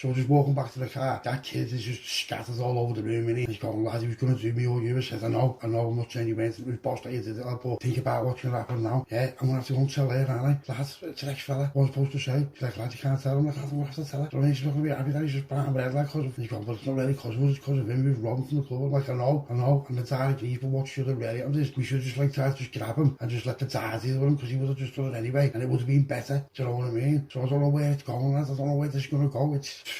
So we're just walking back to the car. That kid is just scattered all over the room, and he's going, lad, he was going to do me all you. I said, I know, I'm not saying you went, it was boss that you did it, lad, but think about what's going to happen now. Yeah, I'm going to have to go and tell her, aren't I? Lad, it's an ex-fella, what I'm supposed to say. She's like, lad, you can't tell him. I'm like, I'm going to have to tell her. So he's not going to be happy that he's just banging red, like, cause of, he's going, but it's not really cause of us, it's cause of him, he was robbing from the club. I'm like, I know, and the dad agrees, but what should have really happened is, we should just like try to just grab him, and just let the dad deal with him, because he would have just done it anyway, and it would have been better, do you know what I mean? So I don't know where it's going, lad, I don't know where this is going to go,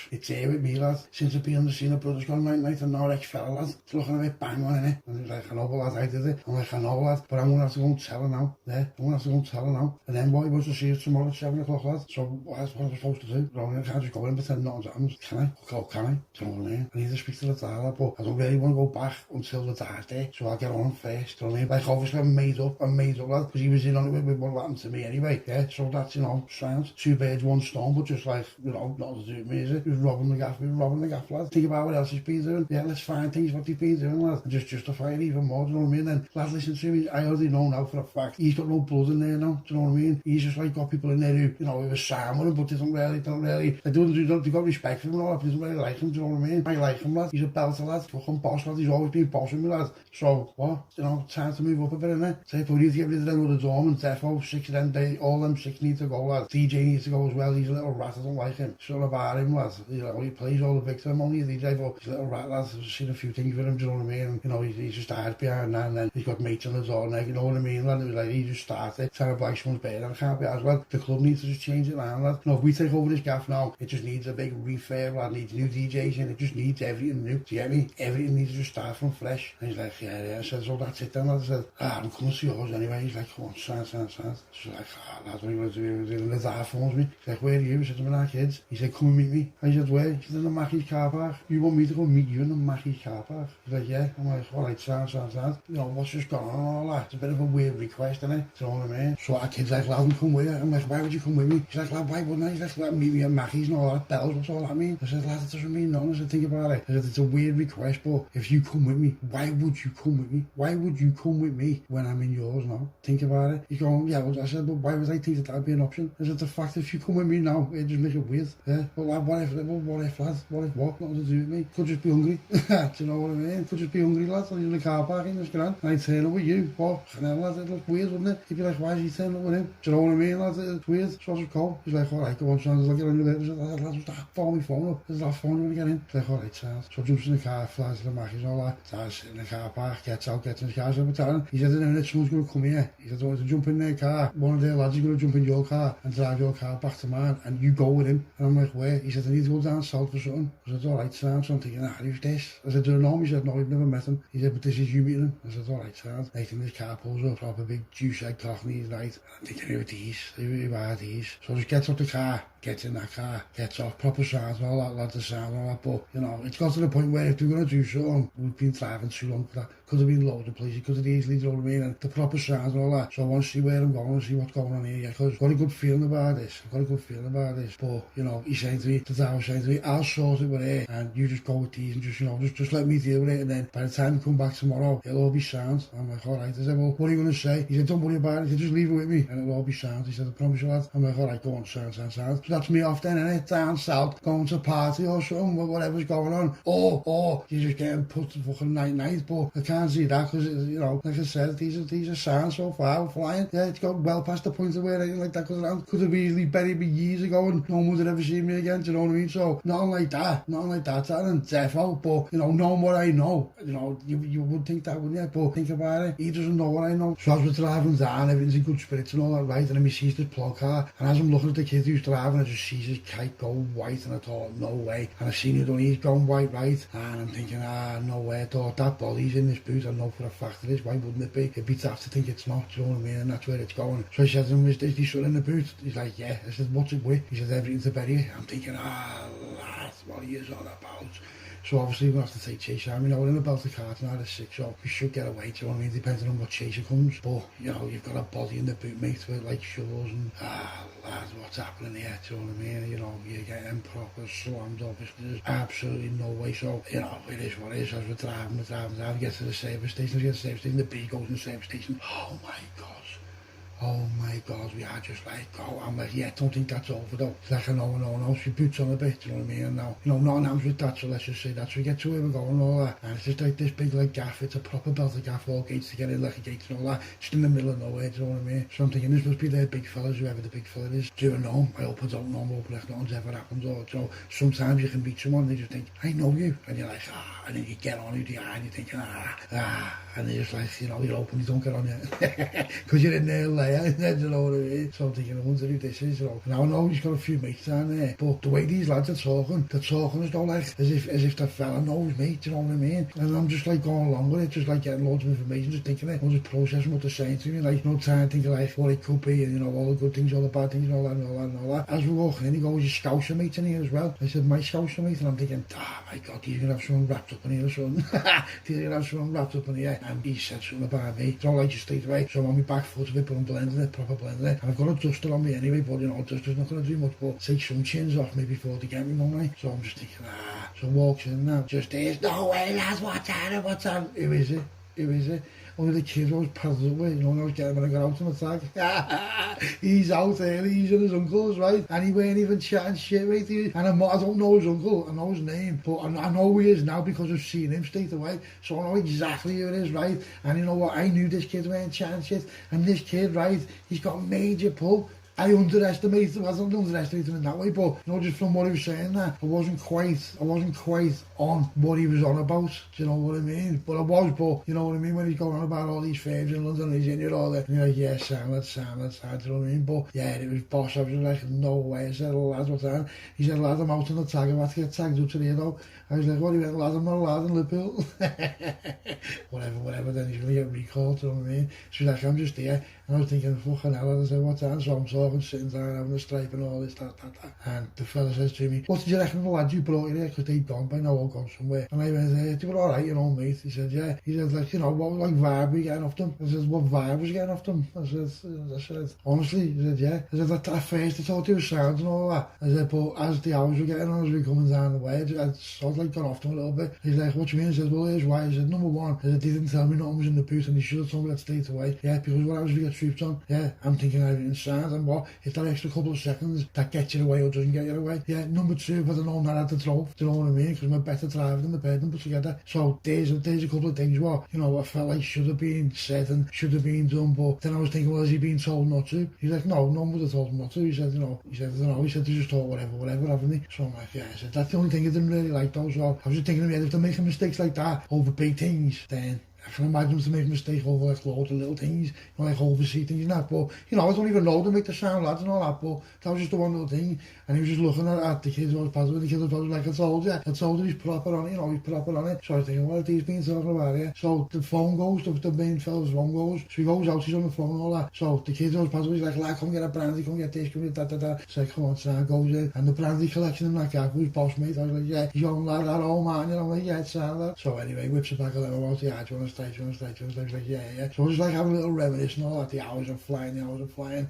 it's here with me, lad, since I've been on the scene, the brother's gone night, and now ex-fella, lad, it's looking a bit bang on, innit? And he's like, I know, but lad, I did it. I'm like, I know, lad, but I'm going to have to go and tell her now, yeah, I'm going to have to go and tell her now, and then what he wants to see us tomorrow at 7 o'clock, lad, so what's what I'm supposed to do? You know, I can't just go in and pretend nothing's happened, can I? Oh, can I? Do you know what I mean? I need to speak to the dad, lad, but I don't really want to go back until the dad's there, so I'll get on first, do you know what I mean? Like, obviously I'm made up, lad, because he was in on it with what happened to me anyway, yeah, so that's, you know, sounds two birds, one stone, but just like, you know, nothing to do with me, is it? He was robbing the gaff, lad. Think about what else he's been doing, yeah, let's find things what he's been doing, lad, and just justify it even more, do you know what I mean? Then, lad, listen to me, I already know now for a fact, he's got no blood in there now, do you know what I mean? He's just like got people in there who, you know, who are Sam with him, but they don't really, they got respect for him and all that, but they don't really like him, do you know what I mean? I like him, lad, he's a belter, lad, fucking boss, lad, he's always been bossing me, lad, so, what, you know, time to move up a bit, innit? So if we need to get rid of them with the dorm and defo, 6 of them, all them 6 need to go, lad, DJ needs to go as well, he's a little rat, I don't like him, something about him, lad, you know, he plays all the victim, only a DJ, but he's a little rat, lad, I've seen a few things with him, do you know what I mean? And, you know, he's just hides behind that, and then he's got mates on the door, and you know what I mean, lad, it was like, he just started, trying to buy someone's bed, and I can't be as well, the club needs to just change it around, lad, you know, if we take over this gaff now, it just needs a big refurb, lad, needs new DJs in, it just needs everything new, do you get me? Everything needs to just start from fresh, and he's like, yeah, I said, so that's it then, lad, I said, I'm coming to yours anyway, he's like, come on, sound, so like, lad, what are you going to do, and the dad phones me, he's like, where are you? I said, I'm in our kids, he said, come and meet me, I said, where? He said, in the Mackey's car park, you want me to go meet you in the Mackey's car park? He's like, yeah, I'm like, alright, sound, you know, what's just going on and all that, it's a bit of a weird request, innit, do you know what I mean? So our kid's like, lad, come with you, I'm like, why would you come with me? He's like, lad, why wouldn't I? He's like, let meet me at Mackey's and all that, bells, what's all that mean? I said, lad, it doesn't mean nothing, I said, think about it, I said, it's a weird request, but if you come with me, why would you come with me? Why would you come with me when I'm in yours now? Think about it. He's going, yeah, well, I said, but why would I think that that'd be an option? I said, the fact if you come with me now, it just make it weird, yeah, but lad, what if, lad, what, nothing to do with me, could just be hungry, do you know what I mean? Could just be hungry, lad, so he's in the car park in this grand, and I turn up with you, what, and then, lad, it looks weird, wouldn't it? He'd be like, why is he turning up with him? Do you know what I mean, lad? It's weird, so I just call. He's like, alright, go on, son, he's like, get on your lid. I said, lad, just phone me phone up, there's that phone you want to get in? He's like, alright, son, so jumps in the car, flies to the Mackey's and all that, starts in the car park, gets out, gets in his car, I said, we're telling him, he said, in a minute, someone's going to come here, he said, I want to jump in their car, one of their lads is going to jump in your car and drive your car back to mine, and you go with him, and I'm like, where? He said, I need to go down south for something. I said, alright, son, so I'm thinking, who's this? I said, do you know him? He said, no, I've never met him. He said, but this is you meeting him. I said, alright, son. Nathan, this car pulls up, proper big juice-head cockney, he's right. I'm thinking, who are these? So I just gets up the car, gets in that car, gets off, proper sound and all that, lad, the sound and all that, but, you know, it's got to the point where if they're going to do something, we've been driving too long for that. Could have been loads of places, could have easily, you know what I mean, and the proper sound and all that. So I want to see where I'm going and see what's going on here, yeah, because I've got a good feeling about this, but, you know, he's saying to me, the dad was saying to me, I'll sort it with her, and you just go with these and just, you know, just let me deal with it, and then by the time you come back tomorrow, it'll all be sound. I'm like, alright. I said, well, what are you going to say? He said, don't worry about it, he said, just leave it with me, and it'll all be sound. He said, I promise you, lad. I'm like, alright, go on, sound. So that's me off then, innit, down south, going to a party or something, whatever's going on, or you're just getting put to fucking night, but I can't see that, because, you know, like I said, these are sounds so far, we're flying, yeah, it's got well past the point of where anything like that goes around. Could have easily buried me years ago and no one would have ever seen me again, do you know what I mean? So, nothing like that, and defo, but, you know, knowing what I know, you know, you would think that, wouldn't you? But think about it, he doesn't know what I know. So as we're driving down, everything's in good spirits and all that, right, and then he sees the plug car, and as I'm looking at the kid who's driving, I just sees his kite go white, and I thought, no way, and I seen it on, he's gone white, right, and I'm thinking, no way, I thought, that body's in this boot, I know for a fact it is, why wouldn't it be? It'd be tough to think it's not, do you know what I mean, and that's where it's going. So I said to him, is he still in the boot? He's like, yeah. I said, what's it with? He said, everything's to bury it. I'm thinking, lad, what he is on about. So obviously we're going to have to take Chase out. I mean, we're in about the car tonight at 6, so we should get away, do you know what I mean, depending on what Chaser comes. But, you know, you've got a body in the boot, mate, with like shovels and, lad, what's happening here, do you know what I mean? You know, you're getting proper slammed up. There's absolutely no way. So, you know, it is what it is. As we're driving, we get to the service station, the B goes in the service station. Oh my gosh. oh my God, we are just like, oh, I'm like, yeah, don't think that's over though. It's like, no, she boots on a bit, you know what I mean? And now, you know, Nottingham's with that, so let's just say that. So we get to where we're going and all that. And it's just like this big, like, gaff. It's a proper belter gaff, all gates to get in, like a gates and all that. Just in the middle of nowhere, do you know what I mean? So I'm thinking, this must be their big fellas, whoever the big fella is. Do you know? I hope I don't know, but like, nothing's ever happened. Or, you know, sometimes you can meet someone and they just think, I know you. And you're like, ah, and then you get on who they are and you're thinking, and they're just like, you know, you're hoping you don't get on yet. Because you're in there layer, you know what I mean? So I'm thinking, I wonder who this is, you know. Now I know he's got a few mates down there, but the way these lads are talking as though like, as if that fella knows me, do you know what I mean? And I'm just like going along with it, just like getting loads of information, just thinking it, I'm just processing what they're saying to me, like, no time thinking like what it could be, and you know, all the good things, all the bad things, and all that, and all that, and all that. As we're walking in, he goes, your Scouser mate in here as well. I said, my Scouser mate, and I'm thinking, oh my God, he's gonna have someone wrapped up in here or something. He's gonna have someone wrapped up in here, and he said something about me. It's all like just straight away, so I'm on my back foot of it, but I'm blending it, proper blending it, and I've got a duster on me anyway, but you know, duster's not gonna do much, but take some chins off me before they get me, won't they? So I'm just thinking, so walks in now, just there's no way, lads, what's on? Who is it? One of the kids I was paddled up with, you know, when I was getting when I got out on the tag. He's out there, he's in his uncle's, right? And he weren't even chatting shit, right? And I don't know his uncle, I know his name, but I know who he is now because I've seen him straight away. So I know exactly who it is, right? And you know what? I knew this kid weren't chatting shit. And this kid, right, he's got major pull. I underestimated him, I don't underestimate him in that way, but you know, just from what he was saying there, I wasn't quite on what he was on about, do you know what I mean? But I was, but you know what I mean, when he's going on about all these firms in London, he's in here all that, and you're like, yeah, Sam, that's hard, do you know what I mean? But yeah, it was boss, I was just like, no way. I said, lads, what's that? He said, lad, I'm out on the tag, I'm about to get tagged up to here though. I was like, what, he went, lad, I'm not allowed in Liverpool. whatever, then he's going to get recalled, do you know what I mean? She's like, I'm just here. And I was thinking, fucking hell, I said, what's that? So I'm talking, sitting down, having a stripe and all this, that. And the fella says to me, what did you reckon of the lads you brought here? Because they'd gone by now, all gone somewhere. And I went, they were alright, you know, mate. He said, yeah. He said, like, you know, what like vibe we getting off them? I said, what vibe was you getting off them? I said, honestly, he said, yeah. I said, at first I thought they were sound and all that. I said, but as the hours were getting on, as we were coming down the way, I sort of like got off them a little bit. He's like, what do you mean? I said, well, here's why. I said, number one, I said, they didn't tell me nothing was in the booth and they should have told me that straight away. Yeah, because when I was to get troops on, yeah, I'm thinking everything's sound, and what, if that extra couple of seconds that gets you away or doesn't get you away. Yeah, number two, if I'd have known that I had to drove, do you know what I mean? Because I'm a better driver than the pair of them put together. So there's a couple of things what, you know, I felt like should have been said and should have been done, but then I was thinking, well, has he been told not to? He's like, no one would have told him not to. He said, I don't know, he said they just thought whatever, haven't they? So I'm like, yeah, I said, that's the only thing I didn't really like though. So I was just thinking, if they're making mistakes like that over big things, then I can imagine them to make a mistake over like loads of little things, you know, like oversee things and that, but you know, I don't even know to make the sound lads and all that, but that was just the one little thing. And he was just looking at the kids I was passing with, the kids I was like, I told you he's proper on it, you know, he's proper on it. So I was thinking, what have these been talking about here? So the phone goes, the main fella's phone goes, so he goes out, he's on the phone and all that. So the kids I was passing with, he's like, lad, come get a brandy, come get this, come get that. So I come on, Sam goes in, and the brandy collection in that guy who's boss mate, I was like, yeah, he's young lad, that old man, you know, I'm like, yeah, it's Sam, that. So anyway, whips it back a little while, yeah, do you want to stay? I was like, yeah. So I was like having a little reminisce and all that, the hours are flying.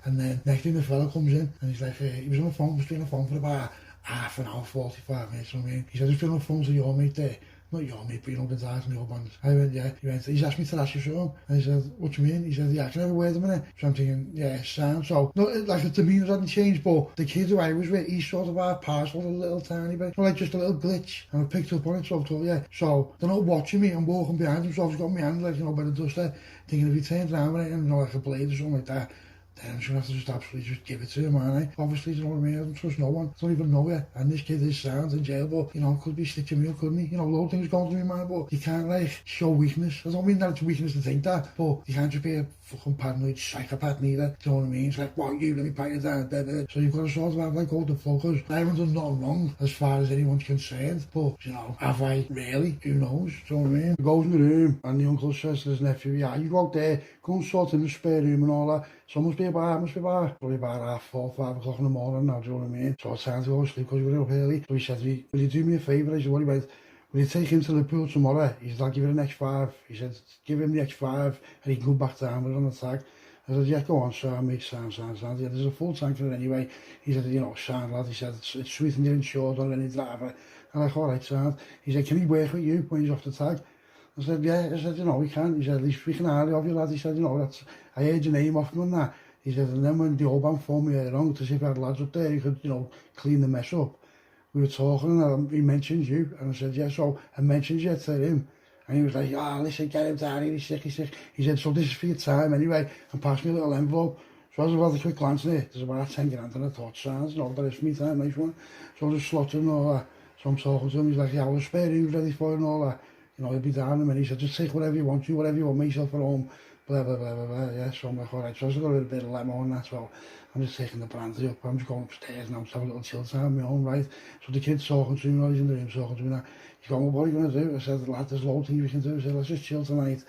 And then next thing the fella comes in and he's like, he was on the phone, for about half an hour, 45 minutes, you know what I mean? He said, just been on the phone to your mate there. Not your mate, but you know the guys in your band. I went, yeah. He went, he's asked me to ask you something. And he said, what do you mean? He said, yeah, I can have a word a minute. So I'm thinking, yeah, sound. So, no, like the demeanour hadn't changed, but the kid who I was with, he sort of had parcelled a little tiny bit. So like just a little glitch. And I picked up on it, so I thought, yeah. So they're not watching me, I'm walking behind them, so I've got my hand like, you know, by the duster, thinking if he turns around with it, you know, like a blade or something like that, then I'm just going to have to just absolutely just give it to him, aren't I? Obviously, you know what I mean? I don't trust no one. I don't even know yet. And this kid is sound in jail, but, you know, could be stitching me up, couldn't he? You know, loads of things going through my mind, but you can't, like, show weakness. I don't mean that it's weakness to think that, but you can't just be a fucking paranoid psychopath neither. Do you know what I mean? It's like, what, you let me pat you down, So you've got to sort of have, like, all the focus. I haven't done nothing wrong as far as anyone's concerned, but, you know, have I really? Who knows? Do you know what I mean? He goes in the room, and the uncle says to his nephew, yeah, you go out there, go and sort in the spare room and all that. So it must be about 4, 5 o'clock in the morning now, do you know what I mean? So it's time to go to sleep because we were up early. So he said to me, will you do me a favour? I said, what do you mean? Will you take him to Liverpool tomorrow? He said, I'll give it an X5. He said, give him the X5 and he can come back down with it on the tag. I said, yeah, go on, sir, I'll make sound. Yeah, there's a full tank for it anyway. He said, you know, sound lad. He said, it's sweet and you're insured on any driver. I'm like, all right, sound. He said, can he work with you when he's off the tag? I said, yeah. I said, you know, we can. He said, at least we can hardly of you, lad. He said, you know, I heard your name off him and that. He said, and then when the old man phoned me around to see if I had lads up there, he could, you know, clean the mess up. We were talking and he mentioned you, and I said, yeah, so I mentioned you to him. And he was like, oh, listen, get him down here, he's sick, he's sick. He said, so this is for your time anyway, and passed me a little envelope. So as I had a quick glance in it, there's about 10 grand and I thought, sounds, no, that is for me time, nice one. So I just slotted and all that. So I'm talking to him, he's like, yeah, I'll spare you ready for it and all that. You know, he'll be down in a minute. He said, just take whatever you want, do whatever you want, make yourself at home, blah, blah, blah, blah, blah. Yeah, so I'm like, all right, so I've got a little bit of lemon and that, so I'm just taking the brandy up, I'm just going upstairs now, just have a little chill time on my own, right? So the kid's talking to me, he's in the room talking to me now. He's going, well, what are you going to do? I said, lad, there's loads of things we can do. I said, let's just chill tonight.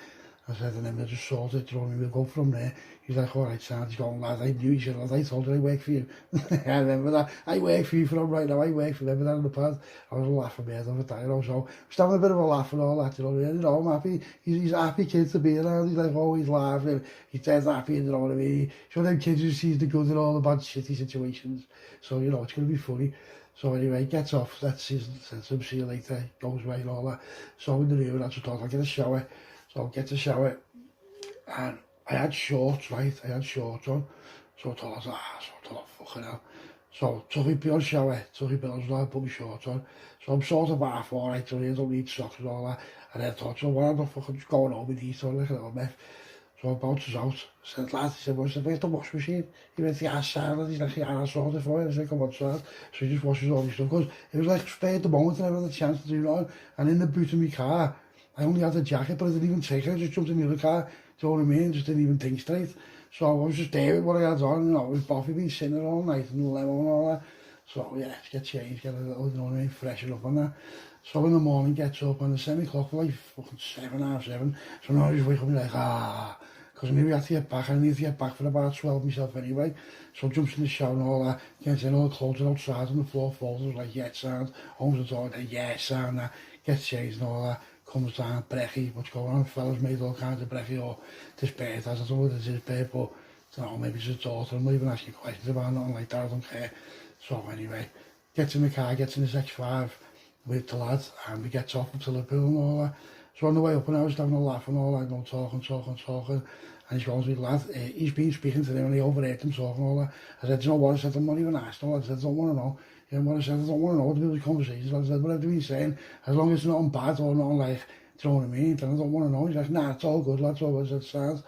I said, and then we'll just sort it, you know, and we'll go from there. He's like, all right, Sam. He's going, lad, I knew. He said, lad, I told you I work for you. I remember that. I work for you for them right now. I work for them. Remember that in the past? I was laughing bad over that, you know. So just having a bit of a laugh and all that, you know. You know, I'm happy. He's a happy kid to be around. He's like always laughing. He's dead happy, you know what I mean? He's one of them kids who sees the good in all the bad, shitty situations. So, you know, it's going to be funny. So anyway, he gets off. That's his, says him, see you later. Goes away and all that. So in the room, that's what I thought, I'll get a shower. So I'll get a shower. And I had shorts, right? I had shorts on. So I thought, fucking hell. So took me beyond shower, took me bills and I put my shorts on. So I'm sort of half alright, so I don't need socks and all that. And then I thought, so what am I fucking just going home with these, so like a little mess. So I bounces out. I said, lad, he said, what's the wash machine? He went to the ass side, he's like, yeah, I sorted it for you. I said, come on, side. So he just washes all his stuff. Because it was like spare at the moment and I had a chance to do it. And in the boot of my car, I only had a jacket, but I didn't even take it. I just jumped in the other car. Do you know what I mean? Just didn't even think straight. So I was just there with what I had on, you know, with Boffy been sitting there all night and the lemon and all that. So yeah, get changed, get a little, you know what I mean, freshen up on that. So in the morning, gets up and the semi-clock for like fucking 7:30. So now I just wake up and like, because I knew we had to get back, I need to get back for about 12 myself anyway. So jumps in the shower and all that, gets in, all the clothes are outside on the floor, falls, I was like, yeah, sound, home's the door, yeah, sound, that, gets changed and all that. Comes down, brekkie, what's going on? Fellas made all kinds of brekkie, or this bird, I don't know what it is, bird, but I don't know, maybe it's his daughter, I'm not even asking questions about nothing like that, I don't care. So anyway, gets in the car, gets in his X5 with the lad, and we get off to Liverpool and all that. So on the way up, and I was having a laugh and all that, you know, talking, and he's going to me, lad, he's been speaking to them, and he overheard them talking all that. I said, do you know what? I said, I'm not even asked, I said, I don't want to know. You know what I said, I don't want to know the conversations. I said, whatever he's saying, as long as it's not bad or not like, do you know what I mean? Then I don't want to know. He's like, nah, it's all good, lads, all good, I said, sounds.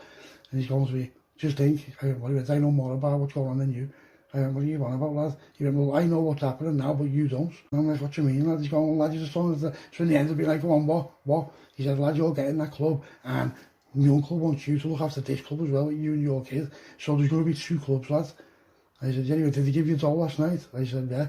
And he's going to me, just think, I know more about what's going on than you. What are you on about, lad? He went, well, I know what's happening now, but you don't. And I'm like, what do you mean, lad? He's going, well, lad, you just told me that. So in the end, I'd be like, come on, what? He said, lad, you're getting that club, and my uncle wants you to look after this club as well, you and your kid. So there's going to be 2 clubs, lad. I said, yeah, did he give you a doll last night? I said, yeah.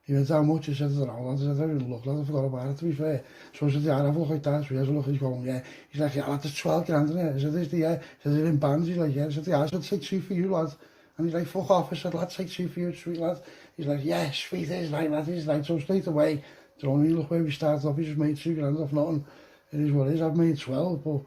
He went, how much? He said, I don't know, lad. I said, I didn't look, lad, I forgot about it, to be fair. So I said, yeah, I'll have a look like that. So he has a look, he's going, yeah. He's like, yeah, lad, there's 12 grand in it. I said, is there, yeah? He said, they're in bands. He's like, yeah. I said, yeah, I said, take 2 for you, lad. And he's like, fuck off. I said, lad, take 2 for you, sweet lad. He's like, yeah, sweet, it's like, lad, he's like, so straight away, do you know what I mean? Look where we started off, he just made 2 grand off nothing. It is what it is, I've made 12, but, you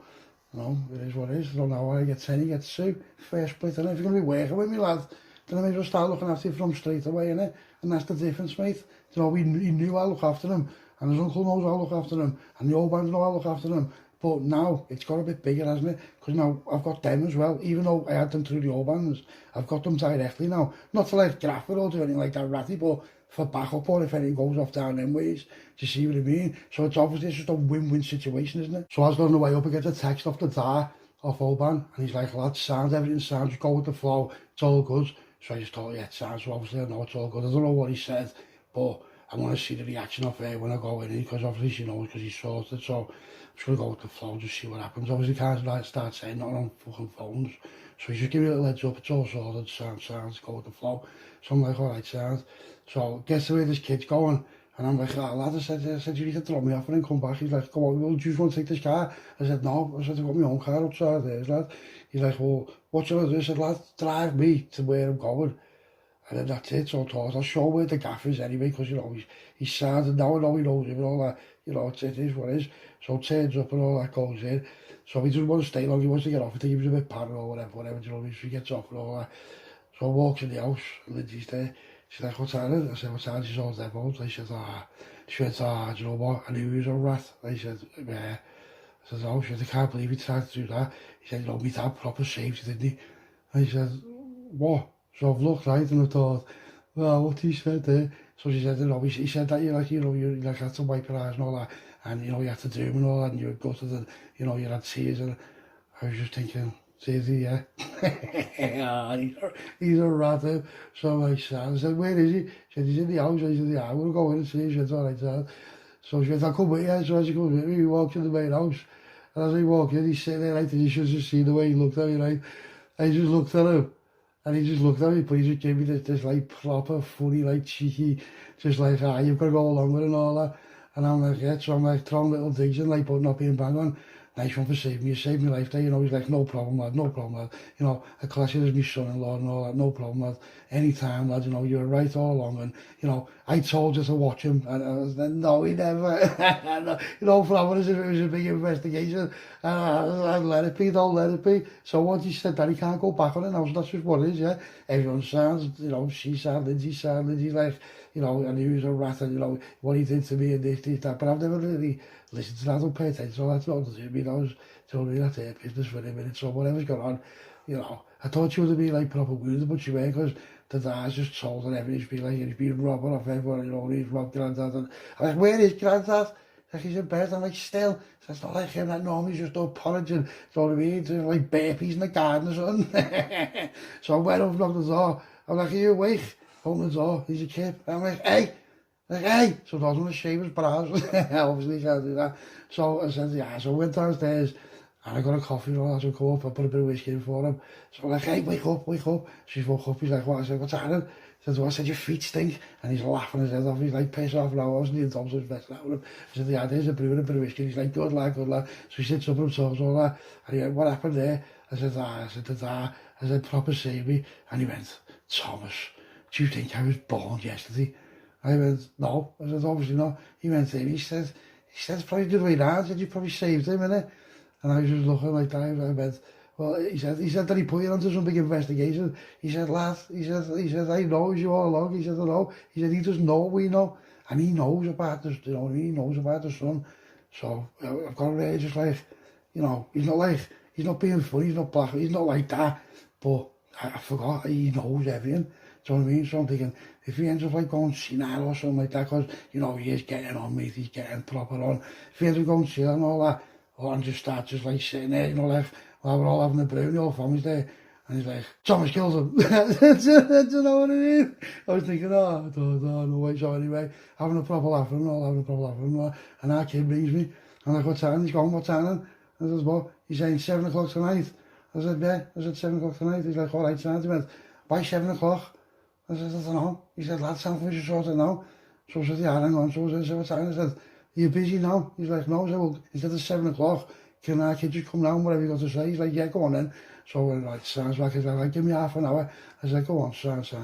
know, it is what it is. I don't know why I get 10, he gets 2. Fair split, and if you're going to be working with me, lad, then I may as well start looking after you from straight away, innit? And that's the difference, mate. You know, he knew I look after him, and his uncle knows I look after him, and the old bands know I look after him. But now, it's got a bit bigger, hasn't it? Because now, I've got them as well. Even though I had them through the old bands, I've got them directly now. Not to like graph it or do anything like that ratty, but for backup or if anything goes off down them ways. Do you see what I mean? So it's obviously just a win-win situation, isn't it? So I was on the way up, I get a text off the tar, off Oban, and he's like, lad, sound, everything sounds, just go with the flow, it's all good. So I just thought, yeah, it sounds, so obviously I know it's all good. I don't know what he said, but I want to see the reaction of her when I go in, because obviously she knows because he's sorted, so I'm just going to go with the flow, just see what happens. Obviously can't like, start saying nothing on fucking phones, so he's just give me a little heads up, it's all sorted, sounds, go with the flow. So I'm like, alright, sounds. So gets the way this kid's going, and I'm like, oh, lad, I said, you need to drop me off and then come back. He's like, come on, well, do you just want to take this car? I said, no. I said, I've got my own car outside there, lad. He's like, well, what should I do? I said, lad, drive me to where I'm going. And then that's it, so I thought, I'll show where the gaff is anyway, because, you know, he's sad, and now I know he knows him and all that, you know, it is what it is. So turns up and all that goes in. So he doesn't want to stay long, he wants to get off. I think he was a bit paranoid or whatever, you know, so he gets off and all that. So I walks in the house, and Lindsay's there. She's like, what's happening? I said, what's happening? She's all devils. I said, she went, do you know what? I knew he was a rat. I said, yeah. I said, oh, she said, I can't believe he tried to do that. He said, you know, me dad proper saved you, didn't he? I said, what? So I've looked right and I thought, well, what he said there. So she said, you know, he said that you like, you know, you like had to wipe your eyes and all that, and you know, you had to do them and all that, and you were gutted and, you know, you had tears, and I was just thinking, seriously, yeah. Yeah, he's a rat. So I said, where is he? She said, he's in the house. I said, yeah, we'll go in and see. She said, all right, sir. So she said, I'll come with you. So as he comes with me, we walked in the main house. And as I walk in, he's sitting there like this. You should just see the way he looked at me, right? I just looked at him. And he just looked at me, but he just gave me this like proper, funny, like cheeky, just like, you've got to go along with it and all that. And I'm like, yeah, so I'm like throwing little digs in, like, but not being bang on. Nice one for saving me, you saved my life there, you know. He's like, no problem, lad, no problem, lad. You know, I class you as my son-in-law and all that, no problem, lad. Anytime, lad, you know, you were right all along. And, you know, I told you to watch him, and I was like, no, he never. You know, for hours, it was a big investigation. And I let it be, don't let it be. So once he said that, he can't go back on it now, so that's just what it is, yeah. Everyone sounds, you know, she's sad, Lindsay's like, you know, and he was a rat, and, you know, what he did to me and this, that. But I've never really listened to that, I don't pay attention, so that's all to do. You know, told me that's their business for a minute, so whatever's going on, you know. I thought she would have been like proper wounded, but she weren't, because the dad's just told her everything. She's been like, he's been robbing off everyone, you know, he's robbed Granddad. And I'm like, where is Granddad? Like, he's in bed. I'm like, still. So it's not like him, like, normally he's just all porridge and, you know what I mean, doing like burpees in the garden or something. So I went up, knocked the door. I'm like, are you awake? Open the door, he's a kid. I'm like, hey! Like, hey! So I was going to shave his brows. Obviously, he can't do that. So I said, yeah. So I went downstairs and I got a coffee and all that. So I come up, I put a bit of whiskey in for him. So I'm like, hey, wake up, wake up. She's woke up, he's like, what? I said, what's happening? He said, well, I said, your feet stink. And he's laughing his head off. He's like, piss off now. I wasn't even told, so I was messing out with him. I said, yeah, there's a brew and a bit of whiskey. He's like, good lad, good lad. So he sits up and talks all that. And he went, what happened there? I said, I said, proper save me. And he went, Thomas, do you think I was born yesterday? I went, no. I said, obviously not. He went in, he said, it's probably the way down. He said, you probably saved him, innit? And I was just looking like that. I went, well, he said that he put you onto some big investigation. He said, lad, he said, I know you all along. He said, I know. He said, he doesn't know what we know. And he knows about this, you know what I mean? He knows about the son. So I've got to really just like, you know, he's not being funny, he's not black, he's not like that. But I forgot, he knows everything. Do you know what I mean? So I'm thinking, if he ends up like going senile or something like that, because, you know, he is getting on, mate, he's getting proper on. If he ends up going senile and all that, or and just start just like sitting there, you know, like, while we're all having a brew, the whole family's there, and he's like, Thomas killed him. Do you know what I mean? I was thinking, no way. So anyway, having a proper laugh at him, and our kid brings me, I'm like, what's happening? He's going, what's happening? I says, what? He's saying 7 o'clock tonight. I said, yeah. I said, 7 o'clock tonight. He's like, all right, tonight. He went, by 7 o'clock. I said, I don't know. He said, lad, something we should sort it now. So I said, yeah, hang on. So I said, what's happening? I said, are you busy now? He's like, no. I said, well, instead of 7 o'clock, can our kid just come down, whatever you got to say? He's like, yeah, go on then. So we're like, sounds like, he's like, give me half an hour. I said, go on, sound. So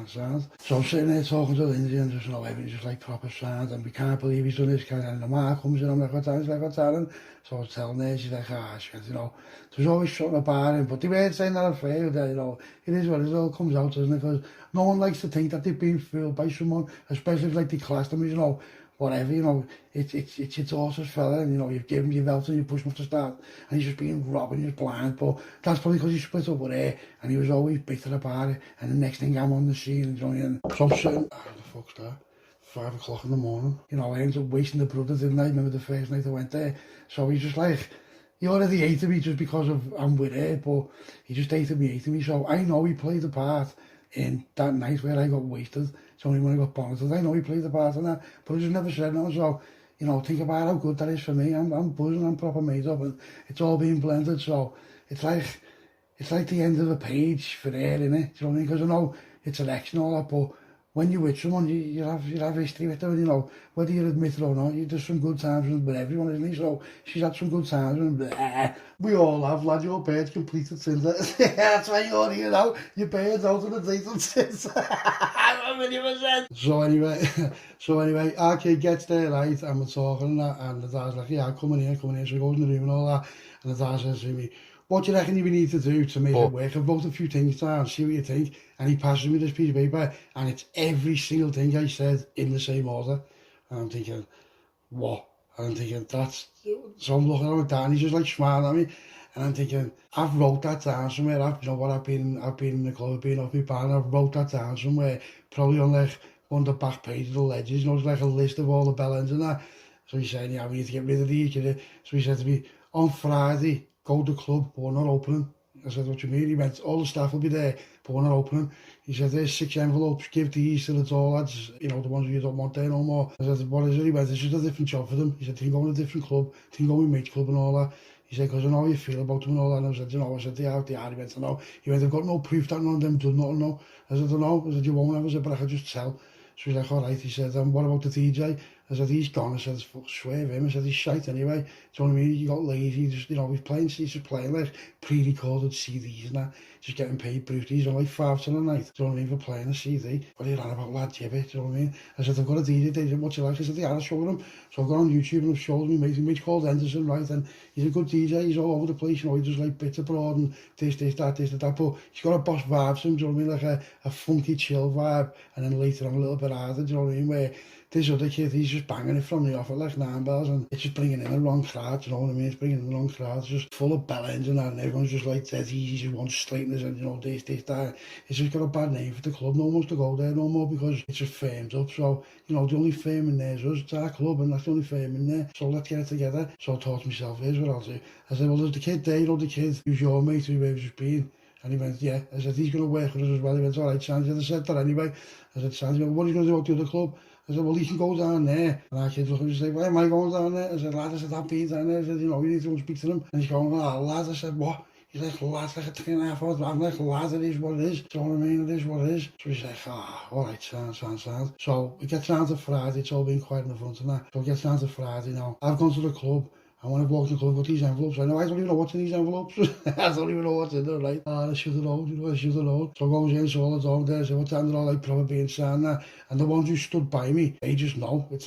I'm sitting there talking to Lindsay and just, you know, everything's just like proper sound, and we can't believe he's done this, and the man comes in, I'm like, what's happening? He's like, what's happening? So I was telling her, she's like, she went, you know, there's always something about him, but they weren't saying that I failed, that, you know, it is what it is, it all comes out, doesn't it? Because no one likes to think that they've been fooled by someone, especially if like they class them as, you know, whatever, you know, it's your daughter's fella, and, you know, you've given him your belt and you push him off the start, and he's just being robbed and he's blind, but that's probably because he split up with her, and he was always bitter about it, and the next thing I'm on the scene, and, you know, so I'm sitting, the fuck's that? 5 o'clock in the morning, you know, I ended up wasting the brother, didn't I? Remember the first night I went there, so he's just like, he already hated me just because of I'm with her, but he just hated me, so I know he played a part in that night where I got wasted. It's only when I got bonneted, I know he played the part in that, but I just never said no. So, you know, think about how good that is for me. I'm buzzing, I'm proper made up, and it's all being blended. So it's like the end of a page for her, innit? Do you know what I mean? Because I know it's an ex and all that, but when you're with someone, you have history with them, you know, whether you admit it or not, there's some good times with everyone, isn't he? So she's had some good times, and we all have, lad. Your bird's completed since. That's why you're here now. Your bird's out of the date since. 1,000,000%. So anyway, our kid gets there, right, and we're talking and that, and the dad's like, yeah, I'm coming here. So he goes in the room and all that, and the dad says to me, what do you reckon we need to do to make it work? I've wrote a few things down, see what you think. And he passes me this piece of paper, and it's every single thing I said in the same order. And I'm thinking, what? And I'm thinking, that's... So I'm looking at him down, he's just like smiling at me. And I'm thinking, I've wrote that down somewhere. You know what, I've been in the club, I've been off my bar, and I've wrote that down somewhere, probably on like one of the back page of the ledgers, you know, it's like a list of all the bellends and that. So he said, yeah, we need to get rid of these. So he said to me, on Friday, go to the club, but we're not opening. I said, what do you mean? He went, all the staff will be there, but we're not opening. He said, there's 6 envelopes, give these to the tall lads, you know, the ones you don't want there no more. I said, what is it? He went, it's just a different job for them. He said, you can go in a different club, you can go in mates club and all that. He said, because I know how you feel about them and all that. And I said, you know, I said, they are. He went, I know. He went, I've got no proof that none of them done nothing, no. I said, I know. I said, you won't have. I said, but I could just tell. So he's like, all right. He said, what about the DJ? I said, he's gone. I said, swear him. I said, he's shite anyway. Do you know what I mean? He got lazy. Just, you know, he's just playing like pre-recorded CDs and that. Just getting paid brutally. He's on like £5 a night. Do you know what I mean? For playing a CD. What are you on about, lad? Gibbet. Do you know what I mean? I said, I've got a DJ. They said, what's he like? I said, yeah, I'll show him. So I've gone on YouTube and I've showed me mate called Anderson, right? And he's a good DJ. He's all over the place. You know, he does like bits abroad and this, that. But he's got a boss vibe to him. Do you know what I mean? Like a funky, chill vibe. And then later on a little bit harder. Do you know what I mean? Where this other kid, he's just banging it from the off at like 9 bells, and it's just bringing in the wrong crowd, you know what I mean? It's bringing in the wrong crowd. It's just full of bell ends and that, and everyone's just like dead easy, just wants straighteners and, you know, this, that. It's just got a bad name for the club. No one wants to go there no more because it's just firmed up. So, you know, the only firm in there is us. It's our club, and that's the only firm in there. So let's get it together. So I thought to myself, here's what I'll do. I said, well, there's the kid there, you know, the kid who's your mate, who we've just been. And he went, yeah. I said, he's going to work with us as well. He went, all right, Sandy. I said that anyway. I said, Sandy, what are you going to do about the other club? I said, well, he can go down there. And our kids look at me and say, why am I going down there? I said, lad, I've been down there. I said, you know, you need to go and speak to them. And he's going, oh, lad. I said, what? He's like, lad, like a 3.5 hours. I'm like, lad, it is what it is. Do you know what I mean? It is what it is. So he's like, all right, sound. So it gets down to Friday. It's all been quiet in the front and that. So it gets down to Friday now. I've gone to the club. And when I've walked in the club, I've got these envelopes. I don't even know what's in these envelopes. I don't even know what's in there, right? I should have known, you know, I should have known. So I goes in, so all the dog there, so what's that, and they're all like probably being signed there. And the ones who stood by me, they just know. It's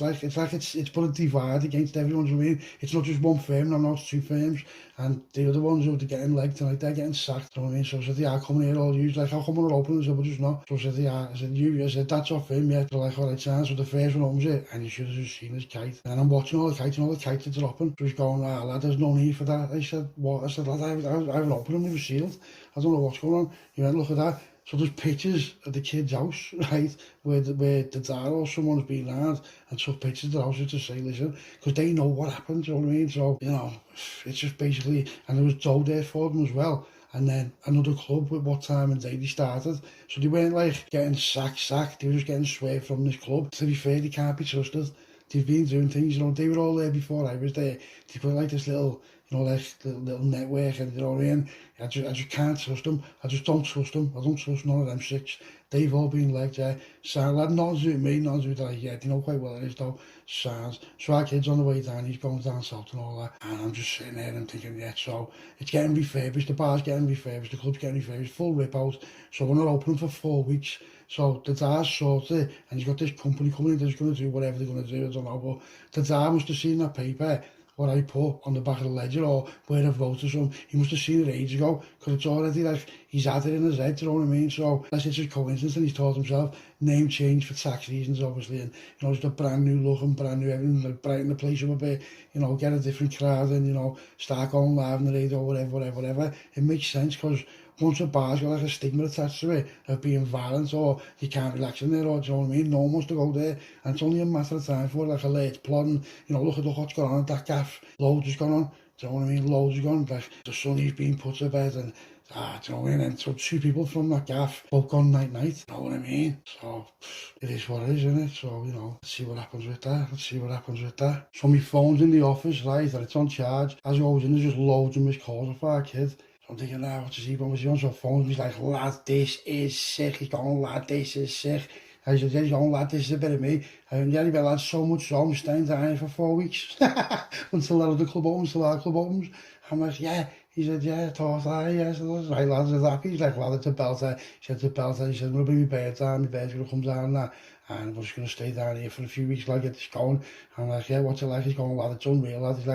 put a divide against everyone, you know what I mean? It's not just one firm, now it's 2 firms. And the other ones who are getting legged tonight, they're getting sacked, you know what I mean? So I said, yeah, I'll come in here all you. He's like, how come we're not open? I said, well, just not. So I said, yeah, I said, that's our firm, yeah. They're like, all right, sounds. So the first one opens it, and you should have just seen his kite. And I'm watching all the kites, and all the kites are dropping. So he's going, lad, there's no need for that. I said, what? I said, lad, I haven't opened them, they were sealed. I don't know what's going on. He went, look at that. So there's pictures of the kid's house, right, where the dad or someone's been around and took pictures of the house to say, listen, because they know what happened, you know what I mean? So, you know, it's just basically, and there was dough there for them as well. And then another club with what time and day they started. So they weren't like getting sacked, they were just getting swerved from this club. To be fair, they can't be trusted. They've been doing things, you know, they were all there before I was there. They put like this little, you know, like little network, and you know what I mean? I just can't trust them. I just don't trust them. I don't trust none of them 6. They've all been like, yeah, sound lad, nothing to do with me, nothing to do with that. Yeah, they know quite well it is though. Sounds. So our kid's on the way down, he's going down south and all that. And I'm just sitting there and thinking, yeah, so it's getting refurbished, the bar's getting refurbished, the club's getting refurbished, full rip out. So we're not opening for 4 weeks. So the dad's sorted, and he's got this company coming in that's going to do whatever they're going to do, I don't know. But the dad must have seen that paper, what I put on the back of the ledger, or where I've wrote or something. He must have seen it ages ago, because it's already like, he's had it in his head, you know what I mean? So unless it's just coincidence, and he's told himself, name change for tax reasons, obviously, and, you know, just a brand new look and brand new everything, like brighten the place up a bit, you know, get a different crowd, and, you know, start going live on the radio, whatever. It makes sense, because once a bar's got like a stigma attached to it of being violent, or you can't relax in there, or do you know what I mean? No one wants to go there, and it's only a matter of time for like a late plotting, you know, look at what's going on at that gaff, loads has gone on, do you know what I mean? Loads has gone, like the sonny's been put to bed, and do you know what I mean? And so 2 people from that gaff both gone night, you know what I mean? So it is what it is, isn't it? So, you know, let's see what happens with that. So my phone's in the office, right, and it's on charge. As I goes in, there's just loads of missed calls off our kid. I'm thinking, what's his ego? Was he on some phone? He's like, lad, this is sick. He's going, lad, this is sick. I said, yeah, he's going, lad, this is a bit of me. And yeah, he went, lad, so much so, I'm staying down here for 4 weeks. Until that other club opens, until our club opens. I'm like, yeah. He said, yeah, I thought that, yeah. I said, that's right, lad, I said, happy. He's like, lad, it's a belter. He said, it's a belter. He said, I'm going to bring my bird down. My bird's going to come down and that. and we're just going to stay down here for a few weeks, like, get this going. I'm like, yeah, what's it like? He's going, lad, it's unreal, lad. It's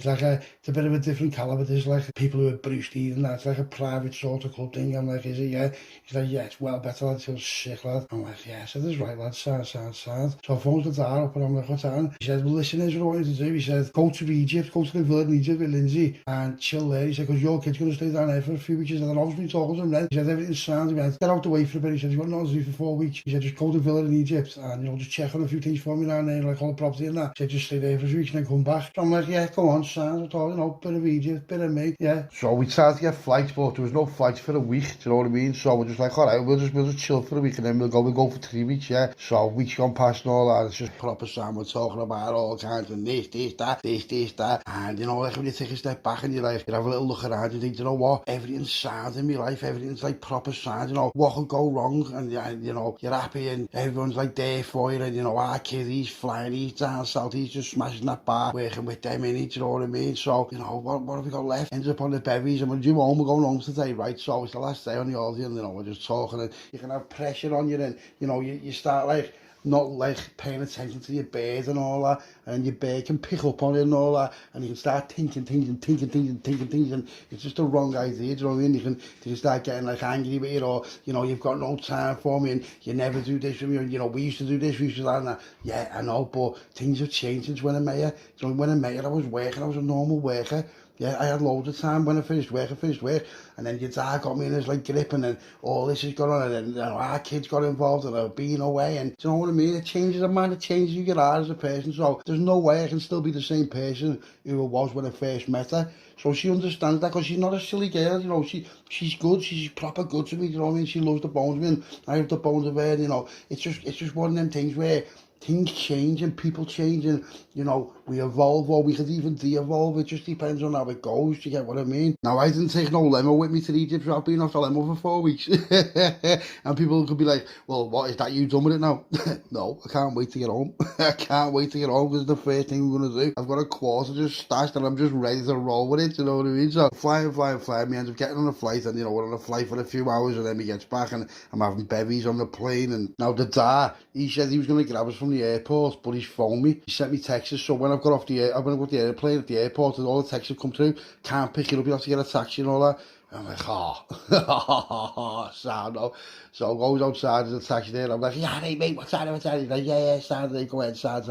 like it's a bit of a different calibre. There's like people who are Bruce Lee and that, it's like a private sort of club thing. I'm like, is it? Yeah. He's like, yeah, it's well better, lad. It feels sick, lad. I'm like, yeah, so this is right, lad, sad. So I phoned the dad up and I'm like, what's happening? He said, well, listen, here's what I want you to do. He said, go to Egypt, go to the village in Egypt with Lindsay and chill there. He said, because your kid's going to stay down there for a few weeks. He said, and I was been talking to him then. He said, everything's sound. He went, get out the way for a bit. He said, you've got nothing to do for 4 weeks. He said, just go to the village in Egypt and, you know, just check on a few things for me down there, like all the property and that. He said, just stay there for a few weeks and then come back. So I'm like, yeah, go on, sound. I thought, you know, bit of Egypt, bit of me, yeah. So we tried to get flights, but there was no flights for a week, do you know what I mean? So we're just like, all right, we'll just chill for a week and then we'll go for 3 weeks, yeah. So weeks gone past and all that, it's just proper Sam, we're talking about all kinds of this, that. And, you know, like when you take a step back and you like, you have a little look around, you think, you know what, everything's sound in my life, everything's like proper sound, you know, what could go wrong? And, you know, you're happy and everyone's like there for you, and, you know, our kid, he's flying, he's down south, he's just smashing that bar, working with them in it, you know what I mean? So, you know, what have we got left? Ends up on the bevies, and we're due home, we're going home today, right? So it's the last day on the holiday, and, you know, we're just talking, and you can have pressure on you, and, you know, you start like, not like paying attention to your bird and all that, and your bird can pick up on it and all that, and you can start thinking, and it's just a wrong idea, do you know what I mean? You can start getting like angry with it, or, you know, you've got no time for me, and you never do this with me, and, you know, we used to do this, we used to do that, and that. Yeah, I know, but things have changed since when I met you. You know, when I met you, I was working, I was a normal worker. Yeah, I had loads of time when I finished work, and then your dad got me in his like grip, and then all this has gone on, and then, you know, our kids got involved, and I've been away, and do you know what I mean? It changes a man, it changes who you are as a person, so there's no way I can still be the same person who I was when I first met her. So she understands that, because she's not a silly girl, you know, she's good, she's proper good to me, you know what I mean? She loves the bones of me, and I have the bones of her, you know, it's just one of them things where things change and people change, and, you know, we evolve, or we could even de-evolve. It just depends on how it goes, do you get what I mean? Now, I didn't take no limo with me to Egypt, so I've been off the limo for 4 weeks. And people could be like, well, what, is that you done with it now? No, I can't wait to get home. I can't wait to get home, because it's the first thing we're going to do. I've got a quarter just stashed, and I'm just ready to roll with it, you know what I mean? So flying, we end up getting on a flight, and, you know, we're on a flight for a few hours, and then he gets back, and I'm having bevies on the plane. And now the dad, he said he was going to grab us from the airport, but he's phoned me, he sent me texts, so when I've got off the airplane at the airport, and all the texts have come through, can't pick it up, you have to get a taxi and all that. I'm like, oh, sad, no. So I goes outside, there's a taxi there, I'm like, yeah, hey mate, what's that? He's like, yeah, sad, go ahead, sad.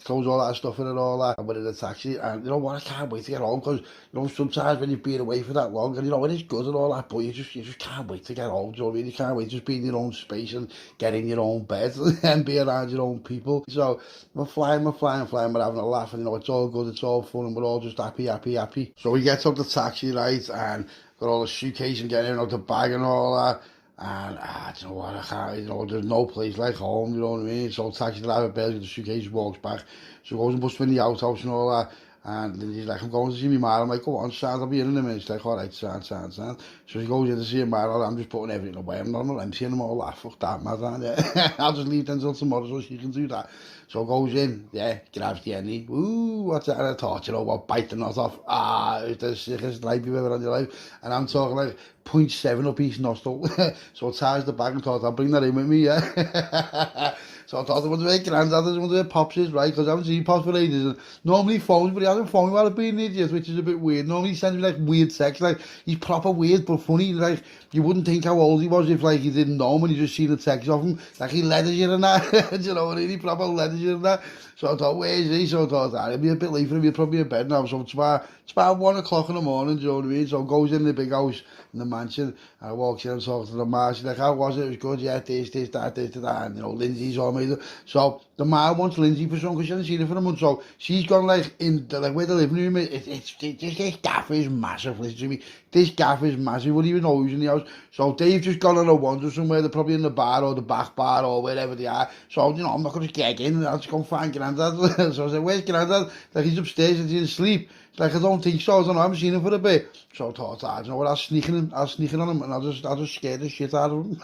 Close all that stuff in and all that, and we're in the taxi, and you know what, I can't wait to get home, because, you know, sometimes when you've been away for that long, and, you know, it is good and all that, but you just can't wait to get home, do you know what I mean? You can't wait to just be in your own space, and get in your own bed, and be around your own people. So we're flying, we're having a laugh, and, you know, it's all good, it's all fun, and we're all just happy. So we get up the taxi, right, and got all the suitcase and getting out the bag and all that, and do you know what, I can't, you know, there's no place like home, you know what I mean? So taxi driver bails with the suitcase, walks back, so goes and busts in the outhouse and all that, and then he's like, I'm going to see my man. I'm like, go on, Sam, I'll be in a minute. He's like, all right, Sam. So he goes in to see him, man. I'm just putting everything away. I'm not emptying them all that. Fuck that, man. Yeah. I'll just leave them until tomorrow so she can do that. So goes in, yeah, grabs the Henny. Ooh, what's that? And I thought, you know what, bite the nut off. It's the sickest life you've ever had in your life. And I'm talking like 0.7 up each nostril. So it ties the bag, and thought, I'll bring that in with me, yeah. So I thought I wanted to make granddad, I wanted to make Pops is, right, because I haven't seen Pops for ages, and normally he phones, but he hasn't phoned me while I've been in Egypt, which is a bit weird. Normally he sends me like weird texts, like, he's proper weird but funny, like, you wouldn't think how old he was if, like, you didn't know him and you just seen the text of him, like, he letters you and that, do you know what I mean, he proper letters you and that. So I thought, where is he? So I thought, it'll be a bit late for him, he'll probably be in bed now, so it's about 1 o'clock in the morning, do you know what I mean? So I goes in the big house, in the mansion, and I walks in and talks to the ma. She's like, how was it? It was good, yeah, this, that, and, you know, Lindsay's on me. So the ma wants Lindsay for something, because she hasn't seen her for a month, so she's gone, like, in, the, like, where the living room is, this gaff is massive, listen to me, this gaff is massive, we wouldn't even know who's in the house. So they've just gone on a wander somewhere, they're probably in the bar, or the back bar, or wherever they are, so, you know, I'm not going to get in, I'll just go and find Grandad. So I said, where's Grandad? Like, he's upstairs, and he's asleep. Like, I don't think so, I don't know, I haven't seen him for a bit. So I thought, you know what, I'll sneak on him, and I'll just scare the shit out of him.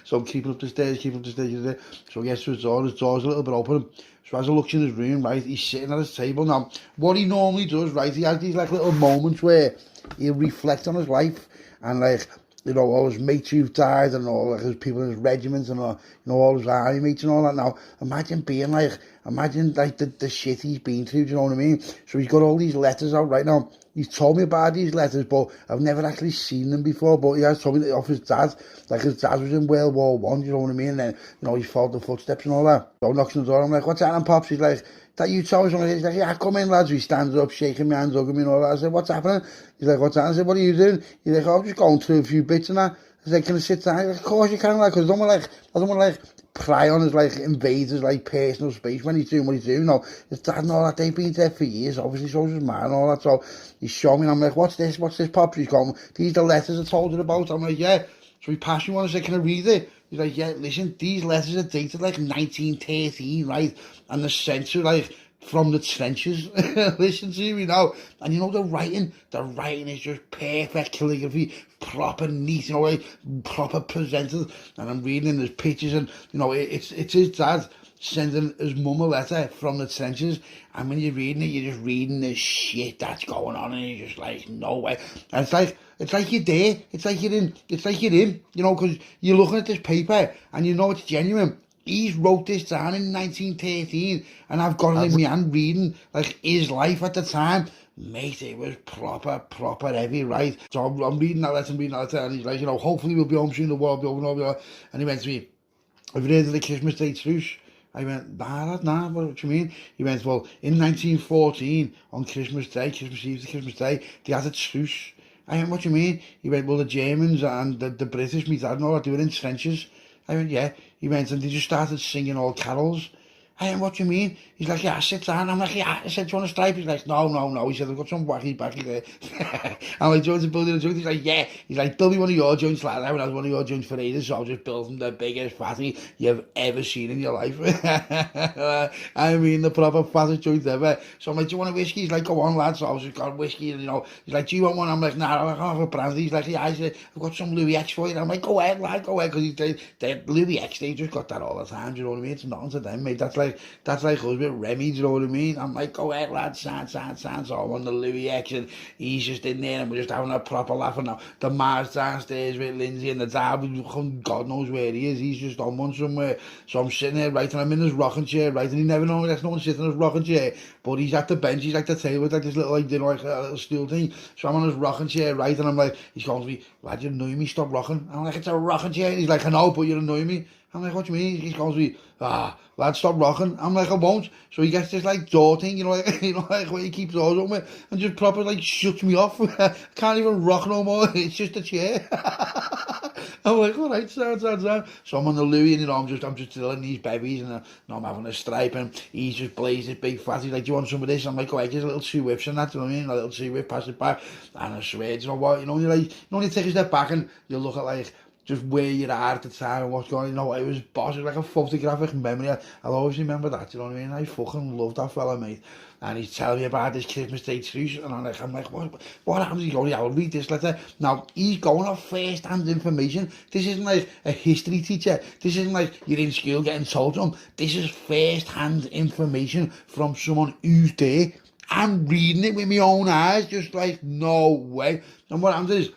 So I'm keeping up the stairs. So he gets to his door's a little bit open. So as I look in his room, right, he's sitting at his table. Now, what he normally does, right, he has these like little moments where he'll reflect on his life, and like, you know, all his mates who've died and all like, his people in his regiments and all, you know, all his army mates and all that. Now, imagine like the shit he's been through, do you know what I mean? So he's got all these letters out right now. He's told me about these letters, but I've never actually seen them before. But he has told me off his dad, like his dad was in World War One, you know what I mean? And then, you know, he followed the footsteps and all that. So knocks on the door, I'm like, what's happening, Pops? He's like, that you told me something? He's like, yeah, come in, lads. He stands up, shaking my hands, hugging me and all that. I said, what's happening? He's like, what's happening? I said, what are you doing? He's like, oh, I'm just going through a few bits and that. I said, can I sit down? He's like, of course you can, like, because I don't want to pry on his, like, invade his, like, personal space when he's doing what he's doing. No, his dad and all that, they've been dead for years, obviously, so's his man and all that. So he's showing me, and I'm like, what's this, Pops? He's going, these are the letters I told you about. I'm like, yeah. So he passed me one and said, can I read it? He's like, yeah, listen, these letters are dated, like, 1913, right? And they're sent to, like, from the trenches. Listen to me now. And you know, the writing is just perfect calligraphy, proper neat, you know, like, proper presented. And I'm reading there's pictures, and you know, it's his dad sending his mum a letter from the trenches. And when you're reading it, you're just reading the shit that's going on, and you're just like, no way. And it's like you're there. It's like you're in, you know, because you're looking at this paper and you know it's genuine. He's wrote this down in 1913, and I've got it in my hand reading, like, his life at the time. Mate, it was proper heavy, right? So I'm reading that letter, and he's like, you know, hopefully we'll be home soon, the war will be over. And he went to me, have you heard of the Christmas Day truce? I went, nah, what do you mean? He went, well, in 1914, on Christmas Eve to Christmas Day, they had a truce. I went, what do you mean? He went, well, the Germans and the British, me dad and all that, they were in trenches. I went, yeah. He went, and they just started singing all carols. I went, what do you mean? He's like, yeah, sit down. I'm like, yeah. I said, do you want a stripe? He's like, no. He said, I've got some wacky backy there. I'm like, do you want to build a joint? He's like, yeah. He's like, build me one of your joints like that. When I was one of your joints for ages, so I'll just build them the biggest fatty you've ever seen in your life. I mean, the proper fattest joint ever. So I'm like, do you want a whiskey? He's like, go on, lad. So I was just got whiskey, and you know, he's like, do you want one? I'm like, nah, I'm like, I'll have a brandy. He's like, yeah. I said, I've got some Louis X for you. I'm like, go ahead, lad, go ahead. Because they Louis X, they just got that all the time, do you know what I mean? It's nothing to them, mate. That's like us with Remy, do you know what I mean? I'm like, go ahead, lad, sound. So I'm on the Louis X, and he's just in there, and we're just having a proper laugh. And now the Mars downstairs with Lindsay, and the dad, God knows where he is. He's just on one somewhere. So I'm sitting there, right, and I'm in his rocking chair, right, and he never knows there's no one sitting in his rocking chair, but he's at the bench, he's like the table with like this little, like, you know, like a little stool thing. So I'm on his rocking chair, right, and I'm like, he's going to me, lad, you annoy me, stop rocking. I'm like, it's a rocking chair. And he's like, I know, but you annoy me. I'm like, what do you mean? He's going to me, lad, stop rocking. I'm like, I won't. So he gets this like door thing, you know, like where he keeps doors open with, and just proper like shuts me off. I can't even rock no more. It's just a chair. I'm like, all right, sound. So I'm on the Louis, and you know, I'm just chilling these bevies, and I'm having a stripe, and he's just blazing big fat. He's like, do you want some of this? I'm like, oh, I get a little two whips and that, you know what I mean? A little two whip, pass it back, and I swear, you know what? You know, when you take a step back and you look at like just where you are at the time and what's going on, you know, it was boss, it was like a photographic memory. I'll always remember that, you know what I mean? I fucking love that fella, mate. And he's telling me about this Christmas Day truce, and I'm like, what happens? He's going, yeah, I'll read this letter. Now, he's going off first-hand information. This isn't like a history teacher. This isn't like you're in school getting told something. This is first-hand information from someone who's there. I'm reading it with my own eyes, just like, no way. And what happens is,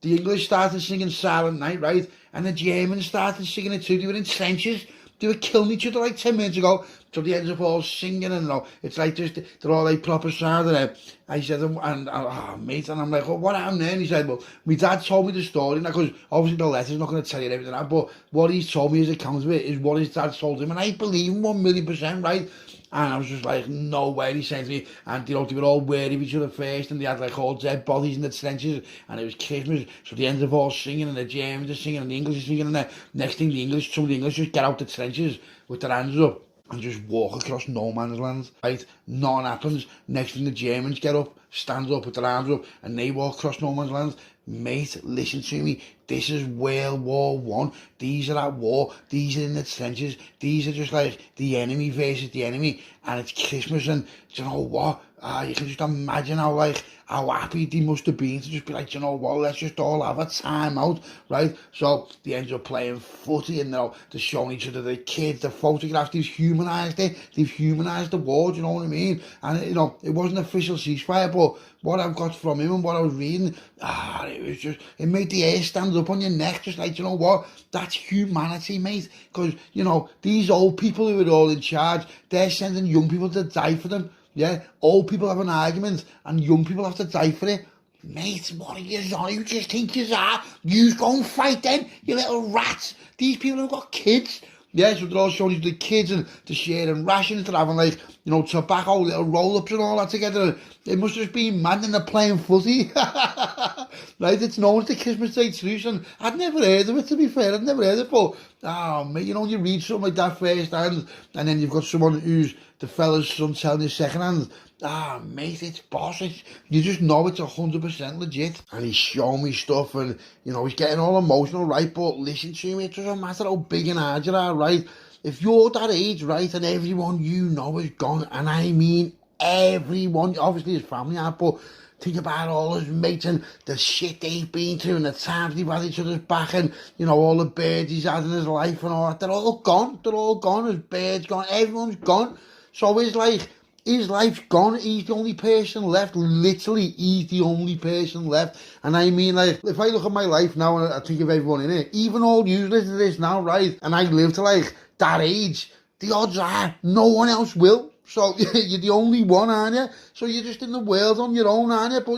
the English started singing Silent Night, right? And the Germans started singing it too. They were in trenches. They were killing each other like 10 minutes ago. So they ended up all singing, and you know, it's like just, they're all like proper sound. And I said, mate, and I'm like, well, what happened there? And he said, well, my dad told me the story, because obviously the letter's not going to tell you everything, but what he's told me as accounts of it is what his dad told him, and I believe him 1,000,000%, right? And I was just like, no way. He said to me, and you know, they were all wary of each other first, and they had like all dead bodies in the trenches, and it was Christmas, so they ended up all singing, and the Germans are singing, and the English are singing, and the next thing some of the English just get out the trenches with their hands up and just walk across no man's land, right? Nothing happens. Next thing the Germans get up, stand up with their arms up, and they walk across no man's land. Mate, listen to me. This is World War One. These are at war. These are in the trenches. These are just like the enemy versus the enemy. And it's Christmas, and do you know what? You can just imagine how happy they must have been to just be like, you know what, let's just all have a time out, right? So they end up playing footy, and they're showing each other the kids, the photographs. They've humanised it. They've humanised the war, do you know what I mean? And, you know, it wasn't an official ceasefire, but what I've got from him and what I was reading, it was just, it made the hair stand up on your neck, just like, you know what, that's humanity, mate, because, you know, these old people who are all in charge, they're sending young people to die for them, yeah, old people have an argument, and young people have to die for it. Mate, what are you on? You just think you are? You go and fight then, you little rats. These people have got kids. Yeah, so they're all showing you the kids and the sharing rations, they're having like, you know, tobacco, little roll-ups and all that together. It must have just been mad and they're playing footy. Right, it's known as the Christmas Day truce, and I'd never heard of it, to be fair, I'd never heard of it, but, oh, mate, you know, when you read something like that first hand, and then you've got someone who's the fella's son telling you second hand, mate, it's boss. You just know it's 100% legit. And he's showing me stuff and, you know, he's getting all emotional, right? But listen to me, it doesn't matter how big and hard you are, right? If you're that age, right, and everyone you know is gone, and I mean everyone, obviously his family are, but think about all his mates and the shit they've been through and the times they've had each other's back and, you know, all the birds he's had in his life and all that. They're all gone. His birds gone. Everyone's gone. So it's like, his life's gone. He's the only person left. Literally, he's the only person left. And I mean, like, if I look at my life now and I think of everyone in it, even all you listen to this now, right? And I live to like that age, the odds are no one else will. So you're the only one, aren't you? So you're just in the world on your own, aren't you? But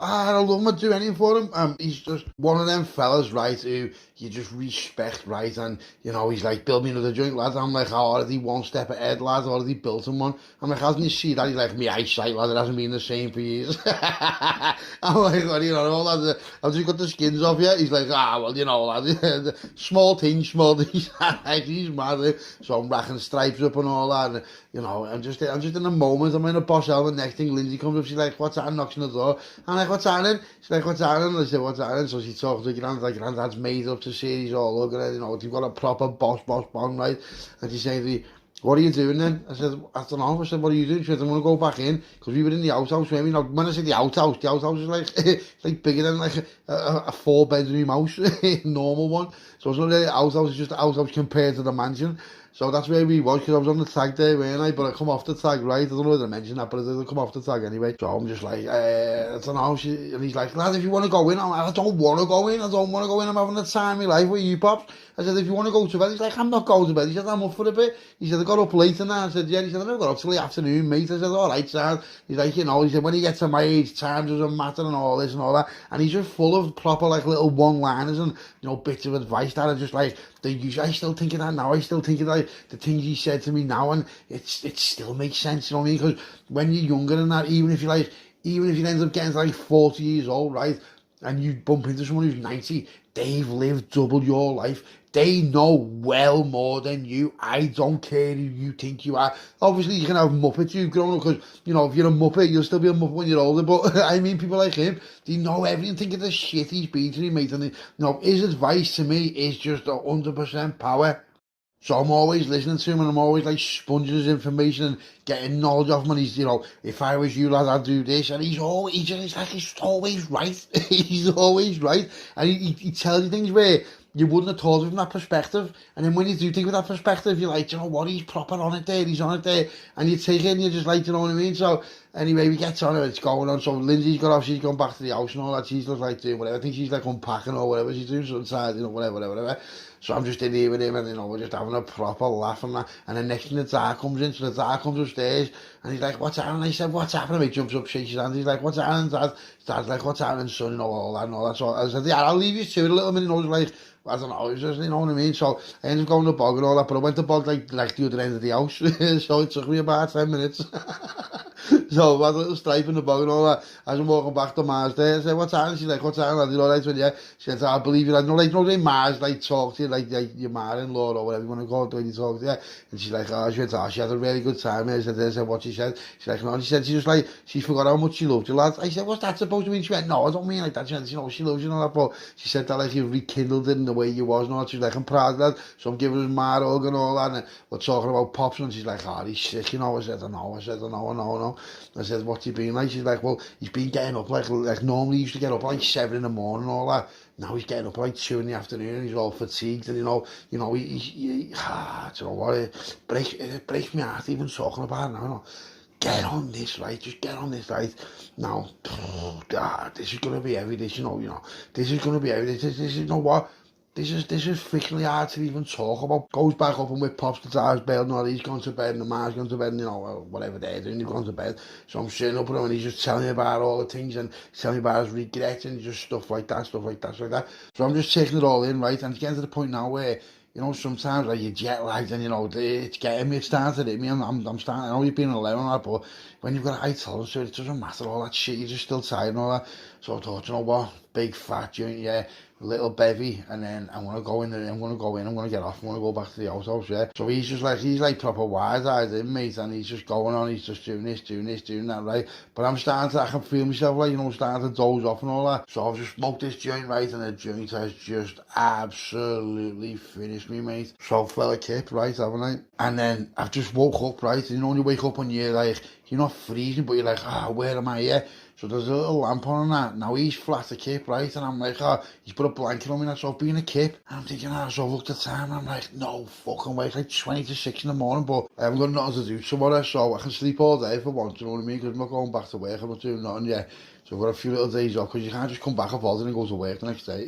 I love him, I'd do anything for him. He's just one of them fellas, right, who you just respect, right? And, you know, he's like, build me another joint, lad. I'm like, already one step ahead, lad, already built him one. I'm like, hasn't you seen that? He's like, me eyesight, lad, it hasn't been the same for years. I'm like, well, you know, lad, I've just got the skins off you. He's like, well, you know, lad, small things. He's mad. So I'm racking stripes up and all that, and, you know, I'm just in a moment. I'm in a boss helmet. Next thing, Lindsay comes up. She's like, "What's happening?" Knocks on the door. I'm like, "What's happening?" She's like, "What's happening?" I said, "What's happening?" So she talks to Grandad. Like, Grandad's made up to see. He's all looking at it. You know, you've got a proper boss bond, right? And she's saying to me, "What are you doing then?" I said, "I don't know." I said, "What are you doing?" She said, "I'm going to go back in." Because we were in the outhouse. You know, when I say the outhouse is like, like bigger than like a 4-bedroom house, normal one. So it's not really an outhouse, it's just an outhouse compared to the mansion. So that's where we was, because I was on the tag there, weren't I? But I come off the tag, right? I don't know whether I mentioned that, but I come off the tag anyway. So I'm just like, I don't know. And he's like, "Lad, if you want to go in," I'm like, "I don't want to go in. I'm having the time of my life with you, Pops." I said, "If you want to go to bed," he's like, "I'm not going to bed." He said, "I'm up for a bit." He said, "I got up late and that." I said, "Yeah." He said, "I never got up till the afternoon, mate." I said, "All right, Sam." He's like, "You know," he said, "when you get to my age, time doesn't matter," and all this and all that. And he's just full of proper, like, little one-liners and, you know, bits of advice that are just like, I still think of that now. I still think of like the things he said to me now, and it still makes sense, you know what I mean? Because when you're younger than that, even if you end up getting to like 40 years old, right, and you bump into someone who's 90, they've lived double your life. They know well more than you. I don't care who you think you are. Obviously, you can have Muppets you've grown up, because, you know, if you're a Muppet, you'll still be a Muppet when you're older. But I mean, people like him, they know everything. Think of the shit he's been through, mate. And, you know, his advice to me is just 100% power. So I'm always listening to him, and I'm always like sponging his information and getting knowledge off him. And he's, you know, "If I was you, lad, I'd do this." And he's always right. He's always right. And he tells you things where you wouldn't have thought of from that perspective. And then when you do think of that perspective, you're like, "You know what, he's proper on it there, he's on it there." And you take it and you're just like, you know what I mean? So anyway, we get on it, it's going on. So Lindsay's got off, she's gone back to the house and all that. She's just like doing whatever. I think she's like unpacking or whatever she's doing, so inside, you know, whatever. So I'm just in here with him, and, you know, we're just having a proper laugh and that. And then next thing, the dad comes in, so the dad comes upstairs, and he's like, "What's happening?" I said, "What's happening?" He jumps up, shakes his hand, he's like, "What's happening, Dad?" Dad's like, "What's happening, son?" You know, all that and all that. So I said, "Yeah, I'll leave you to it a little minute." And I was like, I don't know, it's just, you know what I mean? So I ended up going to bog and all that, but I went to bog like the other end of the house. So it took me about 10 minutes. So I had a little stripe in the bog and all that. As I'm walking back to Mars there, I said, "What's happening?" She's like, "What's happening?" I did all right. So yeah, she said, "I believe you." I know, like, no, they Mars, like, talk to you, like your mother-in-law or whatever you want to call it, when you talk to you. And she's like, "Oh," she went, "Oh, she had a really good time." I said, "What she said?" She's like, "No," she said, "She just like, she forgot how much she loved you, lad." I said, "What's that supposed to mean?" She went, "No, I don't mean like that." She went, "You know, she loves you and all that," but she said that like you rekindled it in the way you was and all that. She's like, "I'm proud of that." So I'm giving her my hug and all that, and we're talking about Pops, and she's like, "Oh, he's sick, you know." I said, "I know." I know. I said, "What's he been like?" She's like, "Well, he's been getting up like normally he used to get up like 7 in the morning and all that. Now he's getting up like 2 in the afternoon, and he's all fatigued, and you know, do you know what, it breaks my heart even talking about it now, you know." get on this, right? Just get on this, right? Now, this is gonna be heavy. This, you know, this is gonna be heavy. This is, you know what? This is freakingly hard to even talk about. Goes back up and with Pop's guitars, bailed, and all, he's gone to bed, and the Mar's gone to bed, and, you know, whatever they're doing, they've gone to bed. So I'm sitting up with him, and he's just telling me about all the things, and he's telling me about his regrets, and just stuff like that. So I'm just taking it all in, right? And it's getting to the point now where, you know, sometimes like you're jet lagged and, you know, it's getting me, it's starting to hit me, and I'm starting, I know you've been alone on that, but when you've got a high tolerance, it doesn't matter, all that shit, you're just still tired and all that. So I thought, you know what, big fat joint, yeah, little bevy, and then I'm gonna go in there, I'm gonna get off, I'm gonna go back to the outhouse, yeah. So he's like proper wide-eyed in, mate, and he's just going on, he's just doing this, doing that, right? But I'm starting to, I can feel myself, like, you know, starting to doze off and all that. So I've just smoked this joint, right, and the joint has just absolutely finished me, mate. So fella kip, right, haven't I? And then I've just woke up, right, you know, when you wake up and you're like, you're not freezing, but you're like, where am I, yeah? So there's a little lamp on and that. Now he's flat a kip, right? And I'm like, he's put a blanket on me, that's all being a kip. And I'm thinking, so I looked at the time and I'm like, no fucking way, it's like 20 to 6 in the morning, but I haven't got nothing to do tomorrow, so I can sleep all day for once, you know what I mean? Because I'm not going back to work, I'm not doing nothing yet. So I've got a few little days off, because you can't just come back up all day and go to work the next day.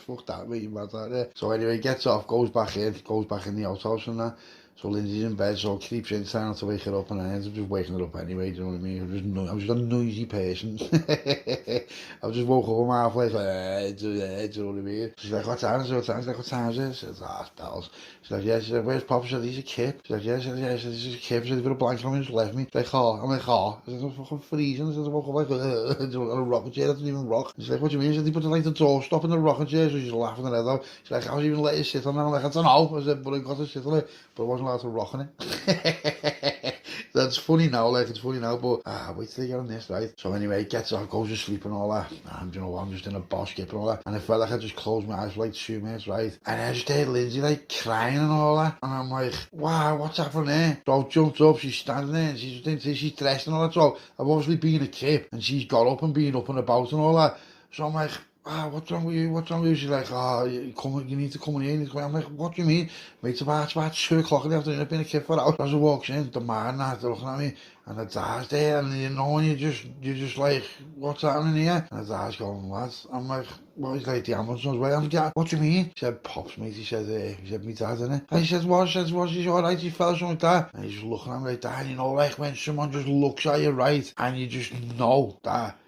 Fuck that, mate, you mad that, yeah. So anyway, gets off, goes back in the outhouse and that. So Lindsay's in bed, so creeps in, trying to wake her up, and I ended up just waking her up anyway, do you know what I mean? I was just a noisy person. I just woke up, I'm halfway, like, do you know what I mean? She's like, what time is it? She's like, what time is it? I said, it's bells. She's like, yeah, she's like, where's Pop? She said, he's a kip. She's like, yeah, she said, he's a kip. She said, he put a blanket on me and just left me. She's like, I'm like, I said, I'm fucking freezing. I said, I woke up like, on a rocking chair, that didn't even rock. She's like, what do you mean? She said, he put like the door stop in the rocking chair, so she's laughing her head out. She's like, how's he even let you sit on that? I'm like, I don't know. I said, but I got to sit on it, but I wasn't allowed to rock on it. That's funny now, like, it's funny now, but wait till you get on this, right? So anyway, gets up, goes to sleep and all that, and you know what, I'm just in a boss skip and all that, and I felt like I just closed my eyes for like 2 minutes, right? And I just heard Lindsay like crying and all that, and I'm like, wow, what's happening there? So I jumped up, she's standing there, and she's dressed and all that, so I've obviously been a kid, and she's got up and been up and about and all that, so I'm like, what's wrong with you? What's wrong with you? She's like, you need to come in here. And I'm like, what do you mean? Mate, it's about 2 o'clock in the afternoon. I've been a kid for hours. As I walks in, the man they're looking at me, and the dad's there, and you know, and you're just like, what's happening here? And the dad's going, lads. I'm like, well, he's like, the ambulance was way. I'm like, what do you mean? He said, Pops, mate. He said, me dad, innit? And he said, what? He's alright, he fell or something like that. And he's just looking at me like that, and you know, like when someone just looks at you, right, and you just know that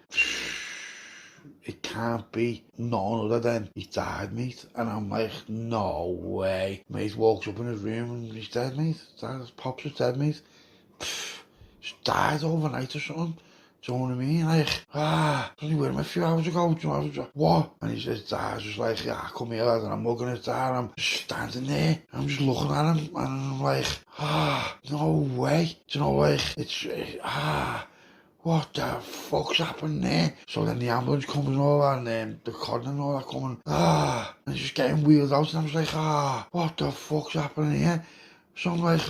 it can't be none other than he died, mate. And I'm like, no way. Mate walks up in his room and he's dead, mate. Pops is dead, mate. Just died overnight or something. Do you know what I mean? Like, only with him a few hours ago. Do you know what? And he says, Dad's just like, come here, lad. And I'm looking at Dad, I'm just standing there. I'm just looking at him, and I'm like, no way. Do you know, like, it's, what the fuck's happened there? So then the ambulance comes and all that, and then the cordon and all that coming, and just getting wheeled out, and I was like, what the fuck's happening here? So I'm like,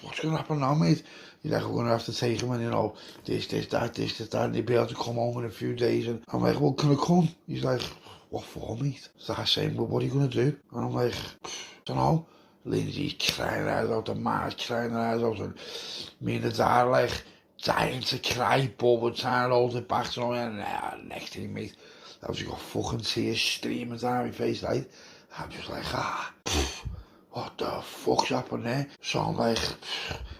what's going to happen now, mate? He's like, we're going to have to take him, and you know, this, that, and he'll be able to come home in a few days. And I'm like, well, can I come? He's like, what for, mate? So I saying, well, what are you going to do? And I'm like, don't know. Lindsay's crying her eyes out, the man's crying her eyes out, and me and the dad are like, dying to cry, but we're trying to hold it back, so and next thing, mate, I've just got fucking tears streaming down my face, right? I'm just like, what the fuck's happened there? So I'm like,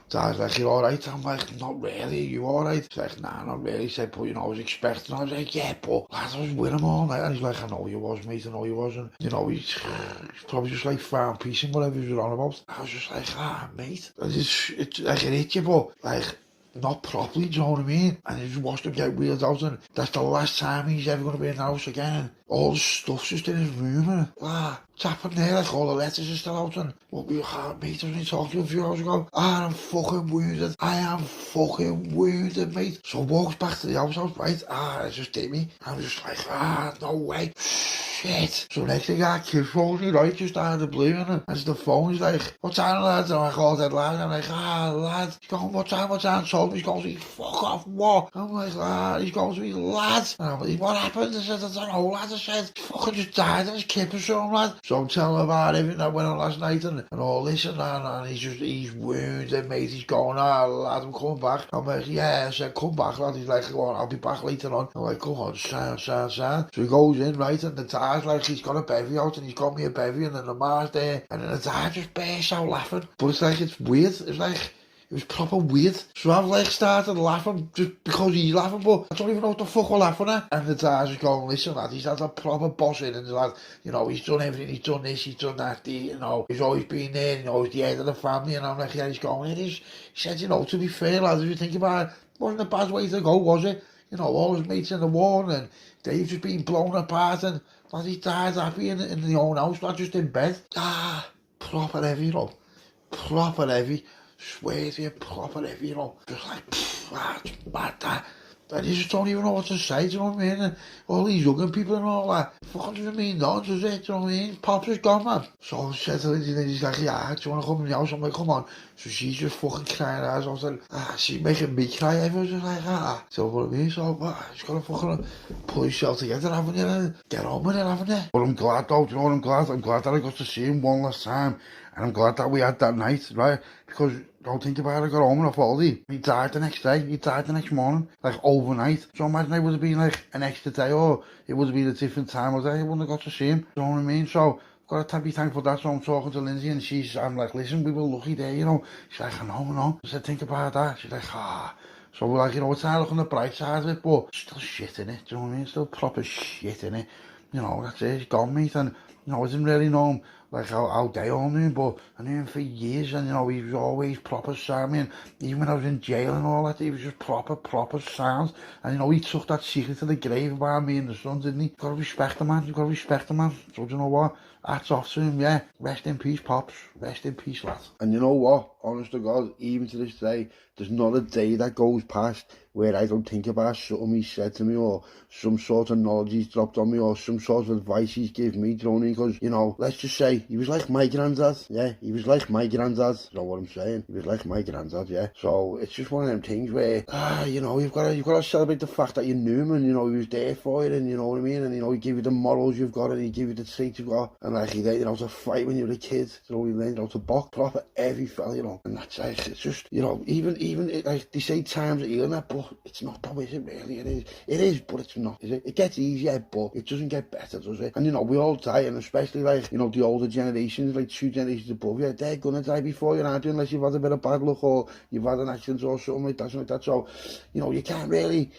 Dad's like, you alright? I'm like, not really, you alright? He's like, nah, not really. He said, but you know, I was expecting. I was like, yeah, but lad, I was with him all night. And he's like, I know you was, mate, I know you wasn't. You know, he's probably just like found peace in whatever he was on about. I was just like, mate, it's like it hit you, but like, not properly, do you know what I mean? And he just watched him get wheeled out, and that's the last time he's ever going to be in the house again. All the stuff's just in his room, and what's happened there? Like, all the letters are still out, and what we mate, when he talked to you a few hours ago, I'm fucking wounded. I am fucking wounded, mate. So I walks back to the house, right? It just hit me. I'm just like, no way. shit. So next thing our kid phones me, right, just out of the blue, and as the phone, he's like, what time, lads? And I'm like, all dead loud, and I'm like, lad. He's going, what time? So he's going to me, fuck off, what? I'm like, lad. He's going to me, lad. And I'm like, what happened? I said, I don't know, lad. I said, he fucking just died in his kip or something, lad. So I'm telling him about everything that went on last night, and all this and that, and he's wounded, mate. He's going, lad, I'm coming back. I'm like, yeah. I said, come back, lad. He's like, well, I'll be back later on. I'm like, come on, sound. So he goes in, right, and the tie's like, he's got a bevy out, and he's got me a bevy, and then the mar's there, and then the tie just bursts out laughing. But it's like, it's weird. It's like, it was proper weird. So I've like started laughing just because he's laughing, but I don't even know what the fuck we're laughing at. And the tie's just going, listen, lad, he's had a proper boss in, and he's like, you know, he's done everything, he's done this, he's done that, you know, he's always been there, you know, he's the head of the family, and I'm like, yeah, he's going, it is. He said, you know, to be fair, lad, if you think about it, wasn't a bad way to go, was it? You know, all his mates in the war, and Dave's just been blown apart, and lad, he died happy in the own house, not just in bed. Proper heavy, you know, proper heavy. Swear to you, proper heavy, you know, just like, it's mad that. And you just don't even know what to say, do you know what I mean? And all these young people and all that, fucking doesn't mean nonsense, does it? Do you know what I mean? Pops is gone, man. So I said to Lindsay, and he's like, yeah, do you want to come in the house? I'm like, come on. So she's just fucking crying her eyes. I was like, she's making me cry. Everyone's just like, So what I mean? So, she's got to fucking pull yourself together, haven't you? And get on with it, haven't you? But I'm glad, though, do you know what I'm glad? I'm glad that I got to see him one last time. And I'm glad that we had that night, right? Because, don't think about it, I got home on a holiday. He died the next day, he died the next morning, like overnight. So imagine it would have been like an extra day, or it would have been a different time of day, I wouldn't have got to see him, you know what I mean? So, I've got to be thankful for that. So I'm talking to Lindsay, and I'm like, listen, we were lucky there, you know. She's like, I know. I said, think about that. She's like, So we're like, you know, we're trying to look on the bright side of it, but still shit in it, do you know what I mean? Still proper shit in it. You know, that's it, he's gone, mate, and, you know, I didn't really know him, like how they all knew him, but I knew him for years, and, you know, he was always proper sound, and even when I was in jail and all that, he was just proper sound, and, you know, he took that secret to the grave about me and the son, didn't he? You've got to respect the man, so do you know what? Hats off to him, yeah. Rest in peace, Pops. Rest in peace, lad. And you know what? Honest to God, even to this day, there's not a day that goes past where I don't think about something he said to me, or some sort of knowledge he's dropped on me, or some sort of advice he's given me, do you know what I mean? Because, you know, let's just say, he was like my granddad, yeah? He was like my granddad, you know what I'm saying? He was like my granddad, yeah? So, it's just one of them things where, you know, you've got to celebrate the fact that you knew him, and, you know, he was there for you, and, you know what I mean? And, you know, he gave you the morals you've got, and he gave you the traits you've got, and, like, he learned how to fight when you were a kid, you know, he learned how to box, proper heavy fella, you know? And that's, like, it's just, you know, even like, they say times are healing that, but it's not though, is it really? It is, but it's not, is it? It gets easier, but it doesn't get better, does it? And, you know, we all die, and especially, like, you know, the older generations, like 2 generations above you, they're gonna die before you, aren't you? Unless you've had a bit of bad luck, or you've had an accident or something like that, So, you know, you can't really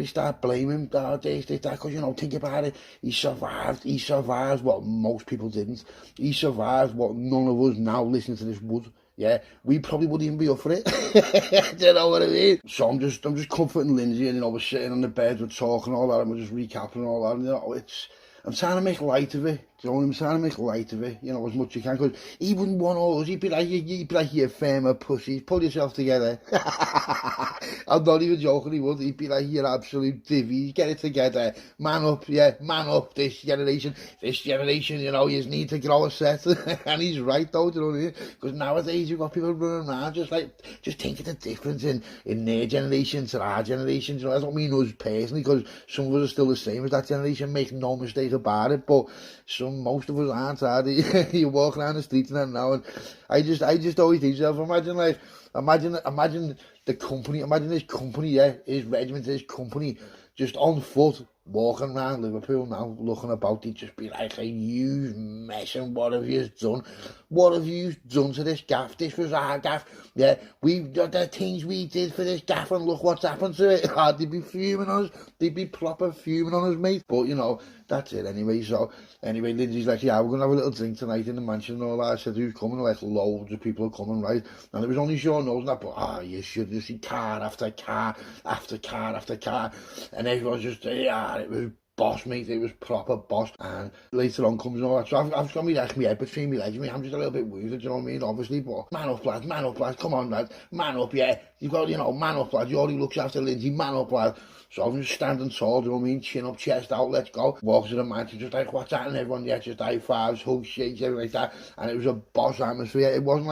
start blaming nowadays, because, you know, think about it, he survived what most people didn't. He survived what none of us now listening to this would. Yeah, we probably wouldn't even be up for it. Do you know what I mean? So I'm just comforting Lindsay, and, you know, we're sitting on the bed, we're talking all that, and we're just recapping all that, and, you know, I'm trying to make light of it. Do you know, I'm trying to make light of it, you know, as much as you can, because he wouldn't want all us. He'd be like, you firmer pussies, pull yourself together. I'm not even joking, he would. He'd be like, you're absolute divvies, get it together, man up, this generation, you know, you need to grow a set. And he's right, though, do you know what I mean? Because nowadays you've got people running around just think of the difference in their generation to our generation. You know, I don't mean us personally, because some of us are still the same as that generation, make no mistake about it, but most of us aren't, are they? You walk around the streets and that now, and I just always think to myself, imagine the company, imagine this company, yeah, his regiment, his company, just on foot, walking around Liverpool now, looking about, they'd just be like, hey, you messing, what have you done? What have you done to this gaff? This was our gaff. Yeah, we've got the things we did for this gaff, and look what's happened to it. They'd be fuming on us. They'd be proper fuming on us, mate. But, you know, that's it anyway. So, anyway, Lindsay's like, yeah, we're going to have a little drink tonight in the mansion and all that. I said, who's coming? Like, loads of people are coming, right? And it was only Sean knows that, but, you should just see car after car after car after car. And everyone's just, it was boss, mate. It was proper boss. And later on comes all that. So I've got my head between my legs. I'm just a little bit wounded, you know what I mean? Obviously, but man up, lad. Come on, lad. Man up, yeah. You've got, you know, man up, lad. You already looks after Lindsay. Man up, lad. So I'm just standing tall, you know what I mean? Chin up, chest out, let's go. Walks to the match, just like, what's happening, everyone? Yeah, just high fives, hugs, shakes, everything like that. And it was a boss atmosphere. It wasn't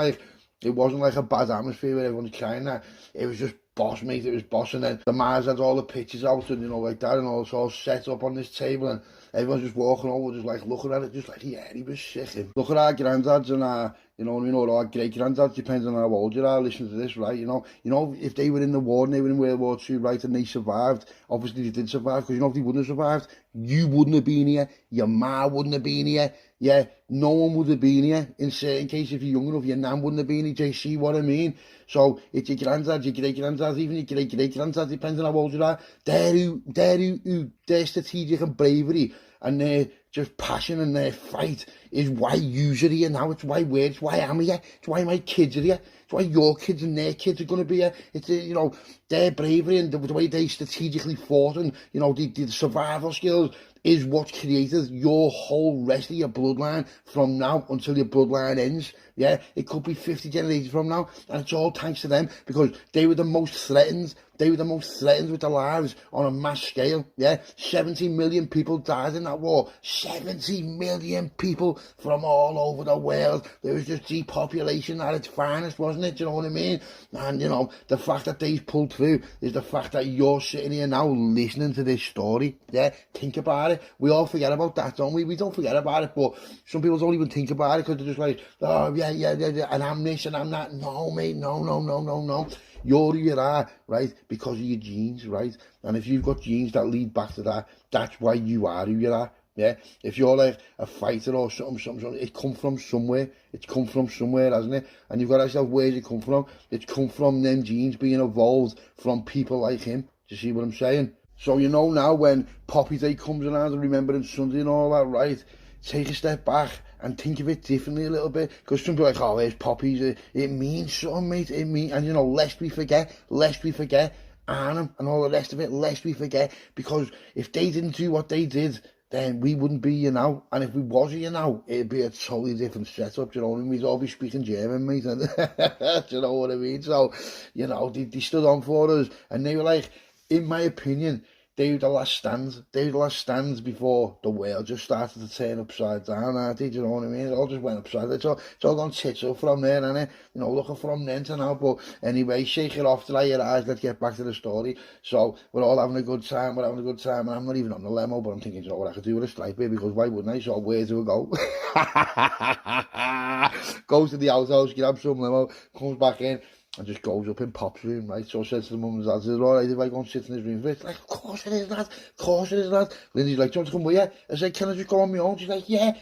like a bad atmosphere where everyone's crying that. It was just boss, mate. It was boss. And then the Mars had all the pictures out and, you know, like that, and all, it's all set up on this table, and everyone's just walking over, just like looking at it, just like, yeah, he was sick. And look at our granddads and our, you know, our great granddads, depends on how old you are, listening to this, right? You know, if they were in the war and they were in World War II, right, and they survived, obviously they did survive, because you know, if they wouldn't have survived, you wouldn't have been here, your ma wouldn't have been here, yeah, no one would have been here. In certain cases, if you're young enough, your nan wouldn't have been here. Do you see what I mean? So it's your granddad, your great granddad, even your great granddad, depending on how old you are, their strategic and bravery and their just passion and their fight is why you're here now. It's why it's why I'm here. It's why my kids are here. It's why your kids and their kids are going to be here. It's, you know, their bravery and the way they strategically fought, and, you know, the survival skills is what created your whole rest of your bloodline from now until your bloodline ends. Yeah, it could be 50 generations from now, and it's all thanks to them, because they were the most threatened. They were the most threatened with their lives on a mass scale. Yeah, 70 million people died in that war. 70 million people from all over the world. There was just depopulation at its finest, wasn't it? Do you know what I mean? And, you know, the fact that they pulled through is the fact that you're sitting here now listening to this story. Yeah, think about it. We all forget about that, don't we? We don't forget about it, but some people don't even think about it, because they're just like, oh, yeah, and I'm this and I'm that. No, mate, no. You're who you are, right, because of your genes, right? And if you've got genes that lead back to that, that's why you are who you are, yeah? If you're like a fighter or something, it come from somewhere. It's come from somewhere, hasn't it? And you've got to ask yourself, where's it come from? It's come from them genes being evolved from people like him. Do you see what I'm saying? So you know now, when Poppy Day comes around and Remembrance Sunday and all that, right, take a step back and think of it differently a little bit, because some people are like, oh, there's poppies, it means something, mate, and, you know, lest we forget Arnhem and all the rest of it, lest we forget, because if they didn't do what they did, then we wouldn't be here now, and if we was here now, it'd be a totally different setup, you know what I mean? We'd all be speaking German, mate, and do you know what I mean? So, you know, they stood on for us, and they were like, in my opinion, they were the last stands. They were the last stands before the world just started to turn upside down, aren't they? Do you know what I mean? It all just went upside down. It's all gone tits up from there, isn't it? You know, looking from then to now. But anyway, shake it off, dry your eyes, let's get back to the story. So we're all having a good time, and I'm not even on the limo, but I'm thinking, you know what I could do with a stripe here, because why wouldn't I? So where do I go? Goes to the outhouse, grabs some limo, comes back in, and just goes up in Pop's room, right? So I said to the mum and dad, is it all right if I go and sit in his room for it? Like, of course it is, lad. Lindsay's like, do you want to come with you? I said, can I just go on my own? She's like, yeah.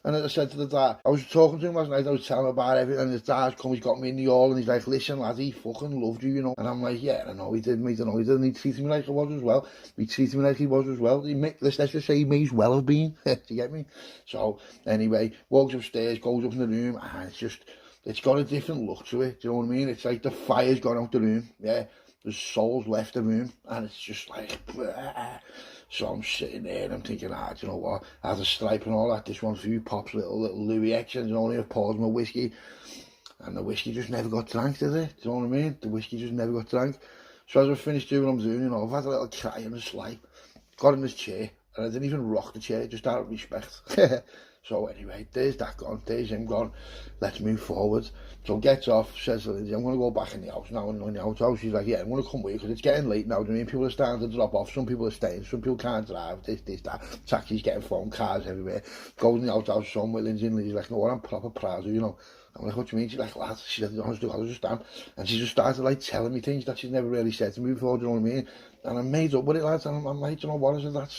And I said to the dad, I was talking to him last night, I was telling him about everything, and his dad's come, he's got me in the hall, and he's like, listen, lad, he fucking loved you, you know? And I'm like, yeah, I know he did, mate, and he treated me like I was as well. He treated me like he was as well. Let's just say he may as well have been, do you get me? So, anyway, walks upstairs, goes up in the room, and it's got a different look to it, do you know what I mean? It's like the fire's gone out the room, yeah? There's souls left the room, and it's just like, bleh. So I'm sitting there, and I'm thinking, do you know what? I had a stripe and all that, this one's for you, Pop's little Louis X, and you know, I've poured my whiskey, and the whiskey just never got drank, did it? Do you know what I mean? The whiskey just never got drank. So as I finished doing what I'm doing, you know, I've had a little cry and a slipe, got in this chair, and I didn't even rock the chair, just out of respect. So anyway, there's that gone, there's him gone, let's move forward. So gets off, says to Lindsay, I'm going to go back in the house now, and in the outhouse, she's like, yeah, I'm going to come with you, because it's getting late now, do you know what I mean? People are starting to drop off, some people are staying, some people can't drive, this, that, taxis getting phone, cars everywhere. Goes in the outhouse, so I'm with Lindsay, and Lindsay's like, no, I'm proper proud of you, you know. I'm like, what do you mean? She's like, lad, she said, I just am. And she just started like telling me things that she's never really said to me before, do you know what I mean? And I'm made up with it, lads, and I'm like, you know what, I said,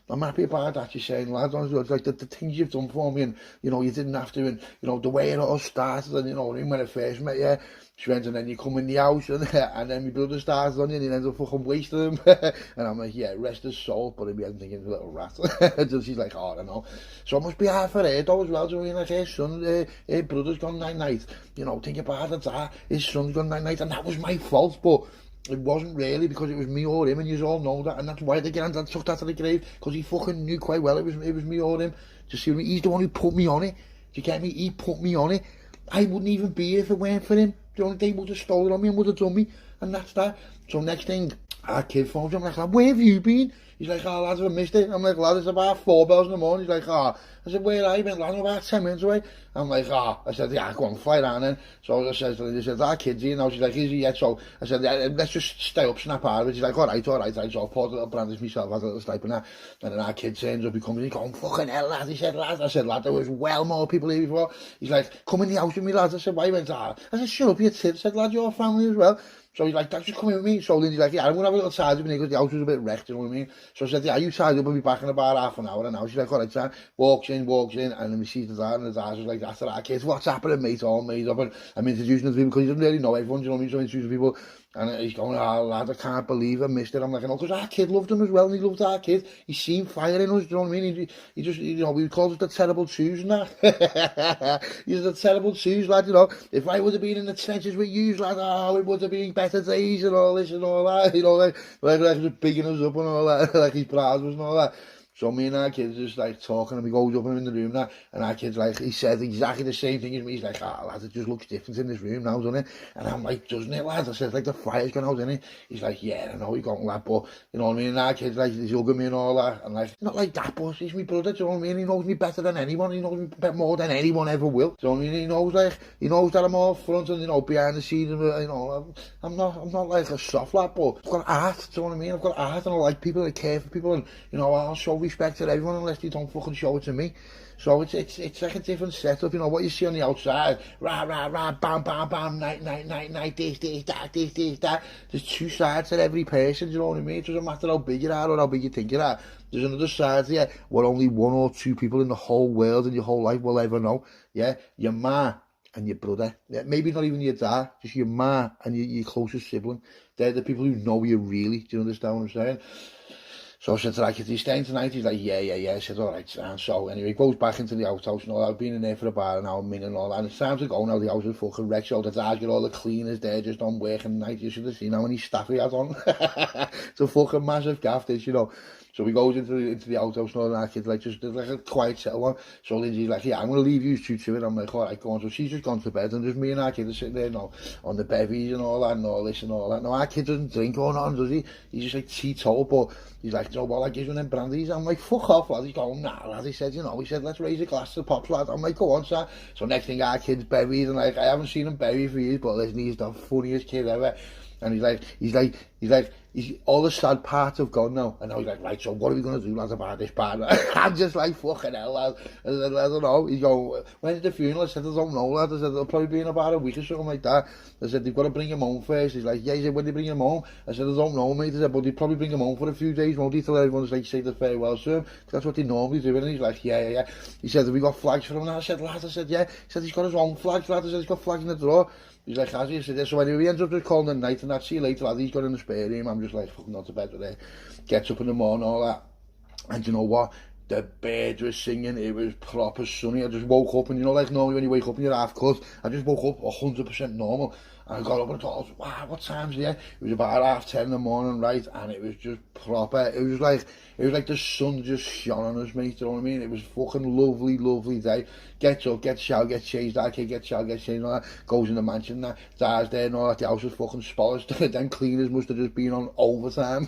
I'm happy about that, she's saying, lads, it's like the things you've done for me, and, you know, you didn't have to, and, you know, the way it all started, and, you know, when I first met you, she went, and then you come in the house, and then my brother started on you, and he ends up fucking wasting him, and I'm like, yeah, rest his soul, but in the end, thinking, little rat, so she's like, oh, I don't know, so it must be hard for her, though, as well, so, you know, like, her son, her brother's gone night-night, you know, think about it, his son's gone night-night, and that was my fault, but It wasn't really because it was me or him, and you all know that, and that's why the granddad took that to the grave, because he fucking knew quite well it was me or him. Do you see what I mean? He's the one who put me on it. Do you get me? He put me on it. I wouldn't even be here if it weren't for him. The only thing would have stolen on me and would have done me, and that's that. So next thing, our kid phones him, I'm like, where have you been? He's like, oh, lads, I missed it. I'm like, lad, it's about 4 bells in the morning. He's like, oh. I said, where are you? Lad, I'm about 10 minutes away. I'm like, oh. I said, yeah, go on, fly down then. So I said, our kid's here now. She's like, is he yet? So I said, yeah, let's just stay up, snap out of it. She's like, all right. So I poured a little brandish myself, had a little snipe and that. And then our kid turns up, he comes in, he's going, fucking hell, lad. He said, lad. I said, lad, there was well more people here before. He's like, come in the house with me, lads. I said, why? He went, ah. I said, shut up, you tit. I said, lad, your family as well. So he's like, Dad, just come in with me. So Lindsay's like, yeah, I'm going to have a little tidy up in here because the house was a bit wrecked, you know what I mean? So I said, yeah, you tidy up, I'll be back in about half an hour. And now she's like, all right, son. Walks in, and then we see the dad, and the dad was like, after our kids, what's happening, mate? All made up. And I'm introducing the people because he doesn't really know everyone, you know what I mean? So introducing people. And he's going, oh, lad, I can't believe I missed it. I'm like, no, because our kid loved him as well, and he loved our kid. He's seen fire in us, do you know what I mean? He just, you know, we called it the terrible twos and that. He's the terrible twos, lad, you know. If I would have been in the trenches with you, lad, oh, it would have been better days and all this and all that, you know, like just bigging us up and all that, like he's proud of us and all that. So me and our kids just like talking, and we goes up in the room now, and our kid's like, he said exactly the same thing as me. He's like, ah, lad, it just looks different in this room now, doesn't it? And I'm like, doesn't it, lad? I said, like the fire's gone out, isn't it? He's like, yeah, I know, he's going, lad, but you know what I mean? And our kid's like, he's hugging me and all that, and like, not like that, but he's my brother, do you know what I mean? He knows me better than anyone, he knows me more than anyone ever will. So I mean, he knows that I'm all front and, you know, behind the scenes, and, you know, I'm not like a soft lad, but I've got art, do you know what I mean? I've got art, and I like people that care for people, and, you know, I'll show respect to everyone unless they don't fucking show it to me. So it's like a different setup, you know, what you see on the outside, rah, rah, rah, bam, bam, bam, night, this, that. There's two sides to every person, you know what I mean? It doesn't matter how big you are or how big you think you are. There's another side there where only 1 or 2 people in the whole world and your whole life will ever know, yeah? Your ma and your brother, yeah? Maybe not even your dad, just your ma and your closest sibling. They're the people who know you really, do you understand what I'm saying? So I said to that kid, he's staying tonight? He's like, yeah. I said, all right, and so anyway, he goes back into the outhouse and all that. I've been in there for about an hour, minute and all that, and it's time to go now. The house is fucking wrecked, so the dad's got all the cleaners there just on working night. You should have seen how many staff he had on. It's a fucking massive gaff, this, you know. So he goes into the outhouse and all that, kid's like, just like a quiet settle one. So Lindsay's like, yeah, I'm going to leave you two to it. I'm like, all right, go on. So she's just gone to bed, and just me and our kid are sitting there, you know, on the bevies and all that, and all this and all that. Now, our kid doesn't drink or nothing, does he? He's just like teetotal, but he's like, you know what, I give you them brandies. I'm like, fuck off, lad. He's going, nah, lad. He said, you know, let's raise a glass to the pops, lad. I'm like, go on, sir. So next thing, our kid's bevies, and like, I haven't seen him bevy for years, but listen, he's the funniest kid ever. And he's like, all the sad parts have gone now. And now he's like, right, so what are we going to do, lads, about this part? I'm just like, fucking hell, lad. I don't know. He's going, when's the funeral? I said, I don't know, lad. I said, it'll probably be in about a week or something like that. I said, they've got to bring him home first. He's like, yeah. He said, when they bring him home? I said, I don't know, mate. I said, but they'll probably bring him home for a few days, won't they, till everyone's like, say the farewell to him? Because that's what they normally do. And he's like, yeah. He said, have we got flags for him? And I said, lad, yeah. He said, he's got his own flags, lad. I said, he's got flags in the drawer. He's like, has he? I said, yeah. So anyway, he ends up just calling the night and that. See you later, lad. He's got in the spare room. I'm just like, fucking not to bed with it. Gets up in the morning, all that. And you know what? The birds were singing. It was proper sunny. I just woke up, and you know, like normally when you wake up and you're half cut, I just woke up 100% normal. And I got up and I thought, wow, what time's it? It was about 10:30 in the morning, right? And it was just proper. It was like the sun just shone on us, mate. You know what I mean? It was fucking lovely day. Gets up, gets showered, gets changed. That kid gets showered, gets changed, and all that. Goes in the mansion, that dad's there and all that. The house was fucking polished. Then cleaners must have just been on overtime.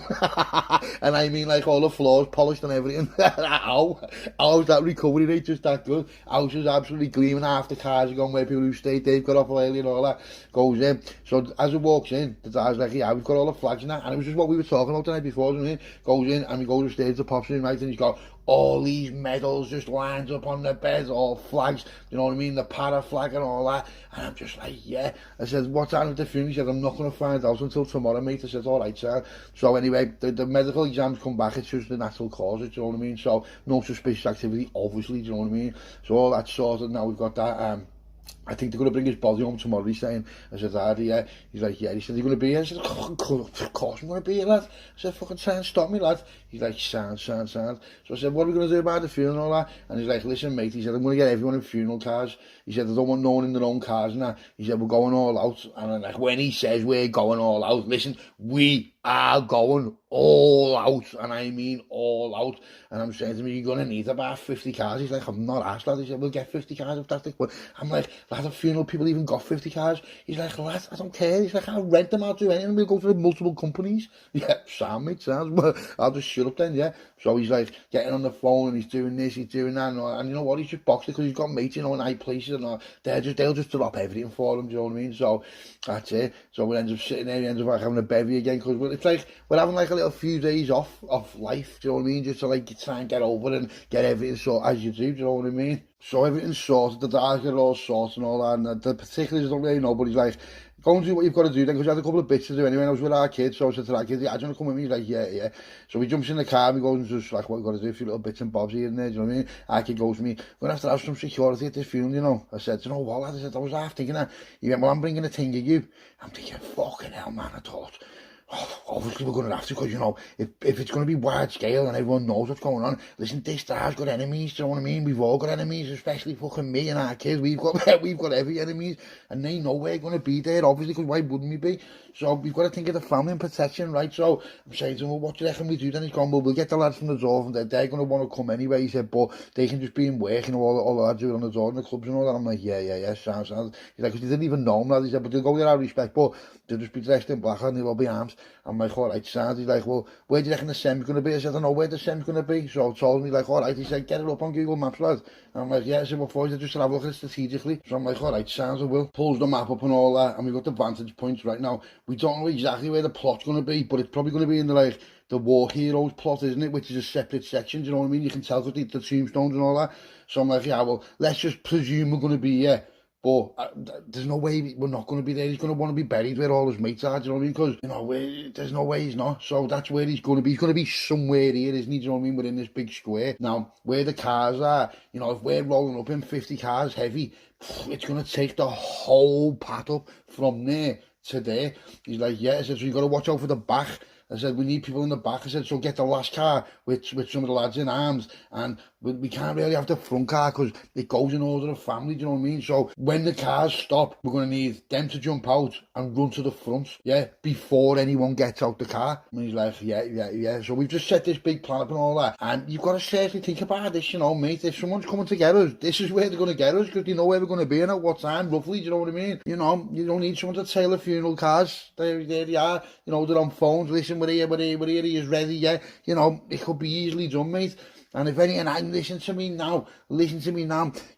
And I mean, like all the floors polished and everything. How's that recovery rate just that good? House is absolutely gleaming. Half the cars are gone where people who stayed, they've got off early and all that. Goes in. So as it walks in, the dad's like, yeah, we've got all the flags and that. And it was just what we were talking about the night before, isn't it? Goes in and we go upstairs to pops in, right? And he's got all these medals just lined up on the bed, all flags, you know what I mean? The para flag and all that. And I'm just like, yeah. I said, what time is the funeral? He said, I'm not going to find out until tomorrow, mate. I said, all right, sir. So anyway, the medical exams come back. It's just the natural causes, you know what I mean? So no suspicious activity, obviously, do you know what I mean? So all that's sorted now. We've got that I think they're going to bring his body home tomorrow, he's saying. I said, Daddy, yeah. He's like, yeah. He said, you're going to be here? I said, of course I'm going to be here, lad. I said, fucking try and stop me, lad. He's like, sound. So I said, what are we going to do about the funeral and all that? And he's like, listen, mate, he said, I'm going to get everyone in funeral cars. He said, I don't want no one in their own cars and that. He said, we're going all out. And I'm like, when he says we're going all out, listen, we are going all out, and I mean all out. And I'm saying to him, you're going to need about 50 cars. He's like, I'm not asked, lad. He said, we'll get 50 cars if that's the... But I'm like, lad, at funeral people even got 50 cars. He's like, lad, I don't care. He's like, I'll rent them, I'll do anything. We'll go for multiple companies. Yeah, sound, mate, sounds. Well, I'll just shut up then, yeah. So he's like getting on the phone and he's doing this, he's doing that, and you know what? He's just boxed it because he's got mates, you know, in high places and all. They'll just drop everything for him, do you know what I mean? So that's it. So we end up sitting there, we end up like having a bevy again because it's like we're having like a little few days off life, do you know what I mean? Just to like try and get over and get everything sorted as you do you know what I mean? So everything's sorted, the dads get it all sorted and all that, and the particulars I don't really know, but he's like, go and do what you've got to do then, because we had a couple of bits to do anyway, and I was with our kids, so I said to that kid, yeah, do you want to come with me? He's like, yeah. So he jumps in the car, and we go and just like, what we've got to do, a few little bits and bobs here and there, do you know what I mean? Our kid goes to me, we're going to have some security at this funeral, you know? I said, you know what, lad? I said, I was half thinking that. He went, well, I'm bringing a thing of you. I'm thinking, fucking hell, man, I thought, obviously we're going to have to, because, you know, if it's going to be wide scale and everyone knows what's going on, listen, this star's got enemies, do you know what I mean? We've all got enemies, especially fucking me and our kids. We've got every enemies, and they know we're going to be there, obviously, because why wouldn't we be? So we've got to think of the family and protection, right? So I'm saying to him, well, what do you reckon we do? Then he's gone, well, we'll get the lads from the door, and they're going to want to come anyway. He said, but they can just be in work, you know, all the lads who are on the door in the clubs and all that. I'm like, yeah, sounds. He's like, because they didn't even know him, lad. He said, but they'll go there out of respect, but they'll just be dressed in black and they'll all be arms. I'm like, all right, sounds. He's like, well, where do you reckon the sem's going to be? I said, I don't know where the sem's going to be. So I told him, he's like, all right. He said, get it up on Google Maps, lad. And I'm like, yeah. I said, what for? He said, just to have a look at it strategically. So I'm like, all right, sounds, I will. Pulls the map up and all that, and we've got the vantage points right now. We don't know exactly where the plot's going to be, but it's probably going to be in the war heroes plot, isn't it? Which is a separate section, do you know what I mean? You can tell with the tombstones and all that. So I'm like, yeah, well, let's just presume we're going to be here. But there's no way we're not going to be there. He's going to want to be buried where all his mates are, do you know what I mean? Because, you know, there's no way he's not. So that's where he's going to be. He's going to be somewhere here, isn't he? Do you know what I mean? Within this big square. Now, where the cars are, you know, if we're rolling up in 50 cars heavy, it's going to take the whole path up from there to there. He's like, yeah. I said, so you've got to watch out for the back. I said, we need people in the back. I said, so get the last car with some of the lads in arms. And we can't really have the front car because it goes in order of family, do you know what I mean? So when the cars stop, we're going to need them to jump out and run to the front, yeah, before anyone gets out the car. And he's like, yeah. So we've just set this big plan up and all that. And you've got to seriously think about this, you know, mate. If someone's coming to get us, this is where they're going to get us because they know where we're going to be and at what time, roughly, do you know what I mean? You know, you don't need someone to tailor funeral cars. There they are. You know, they're on phones. Listen, we're here, he is ready, yeah. You know, it could be easily done, mate. And if any, and listen to me now,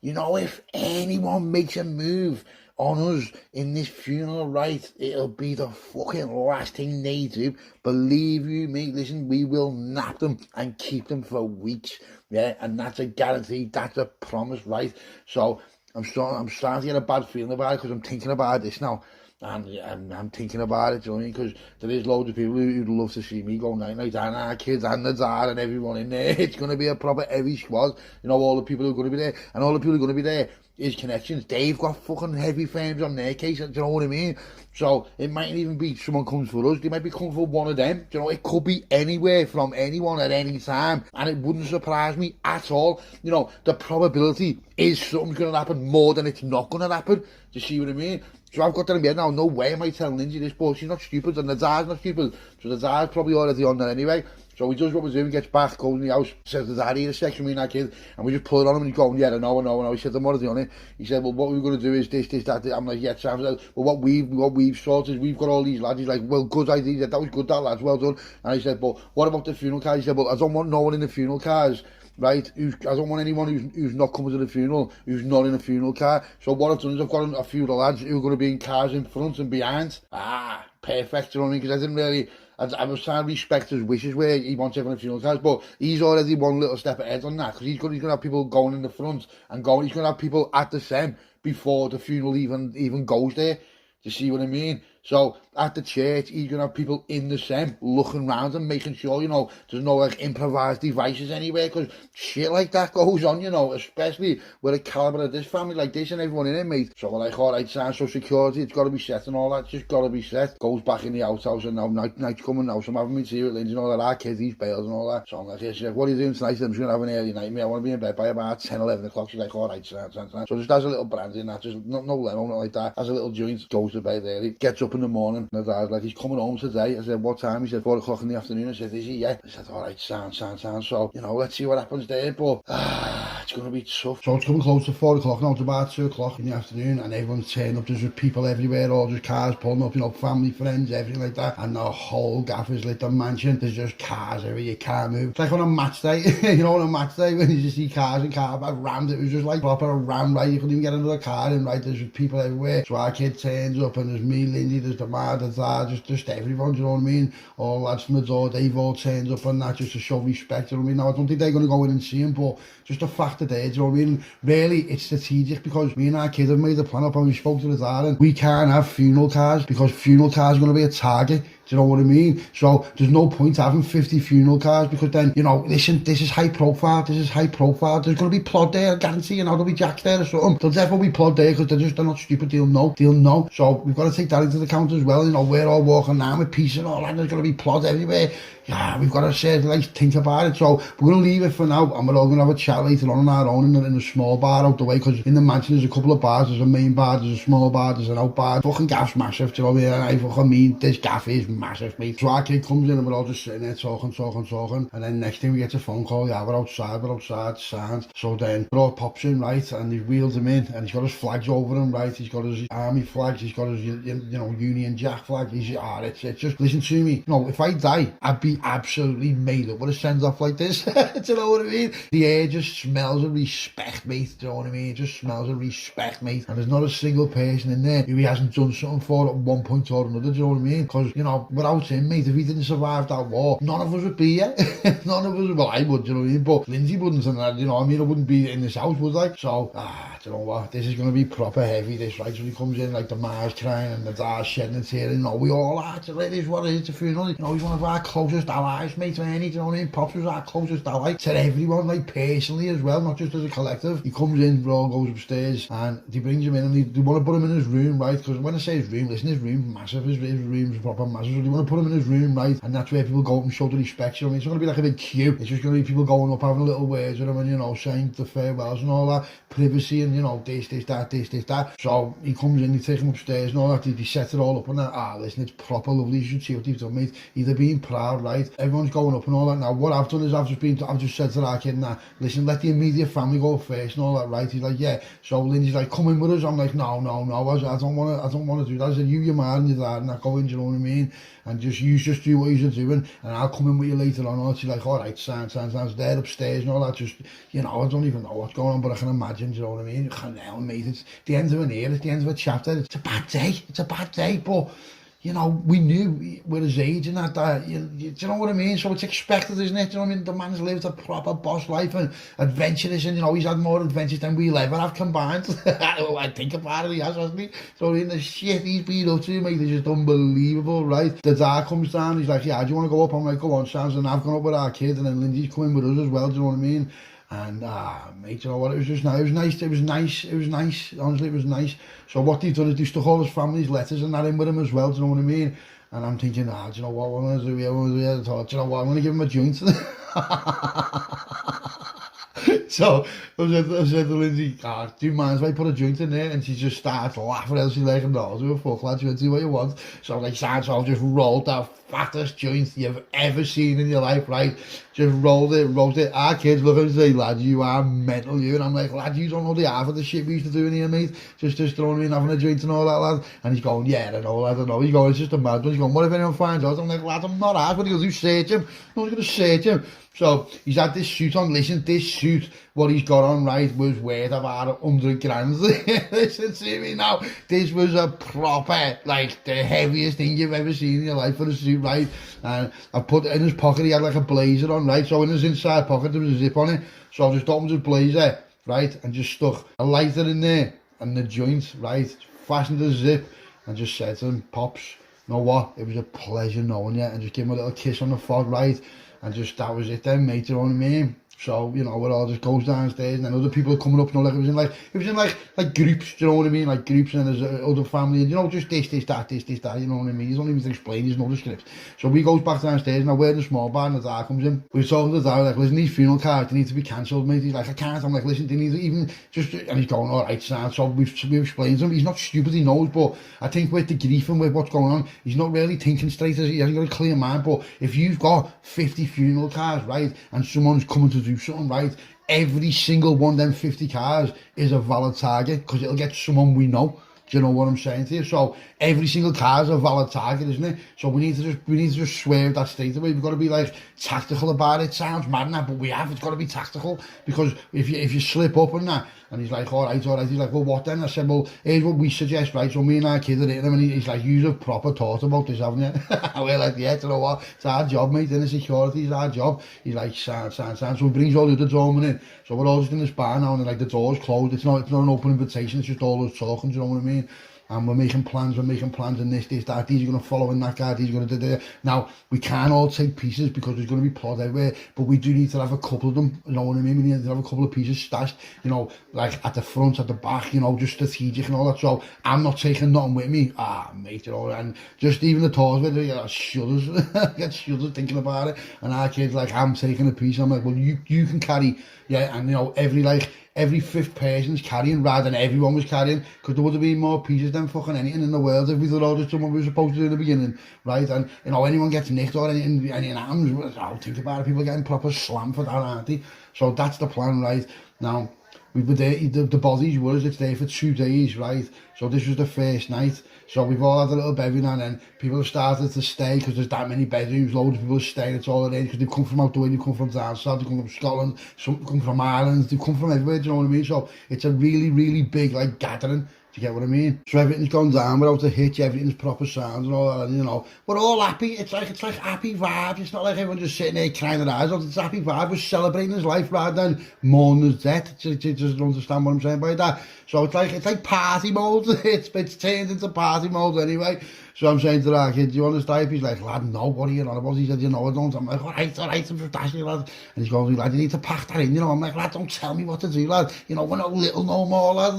you know, if anyone makes a move on us in this funeral, right, it'll be the fucking last thing they do. Believe you me, listen, we will nap them and keep them for weeks, yeah, and that's a guarantee, that's a promise, right? So I'm starting to get a bad feeling about it because I'm thinking about this now. And I'm thinking about it, do you know what I mean? Because there is loads of people who'd love to see me go night and our kids and the dad and everyone in there. It's going to be a proper heavy squad. You know, all the people who are going to be there. And all the people who are going to be there is connections. They've got fucking heavy frames on their case, do you know what I mean? So it mightn't even be someone comes for us. They might be coming for one of them. Do you know, it could be anywhere from anyone at any time. And it wouldn't surprise me at all. You know, the probability is something's going to happen more than it's not going to happen. Do you see what I mean? So I've got that in my head now, no way am I telling Lindsay this, but she's not stupid, and the dad's not stupid, so the dad's probably already on there anyway. So he does what we're doing, gets back, goes in the house, says the dad, here a section, me and that kid, and we just pull it on him, and he's going, yeah, I know. He said, I'm already on it. He said, well, what we're going to do is this, that. I'm like, yeah, sounds like, well, what we've sorted is we've got all these lads. He's like, well, good idea. He said, that was good, that lads, well done. And he said, but what about the funeral cars? He said, well, I don't want no one in the funeral cars. Right, I don't want anyone who's not coming to the funeral, who's not in a funeral car. So what I've done is I've got a few of the lads who are going to be in cars in front and behind. Perfect, you know what I mean? Because I didn't really, I was trying to respect his wishes where he wants everyone in funeral cars, but he's already one little step ahead on that because he's going to have people going in the front and going. He's going to have people at the SEM before the funeral even goes there. Do you see what I mean? So at the church, he's going to have people in the SEM looking round and making sure, you know, there's no like improvised devices anywhere, because shit like that goes on, you know, especially with a calibre of this family like this and everyone in it, mate. So we're like, alright, so security, it's got to be set and all that, it's just got to be set. Goes back in the outhouse and now night's coming now, so I'm having me tea with Lindsay and all that, our kids, these bails and all that. So I'm like, yeah, she's like, what are you doing tonight? I'm just going to have an early night, mate. I want to be in bed by about 10, 11 o'clock. She's like, alright, so just has a little brandy in that, just no limo, not like that. Has a little joint, goes to bed early, gets up in the morning, and the dad's like, he's coming home today. I said, what time? He said, 4 o'clock in the afternoon. I said, is he? Yeah. I said, alright, sound. So, you know, let's see what happens there, but it's going to be tough. So it's coming close to 4 o'clock now, it's about 2 o'clock in the afternoon, and everyone's turning up. There's just people everywhere, all just cars pulling up, you know, family, friends, everything like that, and the whole gaff is lit, the mansion, there's just cars everywhere, you can't move. It's like on a match day, you know, on a match day when you just see cars and cars rammed, it was just like proper ram, right? You couldn't even get another car in, right? There's just people everywhere. So our kid turns up, and there's me, Lindsay, there's the man, there's that, just everyone, do you know what I mean? All lads from the door, they've all turned up and that, just to show respect, do you know what I mean? Now, I don't think they're going to go in and see him, but just the fact that they're, do you know what I mean? Really, it's strategic, because me and our kid have made a plan up, and we spoke to the dad, and we can't have funeral cars, because funeral cars are going to be a target. Do you know what I mean? So there's no point having 50 funeral cars, because then, you know, listen, this is high profile. There's going to be plod there, I guarantee you. There'll be jacks there or something. There'll definitely be plod there, because they're not stupid. They'll know. So we've got to take that into account as well. You know, we're all walking down with peace and all that. There's going to be plod everywhere. Yeah, we've got to say, like, think about it. So we're going to leave it for now, and we're all going to have a chat later on our own in a small bar out the way, because in the mansion there's a couple of bars. There's a main bar, there's a small bar, there's an out bar. Fucking gaff's massive, do you know what I mean? And I fucking mean, this gaff is massive, mate. So our kid comes in, and we're all just sitting there talking, and then next thing we get a phone call, yeah, we're outside, sound. So then Bro pops in, right, and he wheels him in, and he's got his flags over him, right, he's got his army flags, he's got his, you know, Union Jack flag. He's, it's just, listen to me, you know, if I die, I'd be absolutely made up with a send off like this. Do you know what I mean? The air just smells of respect, mate. Do you know what I mean? It just smells of respect, mate. And there's not a single person in there who he hasn't done something for at one point or another. Do you know what I mean? Because, you know, without him, mate, if he didn't survive that war, none of us would be here. None of us, well, I would, do you know what I mean? But Lindsay wouldn't, and that, you know what I mean? I wouldn't be in this house, would I? So, do you know what? This is going to be proper heavy, this, right? So he comes in, like, the Mars crying and the dad's shedding a tear, you know, we all are. It is what it is, the funeral. You know, he's one of our closest allies, mate. Do you know what I mean? Pops was our closest ally to everyone, like personally as well, not just as a collective. He comes in, bro, goes upstairs, and he brings him in, and they want to put him in his room, right? Because when I say his room, listen, his room's massive, his room's proper massive, so they want to put him in his room, right? And that's where people go up and show the respect. You know what I mean? It's not going to be like a big queue, it's just going to be people going up, having little words with him, and, you know, saying the farewells and all that, privacy, and, you know, this, that. So he comes in, they take him upstairs and all that, they set it all up, and that, listen, it's proper lovely. You should see what they've done, mate. Either being proud, right? Everyone's going up and all that. Now, what I've done is I've just said to our kid, listen, let the immediate family go first and all that, right? He's like, yeah. So Lindsay's like, come in with us. I'm like, no, I don't want to do that. I said, your man and your dad, and that go in, do you know what I mean? And you just do what you're doing, and I'll come in with you later on. And she's like, all right, sounds there upstairs and all that. Just, you know, I don't even know what's going on, but I can imagine, do you know what I mean? Hell, mate, it's the end of an era, it's the end of a chapter. It's a bad day, but, you know, we knew with his age and that, you know what I mean? So it's expected, isn't it? Do you know what I mean? The man's lived a proper boss life and adventurous, and, you know, he's had more adventures than we'll ever have combined. I think about it, he has, hasn't he? So in the shit he's been up to, mate, is just unbelievable, right? The dad comes down, he's like, yeah, do you want to go up? I'm like, go on, Sans, and I've gone up with our kid, and then Lindsay's coming with us as well, do you know what I mean? And mate, you know what, it was just nice. It was nice, honestly, it was nice. So what they've done is they stuck all his family's letters and that in with him as well, do you know what I mean? And I'm thinking, do you know what, I'm going to do here, I thought, do you know what, I'm going to give him a joint. So I said to Lindsay, do you mind if I put a joint in there? And she just started laughing, and she's like, no, do a fuck, lad, you do what you want. So I'm like, so I've just rolled that fattest joint you've ever seen in your life, right? Just rolled it. Our kids look at it and say, lad, you are mental, you. And I'm like, lad, you don't know the half of the shit we used to do in here, mate. Just throwing me in, having a joint and all that, lad. And he's going, yeah, I don't know. He's going, it's just a mad one. He's going, what if anyone finds out? I'm like, lad, I'm not asked. What are you going to do, search him? No one's going to search him. So he's had this suit on. Listen, this suit, what he's got on, right, was worth about 100 grand. Listen to me now. This was a proper, like, the heaviest thing you've ever seen in your life for a suit, right? And I put it in his pocket. He had like a blazer on, right? So in his inside pocket, there was a zip on it. So I just opened his blazer, right, and just stuck a lighter in there and the joint, right, fastened the zip, and just said to him, Pops, know what, it was a pleasure knowing you, and just give him a little kiss on the forehead, right, and just, that was it then, mate, you know what I mean? So, you know, it all just goes downstairs, and then other people are coming up, you know, like it was in like groups, do you know what I mean? Like groups, and there's other family, and you know, just this, that, you know what I mean? He's not even explain, he's not the script. So we goes back downstairs, and we're in the small bar, and the dad comes in. We're talking to the dad, like, listen, these funeral cards, they need to be cancelled, mate. He's like, I can't. I'm like, listen, they need to even just, and he's going, all right, son. So we've explained to him, he's not stupid, he knows, but I think with the grief and with what's going on, he's not really thinking straight, he hasn't got a clear mind. But if you've got 50 funeral cards, right, and someone's coming to do something, right, every single one of them 50 cars is a valid target, because it'll get someone we know. Do you know what I'm saying to you? So every single car is a valid target, isn't it? So we need to just swerve that straight away. We've got to be like tactical about it. Sounds mad now, but we have. It's got to be tactical, because if you slip up and that, and he's like, all right. He's like, well, what then? I said, well, here's what we suggest, right? So me and our kid are hitting him, and he's like, you've proper thought about this, haven't you? We're like, yeah, you know what? It's our job, mate. In the security, it's our job. He's like, sound. So he brings all the other doormen in. So we're all just in this bar now, and like the door's closed. It's not an open invitation. It's just all us talking. Do you know what I mean? And we're making plans, and this, that, these are going to follow in that guard, these are going to do that. Now, we can't all take pieces, because there's going to be plot everywhere, but we do need to have a couple of them, you know what I mean? We need to have a couple of pieces stashed, you know, like at the front, at the back, you know, just strategic and all that. So I'm not taking nothing with me, mate, you know, and just even the tours with it, you know, shudders, I get shudders thinking about it. And our kid's like, I'm taking a piece. I'm like, well, you can carry, yeah, and you know, every fifth person's carrying rather than everyone was carrying, because there would have been more pieces than fucking anything in the world if we thought all this what we were supposed to do in the beginning, right? And you know, anyone gets nicked or anything happens, I'll think about it, people are getting proper slammed for that, aren't they? So that's the plan, right? Now, we were there, the bodies was, it's there for 2 days, right? So this was the first night. So we've all had a little bevy now, and then people have started to stay, because there's that many bedrooms, loads of people are staying, it's all arranged, because they've come from out the way, they've come from down south, they've come from Scotland, some come from Ireland, they've come from everywhere, do you know what I mean? So it's a really, really big, like, gathering. Do you get what I mean? So everything's gone down without a hitch, everything's proper sound and all that, and you know, we're all happy. It's like happy vibes. It's not like everyone just sitting there crying their eyes out. It's happy vibe. We're celebrating his life rather than mourning his death. You just understand what I'm saying by that. So it's like party mode. It's turned into party mode anyway. So I'm saying to our kid, do you want to stay? He's like, lad, no, what are you on about? He said, you know, I don't. I'm like, all right, I'm just asking, lad. And he's going, lad, you need to pack that in, you know. I'm like, lad, don't tell me what to do, lad. You know, we're not little no more, lad.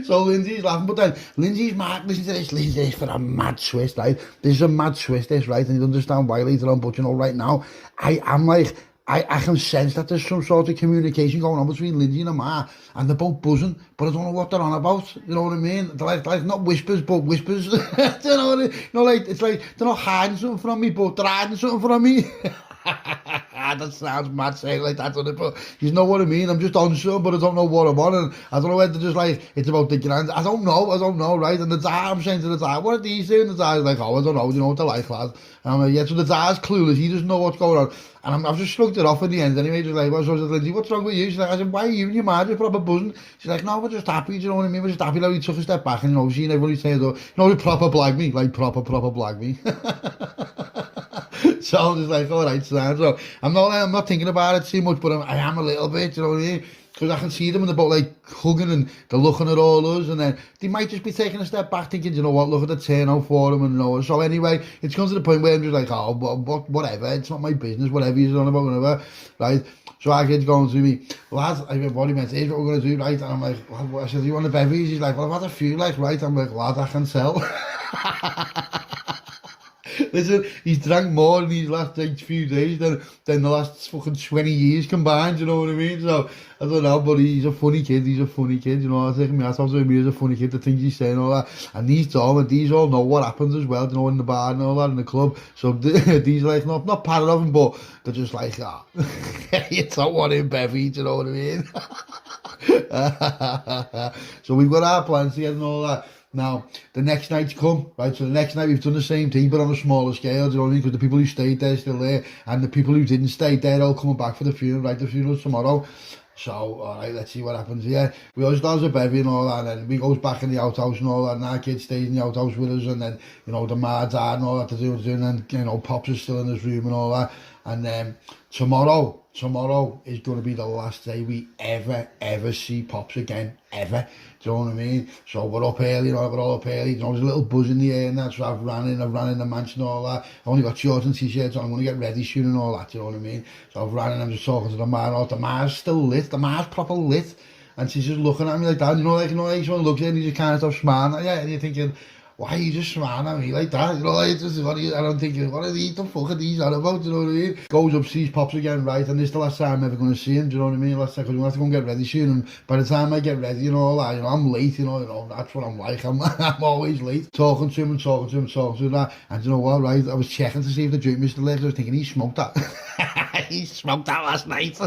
So Lindsay's laughing, but then Lindsay's mad. Listen to this for a mad twist, right? This is a mad twist, this, right? And you understand why later on, but you know, right now, I'm like, I can sense that there's some sort of communication going on between Lindsay and Ma, and they're both buzzing, but I don't know what they're on about. You know what I mean? They're like not whispers, but whispers. Do you know what I mean? You know, like, it's like they're not hiding something from me, but they're hiding something from me. That sounds mad saying like that, doesn't it? But you know what I mean? I'm just on something, but I don't know what I'm on, and I don't know whether just like it's about the grand. I don't know, right? And the dad, I'm saying to the dad, what are these doing? The dad's like, oh, I don't know. You know what they're like, lad? And I'm like, yeah. So the dad's clueless. He doesn't know what's going on. And I've just shrugged it off in the end anyway. Just like, well, so I said, Lindsay, what's wrong with you? She's like, I said, why are you and your man just proper buzzing? She's like, no, we're just happy. Do you know what I mean? We're just happy that we took a step back, and you know, seeing everybody saying, you know, proper blag me, like proper blag me. So I'm just like, all right, so I'm not thinking about it too much, but I am a little bit, you know what I mean? Because I can see them in the boat, like, hugging, and they're looking at all us, and then they might just be taking a step back thinking, you know what, look at the turnout for them, and you know. So anyway, it's come to the point where I'm just like, oh, whatever, it's not my business, whatever you're on about, whatever, right? So our kid's going to me, lad, I mean, what he meant, here's what we're going to do, right? And I'm like, well, I said, you want a beverage? He's like, well, I've had a few, like, right? I'm like, lad, I can tell. Listen, he's drank more in these last like, few days than the last fucking 20 years combined, you know what I mean? So, I don't know, but he's a funny kid, you know, I think me, I thought of me as a funny kid, the things he's saying, all that, and these all know what happens as well, you know, in the bar and all that, in the club, so these like, not part of them, but they're just like, you don't want him, Bevy, you know what I mean? So we've got our plans together and all that. Now, the next night's come, right? So the next night we've done the same thing, but on a smaller scale, do you know what I mean? Because the people who stayed there are still there, and the people who didn't stay, they're all coming back for the funeral, right? The funeral's tomorrow. So, all right, let's see what happens here. We always start a bevy and all that, and then we goes back in the outhouse and all that, and our kid stays in the outhouse with us, and then, you know, the ma, dad and all that to do, and then, you know, Pops is still in his room and all that. And tomorrow is going to be the last day we ever see Pops again, ever. Do you know what I mean? So we're up early, we're all up early. You know, there's a little buzz in the air and that, so I've ran in the mansion and all that. I've only got shorts and t-shirts on, I'm going to get ready soon and all that, do you know what I mean? So I've ran in, I'm just talking to the man, the mar's still lit, the mar's proper lit. And she's just looking at me like that, like someone looks at you and you just can't stop smiling at you, and you're thinking, why are you just smiling at me like that? You know, like, just, and I'm thinking, what are these, the fuck are these on about, do you know what I mean? Goes up, sees Pops again, right, and this is the last time I'm ever going to see him, do you know what I mean? Last time, because we have to go and get ready soon, and by the time I get ready and all that, I'm late, you know, that's what I'm like, I'm always late. Talking to him, that, and you know what, right, I was checking to see if the drink was still there, I was thinking, he smoked that. He smoked that last night.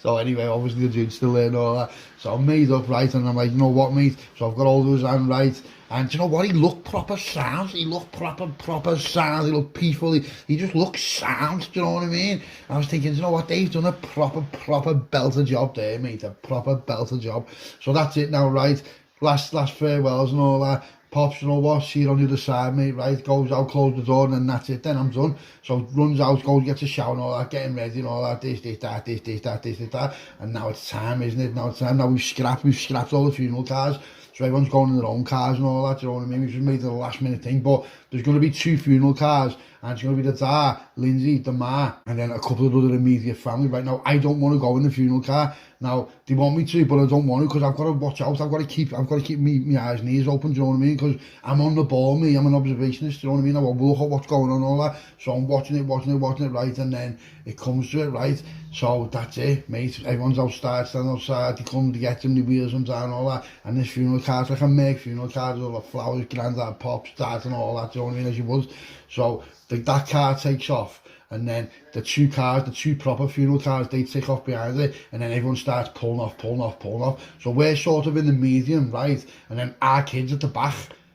So anyway, obviously the drink's still there and all that. So I'm made up, right, and I'm like, you know what, mate? So I've got all those on, right, and you know what, he looked proper sound, he looked proper sound, he looked peaceful, he just looked sound, do you know what I mean? I was thinking, you know what, Dave's done a proper belter job there, mate, a proper belter job. So that's it now, right, last farewells and all that. Pops, you know what, see you on the other side, mate, right, goes out, close the door, and then that's it, then I'm done. So runs out, goes, gets a shower and all that, getting ready and all that, this, that, and now it's time, isn't it? Now it's time, now we've scrapped all the funeral cars, so everyone's going in their own cars and all that, you know what I mean? We just made it a last minute thing, but there's going to be 2 funeral cars, and it's going to be the Dad, Lindsay, the Ma, and then a couple of other immediate family. Right now, I don't want to go in the funeral car. Now, they want me to, but I don't want to, because I've got to watch out. I've got to keep my eyes and ears open, do you know what I mean? Because I'm on the ball, me. I'm an observationist, do you know what I mean? I want to look at what's going on and all that. So I'm watching it, right? And then it comes to it, right? So that's it, mate. Everyone's standing outside. They come to get them, the wheels them down and all that. And this funeral car's like a make funeral car, all the flowers, granddad, Pops, Dad and all that, do you know what I mean? As you would. So that car takes off. And then the 2 proper funeral cars, they take off behind it, and then everyone starts pulling off. So we're sort of in the medium, right? And then our kids at the back,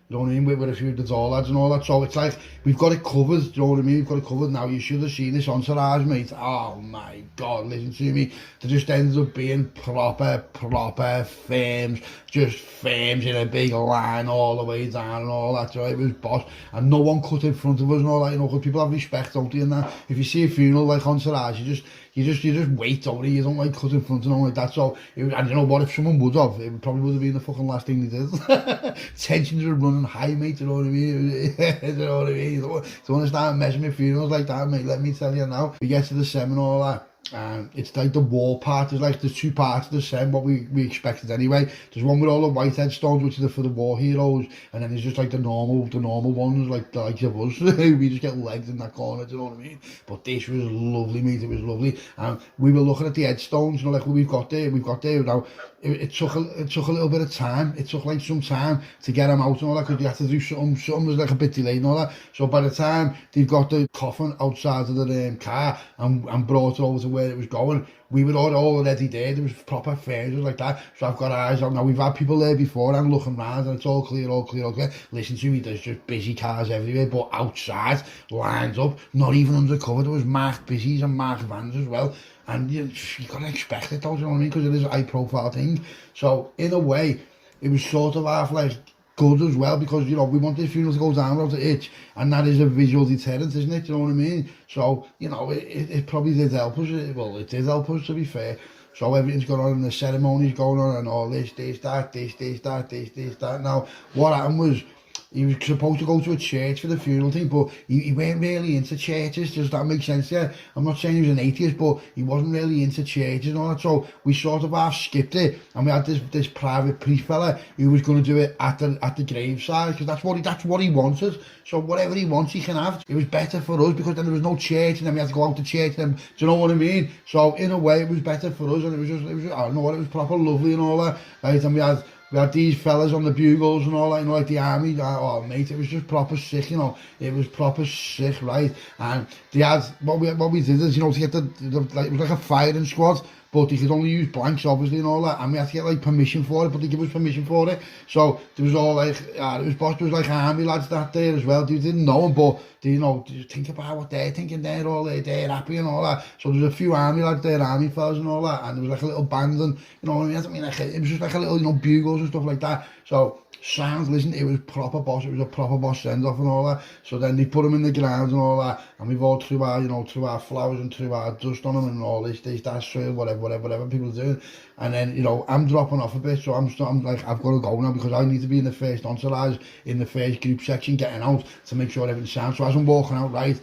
you know what I mean, with a few of the door lads and all that. So it's like, we've got it covered, do you know what I mean? We've got it covered now. You should have seen this entourage, mate. Oh my God, listen to me. They just ended up being proper firms, just firms in a big line all the way down and all that. So it was boss, and no one cut in front of us and all that, you know, because people have respect, don't they? And that, if you see a funeral like entourage, you just wait, don't you? You don't like cut in front and all like that. So, and you know what, if someone would have, it probably would have been the fucking last thing they did. Tensions were running high, mate, you know what I mean? You know what I mean? You don't want to start messing with funerals like that, mate, let me tell you now. We get to the seminar and all that, and it's like the war part. There's 2 parts of the sem, what we expected anyway. There's one with all the white headstones, which are for the war heroes, and then there's just like the normal ones, like the likes of us. We just get legged in that corner, do you know what I mean? But this was lovely, mate, it was lovely. And we were looking at the headstones, you know, like what we've got there now. It took a little bit of time. It took like some time to get them out and all that, because you had to do something was like a bit delayed and all that. So by the time they've got the coffin outside of the car and brought it over to where it was going, we were already there. There was proper fairs like that. So I've got eyes on. Now, we've had people there before, and looking round, and it's all clear. Listen to me, there's just busy cars everywhere, but outside, lines up, not even undercover. There was marked busies and marked vans as well. And you got to expect it, don't you know what I mean? Because it is a high profile thing. So in a way, it was sort of half like good as well, because, you know, we want this funeral to go down without a hitch, and that is a visual deterrent, isn't it? You know what I mean? So, you know, it probably did help us. Well, it did help us, to be fair. So everything's going on, and the ceremonies going on, and all this, that. Now, what happened was, he was supposed to go to a church for the funeral thing, but he weren't really into churches. Does that make sense? Yeah, I'm not saying he was an atheist, but he wasn't really into churches and all that. So we sort of half skipped it, and we had this private priest fella who was going to do it at the graveside, because that's what he wanted. So whatever he wants, he can have. It was better for us, because then there was no church, and then we had to go out to church. And then, do you know what I mean? So in a way, it was better for us, and it was I don't know what, it was proper lovely and all that, right? And we had these fellas on the bugles and all that, you know, like the army. Oh, mate, it was just proper sick, you know. It was proper sick, right? And they had, what we did is, you know, to get like, it was like a firing squad, but they could only use blanks, obviously, and all that. And we had to get, like, permission for it, but they give us permission for it. So there was all, like, there was like army lads that day as well. They didn't know them, but they, you know, think about what they're thinking. They're all there, they're happy and all that. So there was a few army lads there, army fellas and all that. And there was like a little band, and, you know what I mean? Like, it was just like a little, you know, bugles and stuff like that. So Sounds, listen, it was proper boss, it was a proper boss send-off and all that. So then they put him in the ground and all that, and we've all threw our, you know, threw our flowers and threw our dust on him and all this, that, soil, whatever people do. And then, you know, I'm dropping off a bit, so I'm like, I've got to go now because I need to be in the first entourage, in the first group section, getting out to make sure everything's sound. So as I'm walking out, right,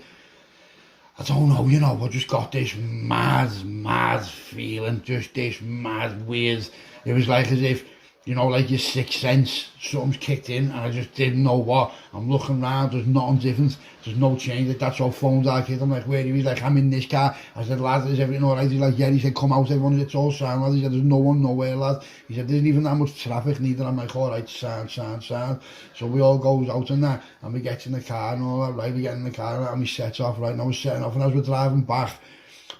I don't know, you know, I just got this mad feeling, just this mad weird. It was like as if, you know, like your sixth sense, something's kicked in and I just didn't know what. I'm looking around, there's nothing different, there's no change. Like, that's how phones are, kid. I'm like, where? He was like, I'm in this car. I said, lad, is everything all right? He's like, yeah. He said, come out, everyone, it's all sound, lad. He said, there's no one nowhere, lad. He said, there isn't even that much traffic neither. I'm like, all right, sound. So we all goes out and that, and we get in the car and all that, right? We get in the car and we set off, right? Now we're setting off, and as we're driving back,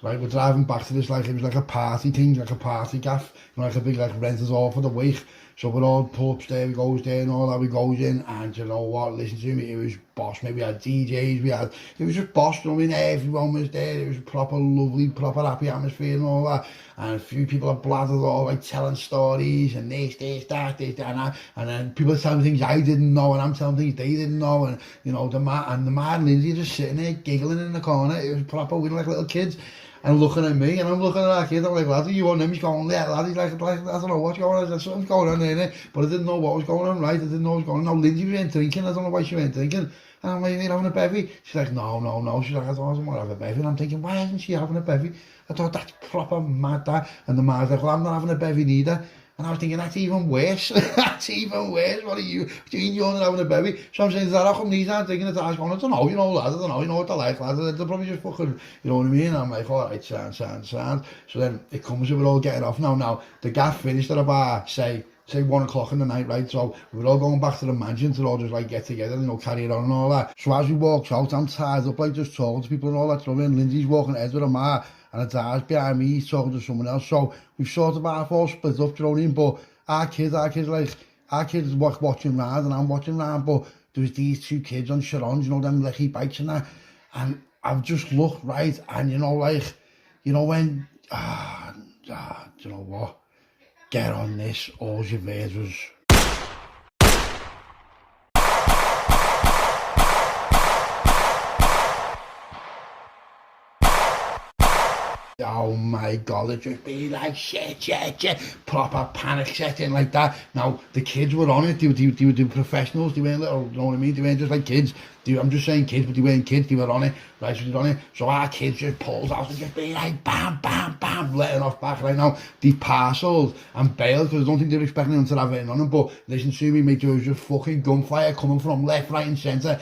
right, we're driving back to this, like, it was like a party thing, like a party gaff, you know, like a big, like, renters all for the week. So we're all pull upstairs, we goes there and all that, we goes in, and you know what, listen to me, it was boss, maybe we had DJs, it was just boss, you know what I mean, everyone was there, it was a proper lovely, proper happy atmosphere and all that, and a few people are blathered all, like, telling stories, and this, that, and that, and then people are telling things I didn't know, and I'm telling things they didn't know, and, you know, the man and Lindsay just sitting there, giggling in the corner, it was proper, we were like little kids, and looking at me, and I'm looking at that kid, I'm like, lad, are you on him? He's going, yeah, lad, he's like, I don't know what's going on, I said, something's going on there, but I didn't know what was going on, right, I didn't know what was going on. Now, Lindsay went drinking, I don't know why she went drinking, and I'm like, you're having a bevy? She's like, no, she's like, I don't want to have a bevy, and I'm thinking, why isn't she having a bevy? I thought, that's proper mad, that, and the man's like, well, I'm not having a bevy neither. And I was thinking, that's even worse. That's even worse. What are you doing? You're not having a baby. So I'm saying, is that how come these aren't taking it? I was going, I don't know, you know, lads, I don't know, you know what they're like, lads. They're probably just fucking, you know what I mean? And I'm like, all right, sound. So then it comes and we're all getting off now. The gaff finished at about, say 1 o'clock in the night, right? So we're all going back to the mansion to all just like get together, you know, carry it on and all that. So as we walk out, I'm tired up, like just talking to people and all that. So then Lindsay's walking ahead with a ma, and the dad's behind me, he's talking to someone else. So we've sort of half all split up, you know what I mean? But our kids watching round and I'm watching round, but there was these two kids on Sharon's, you know, them lecky bikes and that, and I've just looked, right, and you know, like, you know, when, do you know what, get on this, all your heard was, oh my god, it just be like shit, proper panic setting like that. Now the kids were on it, they were professionals, they weren't little, you know what I mean, they weren't just like kids. I'm just saying kids, but they weren't kids, they were on it, right, so they were on it. So our kids just pulled out and just be like bam, letting off back right now. They parcelled and bailed because I don't think they were expecting them to have it on them, but listen to me, mate, there was just fucking gunfire coming from left, right and centre.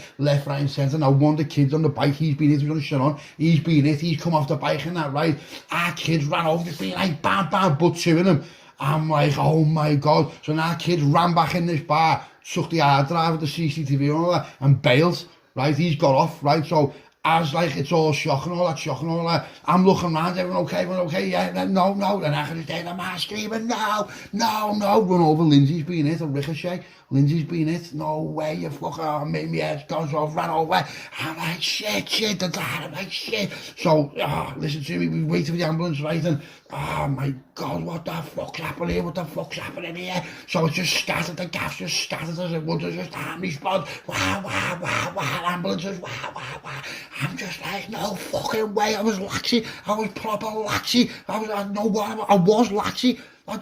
Now one of the kids on the bike, he's been hit, he was on Sharon, he's come off the bike and that, right. Our kids ran over, just being like bam, but two of them. I'm like, oh my god. So now our kids ran back in this bar, took the hard drive of the CCTV and all that, and bailed, right? He's got off, right? So as like it's all shock and all that, I'm looking around, everyone okay, yeah, no, and I can just hear the man screaming, no, run over, Lindsay's been hit, a ricochet, Lindsay's been hit, no way, you fucker, made me head gone, so I ran over, I'm like, shit, the dad, I'm like, shit, so, listen to me, we waited for the ambulance, right, and, oh my god, what the fuck's happening here, so it just scattered, the gas just scattered as it would, just army spot, wow, ambulances, wow, I'm just like, no fucking way, I was laxy, I was proper laxy, I was laxy, I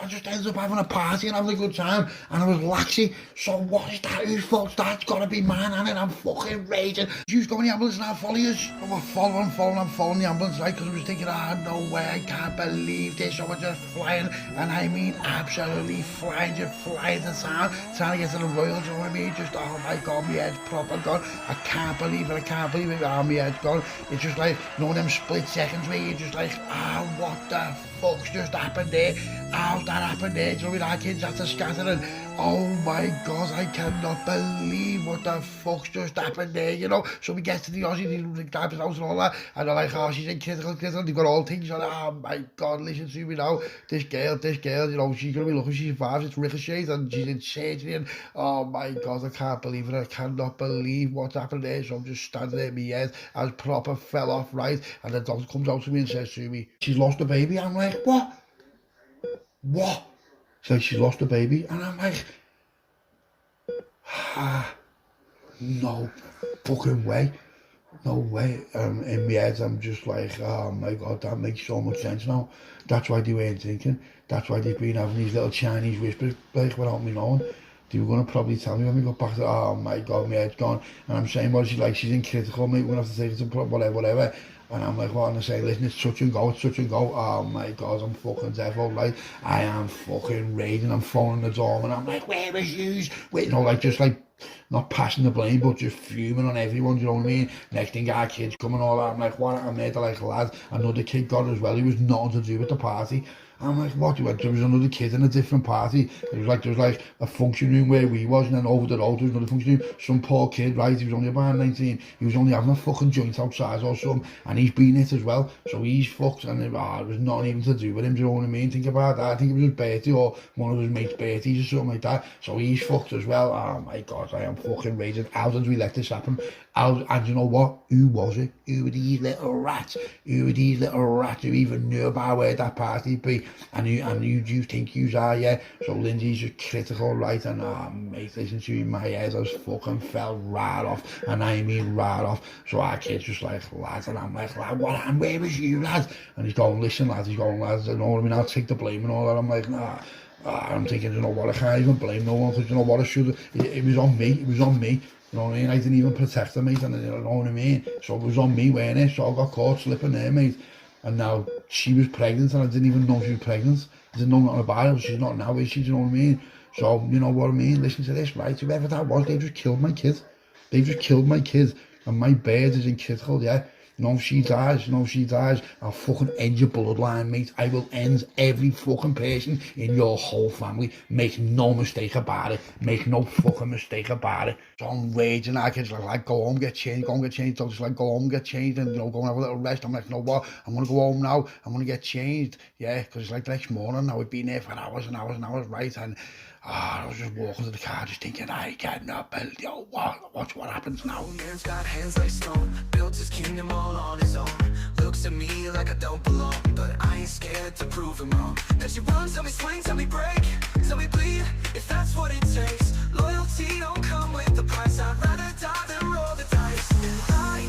just ended up having a party and having a good time, and I was laxy, so what is that, whose fault's that? It's gotta be mine, and I'm fucking raging. You go in the ambulance and I'll follow you. I'm following the ambulance, right, because I was thinking, no way, I can't believe this, so we're just flying, and I mean absolutely flying, just flying to town, trying to get to the Royals, you know what I mean, just, oh my god, my head's proper gone, I can't believe it, oh, my head's gone, it's just like, you know, them split seconds where you're just like, what the fuck's just happened there? How's that happened there? Do you know what I mean? Our kids had to scatter and oh my god, I cannot believe what the fuck's just happened there, you know? So we get to the Aussie, the type of house and all that, and they're like, oh, she's in critical, they've got all things on, oh my god, listen to me now, this girl, you know, she's gonna be lucky she survives, it's ricocheted and she's in surgery and oh my god, I can't believe it, I cannot believe what's happened there. So I'm just standing there in my head, as proper fell off, right, and the doctor comes out to me and says to me, she's lost a baby. I'm like, what? So she's lost a baby, and I'm like, No fucking way. No way. In my head, I'm just like, oh my God, that makes so much sense now. That's why they weren't thinking. That's why they've been having these little Chinese whispers, like, without me knowing. They were going to probably tell me when we got back to, oh my God, my head's gone. And I'm saying, well, she's like, she's in critical, mate, we're going to have to take it to whatever, whatever. And I'm like, what? And I say, listen, it's touch and go, it's touch and go. Oh my God, I'm fucking devil, like, I am fucking raging, I'm phoning the door, and I'm like, where was yous? Wait, no, like, just like, not passing the blame, but just fuming on everyone, do you know what I mean? Next thing, our kids coming all that, I'm like, what? I'm there, like, lad, another kid got as well, he was nothing to do with the party. I'm like, what? There was another kid in a different party. There was like a function room where we was, and then over the road there was another function room. Some poor kid, right? He was only about 19. He was only having a fucking joint outside or something, and he's been it as well. So he's fucked, and it was not even to do with him. Do you know what I mean? Think about that. I think it was his birthday or one of his mates' birthdays or something like that. So he's fucked as well. Oh my God, I am fucking raging. How did we let this happen? And you know what? Who was it? Who were these little rats? Who were these little rats who even knew about where that party'd be? And you think you are, yeah? So Lindsay's just critical, right? And mate, listen to you, my head has fucking fell right off. And I mean right off. So our kid's just like, lad, and I'm like, lad, what happened? Where was you, lad? And he's going, listen, lad, he's going, lads, you know what I mean? I'll take the blame and all that. I'm like, nah. I'm thinking, you know what, I can't even blame no one, because you know what, I should have, it was on me, it was on me. You know what I mean? I didn't even protect her, mate, and you know what I mean? So it was on me, weren't it? So I got caught slipping there, mate. And now she was pregnant, and I didn't even know she was pregnant. I didn't know nothing about her. She's not now, is she? Do you know what I mean? So, you know what I mean? Listen to this, right? Whoever that was, they just killed my kid. They just killed my kid. And my bird is in critical, yeah? You know, if she dies, I'll fucking end your bloodline, mate. I will end every fucking person in your whole family. Make no mistake about it. Make no fucking mistake about it. So I'm raging. I can just like go home, get changed, So just like go home, get changed, and you know, go and have a little rest. I'm like, you know what? I'm gonna go home now. I'm gonna get changed. Yeah, because it's like the next morning. Now we've been there for hours and hours and hours, right? And I was just walking to the car, just thinking, I cannot believe, yo, watch what happens now. Man's got hands like stone, built his kingdom all on his own. Looks at me like I don't belong, but I ain't scared to prove him wrong. Let you run, tell me swing, tell me break, tell me bleed, if that's what it takes. Loyalty don't come with the price, I'd rather die than roll the dice. And I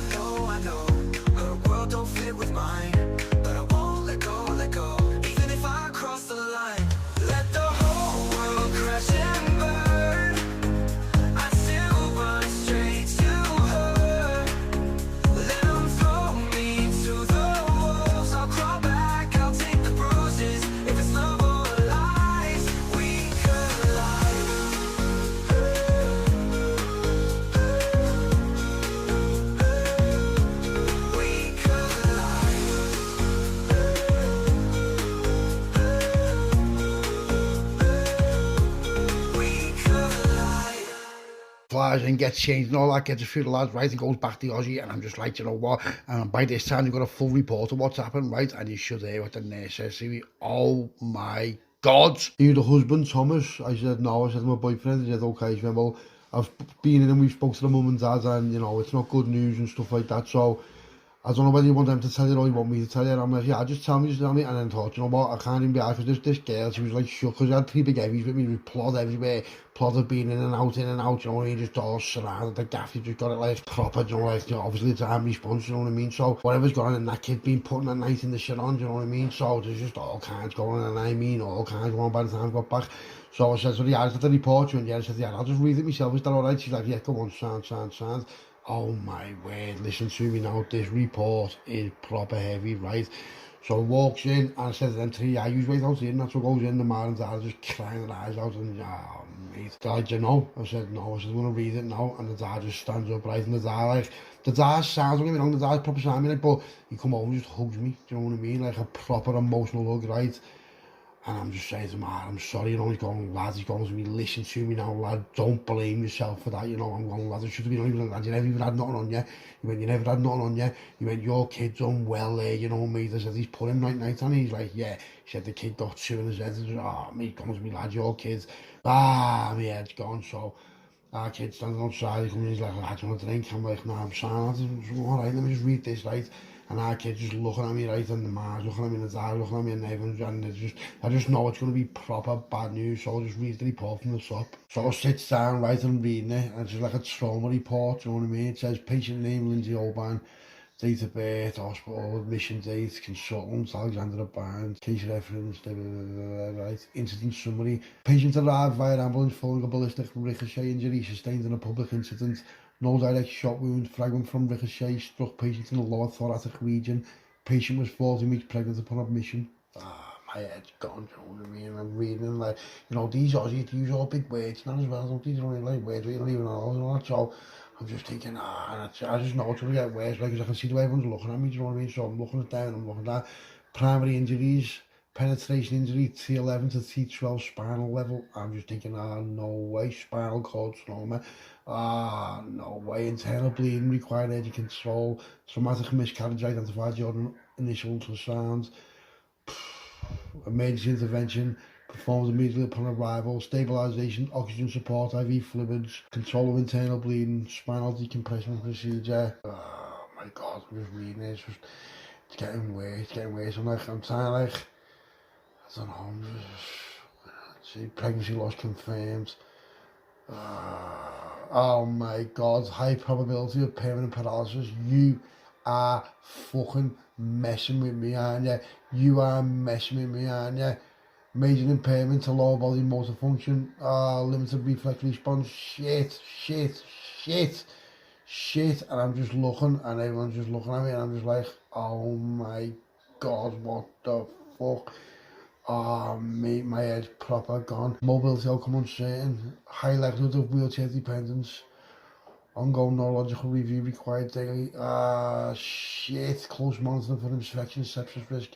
know, her world don't fit with mine, but I won't let go, even if I cross the line. Let the whole world crash and burn, I still run straight to her. Let them throw me to the wolves, I'll crawl back, I'll take the bruises. If it's love or lies, we collide. We collide. We collide. Flies and gets changed and all that, gets a few of the lads, right, and goes back to Aussie, and I'm just like, you know what, and by this time you've got a full report of what's happened, right, and you should hear what the nurse says to me. Oh my God. Are you the husband, Thomas? I said, no. I said, my boyfriend. He said, okay. He said, well, I've been in and we've spoke to the mum and dad, and, you know, it's not good news and stuff like that, so I don't know whether you want them to tell you or you want me to tell you. And I'm like, yeah, just tell me. And then thought, you know what, I can't even be out, because this girl, she was like shook, because I had 3 big heavies with me, with plod everywhere, plod of being in and out, you know what I mean, just all surrounded the gaff, you just got it like proper, you know, like, you know, obviously it's a hand response, you know what I mean, so whatever's going on, and that kid been putting a night in the shit on, you know what I mean, so there's just all kinds going on, and I mean, all kinds going on by the time I got back. So I said, so yeah, I got the report, and yeah, I said, yeah, I'll just read it myself, is that alright? She's like, yeah, come on, sound. Oh my word, listen to me now, this report is proper heavy, right? So I walks in, and I said to them 3 IUs right out here, and that's what goes in, the man and dad just crying their eyes out, and mate, dad, you know? I said, no, I said, I'm gonna read it now, and the dad just stands up, right, and the dad sounds, don't get me wrong, the dad's proper sound, like, but he come over and just hugs me, do you know what I mean? Like a proper emotional hug, right? And I'm just saying to him, I'm sorry, you know, he's going, lad, he's going to me, listen to me now, lad, don't blame yourself for that, you know, I'm going, lad, I should have been on you, lad, you never even had nothing on you. He went, you never had nothing on you. He went, your kid's done well there, you know, mate. I said, he's put him night, and he's like, yeah. He said, the kid got 2 in his head. He said, mate, comes to me, lad, your kid's, my head's gone, so. Our kid standing outside, he comes in, he's like, lad, do you want a drink? I'm like, nah, I'm sound, I'm all right, let me just read this, right? and our kids just looking at me, right, and the Mars looking at me, and the dad looking at me, and everyone's, and it's just, I just know it's going to be proper bad news, so I'll just read the report from the top. So I sit down, right, and reading it, and it's just like a trauma report, you know what I mean? It says patient name, Lindsay Oban, date of birth, hospital, admission date, consultant, Alexander Barnes, case reference, right, incident summary. Patient arrived via ambulance following a ballistic ricochet injury sustained in a public incident. No direct shot wound, fragment from ricochet, struck patient in the lower thoracic region. Patient was 40 weeks pregnant upon admission. Ah, my head's gone, you know what I mean? I'm reading and like, you know, these Aussies use all big words now as well, don't these only like words we don't even know, you know, so I'm just thinking, I just know it's going to get worse, like, because I can see the way everyone's looking at me, do you know what I mean? So I'm looking at down, I'm looking at primary injuries, penetration injury, T11 to T12 spinal level. I'm just thinking, no way, spinal cord trauma. No way, internal bleeding, required urgent control, traumatic miscarriage identified during initial ultrasound, emergency intervention, performed immediately upon arrival, stabilisation, oxygen support, IV fluids, control of internal bleeding, spinal decompression procedure. Oh my God, I'm just reading it, it's getting worse, I'm trying like, I don't know, see, pregnancy loss confirmed. Oh my God, high probability of permanent paralysis. You are fucking messing with me, aren't you? You are messing with me, aren't you? Major impairment to lower body motor function, limited reflex response, shit, and I'm just looking, and everyone's just looking at me, and I'm just like, oh my God, what the fuck? Oh, mate, my head's proper gone. Mobility outcome uncertain, high likelihood of wheelchair dependence, ongoing neurological review required daily, shit, close monitoring for infection, sepsis risk.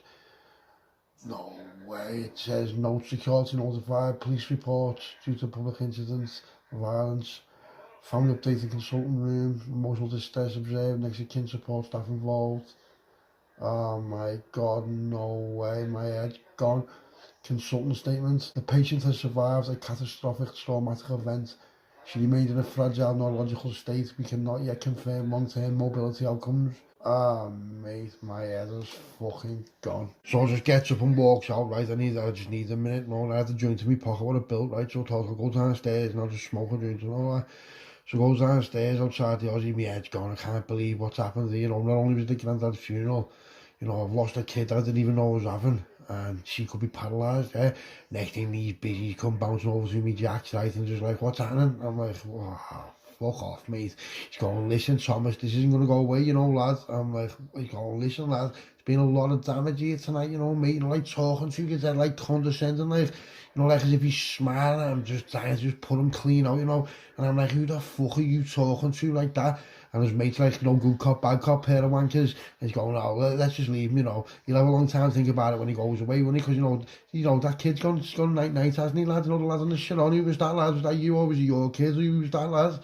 No way, it says no security notified, police reports due to public incidents, violence, family updating consultant room, emotional distress observed, next to kin support staff involved. Oh my God, no way, my head's gone. Consultant statement, the patient has survived a catastrophic traumatic event. She remained in a fragile neurological state. We cannot yet confirm long-term mobility outcomes. Mate, my head is fucking gone. So I just gets up and walks out, right? I just need a minute, no, I had the joint in my pocket, what I built, right? So I thought I'll go downstairs and I'll just smoke a joint and all that. So I goes downstairs outside the Aussie, my head's gone, I can't believe what's happened. You know, not only was the granddad's funeral, you know, I've lost a kid I didn't even know I was having, and she could be paralysed, yeah? Next thing he's busy, come bouncing over to me, Jack's right, and just like, what's happening? I'm like, wow, fuck off, mate. He's going, listen, Thomas, this isn't going to go away, you know, lad. I'm like, he's going, listen, lad, there's been a lot of damage here tonight, you know, mate, you know, like talking to you, they're like condescending, like, you know, like as if he's smiling, I'm just trying to just put him clean out, you know, and I'm like, who the fuck are you talking to like that? And his mate's like, no, good cop, bad cop, pair of wankers. And he's going, oh, let's just leave him, you know. He'll have a long time to think about it when he goes away, won't he? Because, you know, that kid's gone night, hasn't he, lad? You know, the lad on the shit on, who was that lad? Was that you, or was it your kid? Who was that lad?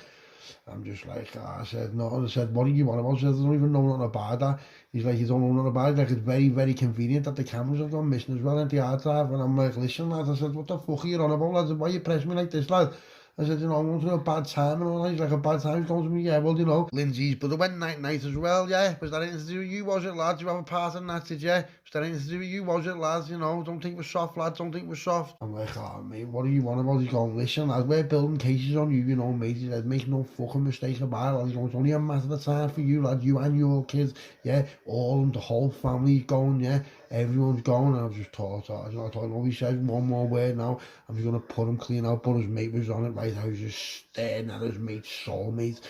I'm just like, I said, no. And I said, what do you want about? I said, I don't even know nothing about that. He's like, you don't know nothing about it. Like, it's very, very convenient that the cameras have gone missing as well in the hard drive. And I'm like, listen, lad. I said, what the fuck are you on about, lad? Why you press me like this, lad? I said, you know, I'm going through a bad time and all that. He's like, a bad time? He's going to me, yeah, well, you know. Lindsay's brother went night as well, yeah. Was that anything to do with you, was it, lad? Do you have a part in that, did you? Was that anything to do with you, was it, lad? You know, don't think we're soft, lad, don't think we're soft. I'm like, oh, mate, what do you want about? He's going, listen, lad, we're building cases on you, you know, mate. He said, make no fucking mistake about it, lad. He's going, it's only a matter of time for you, lad, you and your kids, yeah. All, the whole family's going, yeah. Everyone's going, and I just thought, I thought, no, he says one more word now, I'm just going to put him clean out, but his mate was on it, right, I was just staring at his mate's soulmate.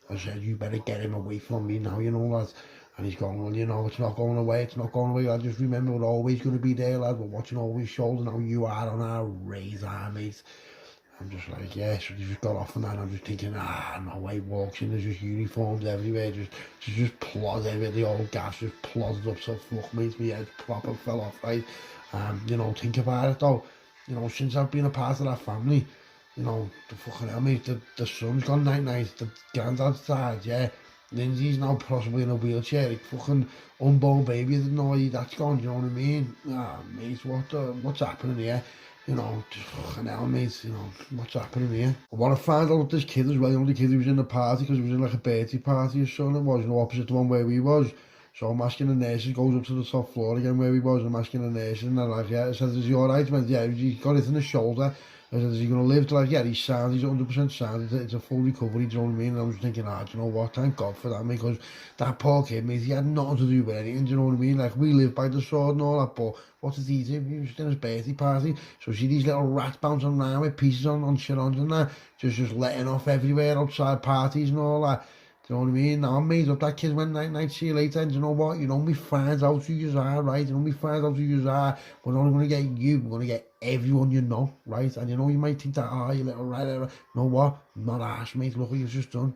I said, you better get him away from me now, you know, lad. And he's going, well, you know, it's not going away, lad, just remember we're always going to be there, lad, we're watching over his shoulder, now you are on our radar, mate. I'm just like, yeah, so he just got off on that, and I'm just thinking, no way, walks in, there's just uniforms everywhere, just plodded everywhere, the old gas just plodded up, so fuck me, my head proper fell off, right? You know, think about it though, you know, since I've been a part of that family, you know, the fucking hell, mate, the son's gone night, the granddad's died, yeah, Lindsay's now possibly in a wheelchair, like fucking unborn baby, I didn't know that's gone, you know what I mean? Mate, what's happening here? You know, just fucking hell, mate, you know, what's happening here? I want to find out what this kid as well, you know, the kid who was in the party, because it was in like a birthday party or something, it was, you know, opposite the one where we was. So I'm asking the nurses, goes up to the top floor again where he was, and I'm asking the nurses, and they're like, yeah, I said, is he alright? I went, yeah, he got it in the shoulder. I said, is he going to live? They're like, yeah, he's sound, he's 100% sound, it's a full recovery, do you know what I mean? And I was thinking, do you know what, thank God for that, because that poor kid, mate, he had nothing to do with anything, do you know what I mean? Like, we live by the sword and all that, but what did he do? He was in his birthday party, so see these little rats bouncing around with pieces on shit on and that, just letting off everywhere outside parties and all that. Do you know what I mean? Now I'm made up, that kid went night, see you later, and do you know what? You know me finds out who you are, right? You know me finds out who you are. We're not going to get you, we're going to get everyone you know, right? And you know, you might think that, oh, you little right, you know what? I'm not arse, mate, look what you've just done,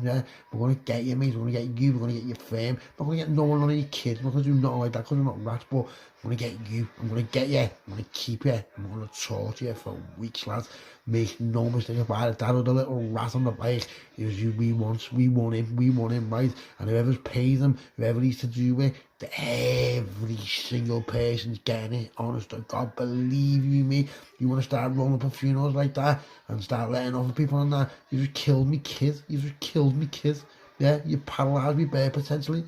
yeah? We're going to get you, mate, we're going to get you, we're going to get your fame. We're going to get no one, none of your kids, we're not going to do nothing like that, because we're not rats, but I'm going to get you, I'm going to get you, I'm going to keep you, I'm going to torture you for weeks, lads. Make no mistake about it, that other little rat on the bike is who we want him, right? And whoever's paid him, whoever he's to do with, every single person's getting it, honest to God, believe you me. You want to start rolling up at funerals like that and start letting off people on that, you just killed me kid, yeah, you paralysed me bare potentially.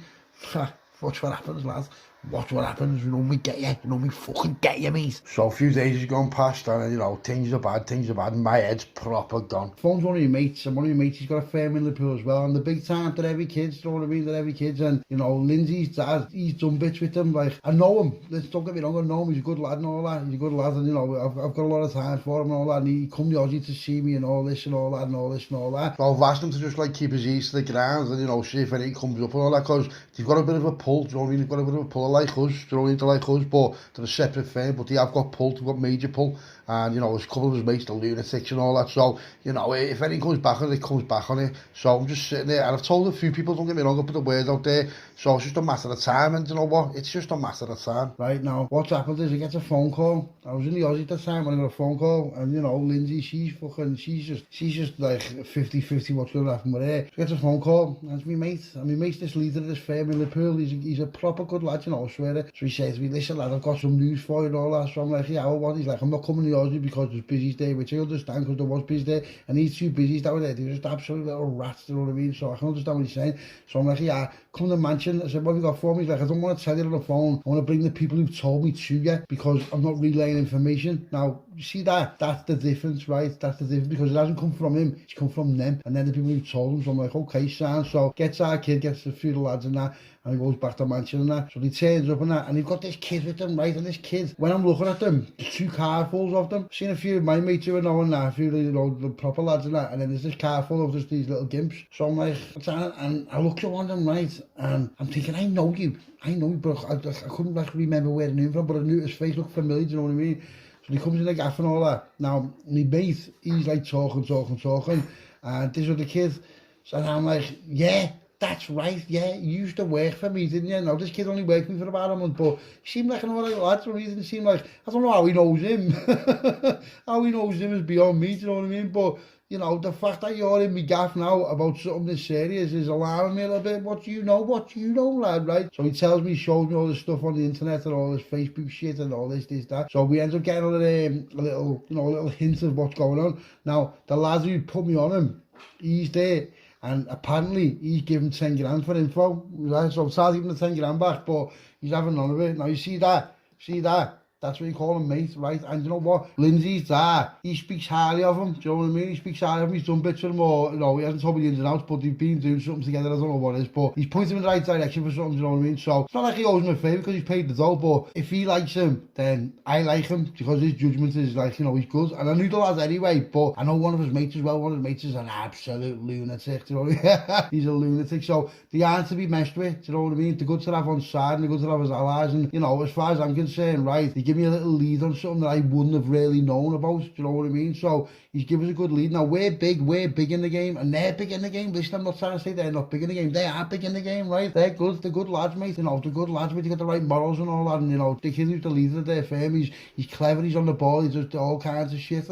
Watch what happens, lads. Watch what happens, you know me get you, me fucking get you, mate. So a few days has gone past and, you know, things are bad, and my head's proper gone. Phone's one of your mates, and one of your mates, he's got a firm in Liverpool as well, and the big time that every kids, you know what I mean, that every kids, and, you know, Lindsay's dad, he's done bits with them, like, I know him, don't get me wrong, I know him, he's a good lad and all that, and, you know, I've got a lot of time for him and all that, and he come to Aussie to see me and all this and all that and all this and all that. So I've asked him to just, like, keep his ears to the ground and, you know, see if anything comes up and all that, because they've got a bit of a pull, do you know what I mean, they've got a bit of a pull like us, do you know what I mean, like us, but they're a separate firm, but they have got pull, they've got major pull, and, you know, there's a couple of his mates, the lunatics and all that, so, you know, if anything comes back on it, it comes back on it, so I'm just sitting there, and I've told a few people, don't get me wrong, I put the word out there, so it's just a matter of time, and you know what, it's just a matter of time. Right, now, what's happened is I get a phone call, I was in the Aussie at the time when I got a phone call, and, you know, Lindsay, she's just like 50-50 what's going to happen with her. She gets a phone call, and it's me mate, and my mate's this leader of this firm in Liverpool, he's a proper good lad, you know, I swear it. So he says to me, listen lad, I've got some news for you and all that, so I'm like, yeah, what? He's like, I'm not coming to Aussie because there's busy day, which I understand because there was busy day, and these two busies that were there, they were just absolute little rats, you know what I mean, so I can understand what he's saying. So I'm like, yeah, come to the mansion. I said, what have you got for me? He's like, I don't want to tell you on the phone, I want to bring the people who've told me to you, because I'm not relaying information. Now, you see that's the difference, right? That's the difference, because it hasn't come from him, it's come from them, and then the people who told him. So I'm like, okay, son. So gets our kid, gets a few of the lads and that, and he goes back to mansion and that. So he turns up and that, and they've got this kid with them, right? And this kid, when I'm looking at them, there's two carfuls of them. Seen a few of my mates who are knowing that, a few of the, you know, the proper lads and that, and then there's this car full of just these little gimps. So I'm like, and I look at one of them, right? And I'm thinking, I know you, but I couldn't like remember where he knew him from, but I knew his face looked familiar, do you know what I mean? So he comes in the gaff and all that. Now, my mate, he's like talking, and this other kid, so I'm like, yeah, that's right, yeah, you used to work for me, didn't you? Now, this kid only worked for me for about a month, but he seemed like an alright lad, so he didn't seem like, I don't know how he knows him. How he knows him is beyond me, do you know what I mean? But, you know, the fact that you're in me gaff now about something this serious is alarming me a little bit. What do you know, lad, right? So he tells me, shows me all this stuff on the internet and all this Facebook shit and all this, that. So we end up getting a little hint of what's going on. Now, the lad who put me on him, he's there, and apparently he's given 10 grand for info, right? So I'm starting to give him the 10 grand back, but he's having none of it. Now you see that, that's what you call him, mate, right? And you know what? Lindsay's there. He speaks highly of him. Do you know what I mean? He speaks highly of him. He's done bits for him, or, you know, he hasn't told me the ins and outs, but they've been doing something together. I don't know what it is, but he's pointing him in the right direction for something, do you know what I mean? So it's not like he owes him a favour because he's paid the dough, but if he likes him, then I like him because his judgment is like, you know, he's good. And I knew the lads anyway, but I know one of his mates as well. One of his mates is an absolute lunatic, do you know what I mean? He's a lunatic. So they aren't to be messed with, do you know what I mean? They're good to have on side and they're good to have as allies. And, you know, as far as I'm concerned, right, they give me a little lead on something that I wouldn't have really known about, do you know what I mean? So he's given us a good lead. Now we're big in the game, and they're big in the game. Listen, I'm not trying to say they're not big in the game, they are big in the game, right? They're good lads, mate, you know, they're good lads, mate, they got the right morals and all that, and you know, the kid who's the leader of their firm, he's clever, he's on the ball, he does all kinds of shit.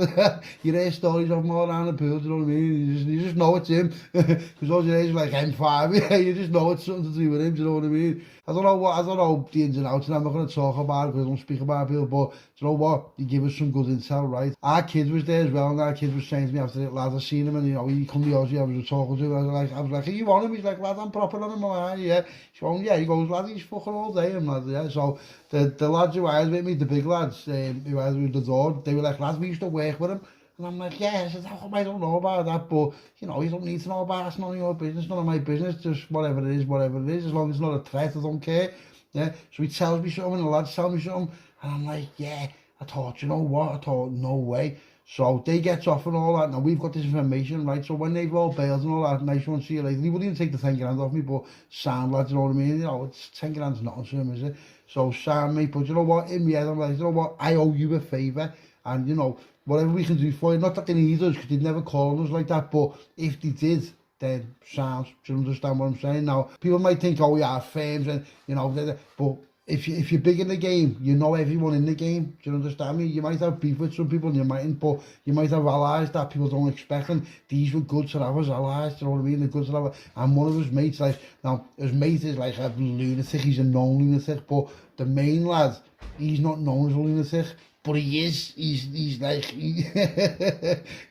You hear stories of him all around the pool, do you know what I mean? You just know it's him, because all you hear is like M5, you just know it's something to do with him, do you know what I mean? I don't know the ins and outs, and I'm not going to talk about it because I don't speak about our people, but you know what? You give us some good intel, right? Our kid was there as well, and our kid was saying to me after it, lad, I seen him, and you know, he come to Aussie, I was talking to him, I was like, are you on him? He's like, lad, I'm proper on him, yeah. He's going, yeah, he goes, lad, he's fucking all day, and lad, yeah. So the lads who was with me, the big lads, who was with the door, they were like, lad, we used to work with him. And I'm like, yeah, I said, oh, I don't know about that, but, you know, you don't need to know about it, it's none of your business, none of my business, just whatever it is, as long as it's not a threat, I don't care, yeah. So he tells me something, and the lads tell me something, and I'm like, yeah, I thought, you know what, I thought, no way. So they get off and all that, now we've got this information, right, so when they've all bailed and all that, nice one, see you later, he wouldn't even take the 10 grand off me, but sound lads, you know what I mean, you know, it's 10 grand's nothing to him, is it? So sound mate, but you know what, in my head, I'm like, you know what, I owe you a favour, and you know, whatever we can do for you, not that they need us, because they'd never call us like that, but if they did, then sounds, do you understand what I'm saying? Now, people might think, oh, we are firms, and, you know, but if you're big in the game, you know everyone in the game, do you understand me? You might have beef with some people, and you mightn't, but you might have allies that people don't expect, and these were good to have as allies, do you know what I mean? They're good to have, and one of his mates, like, now, his mate is like a lunatic, he's a known lunatic, but the main lad, he's not known as a lunatic, but he is, he's like,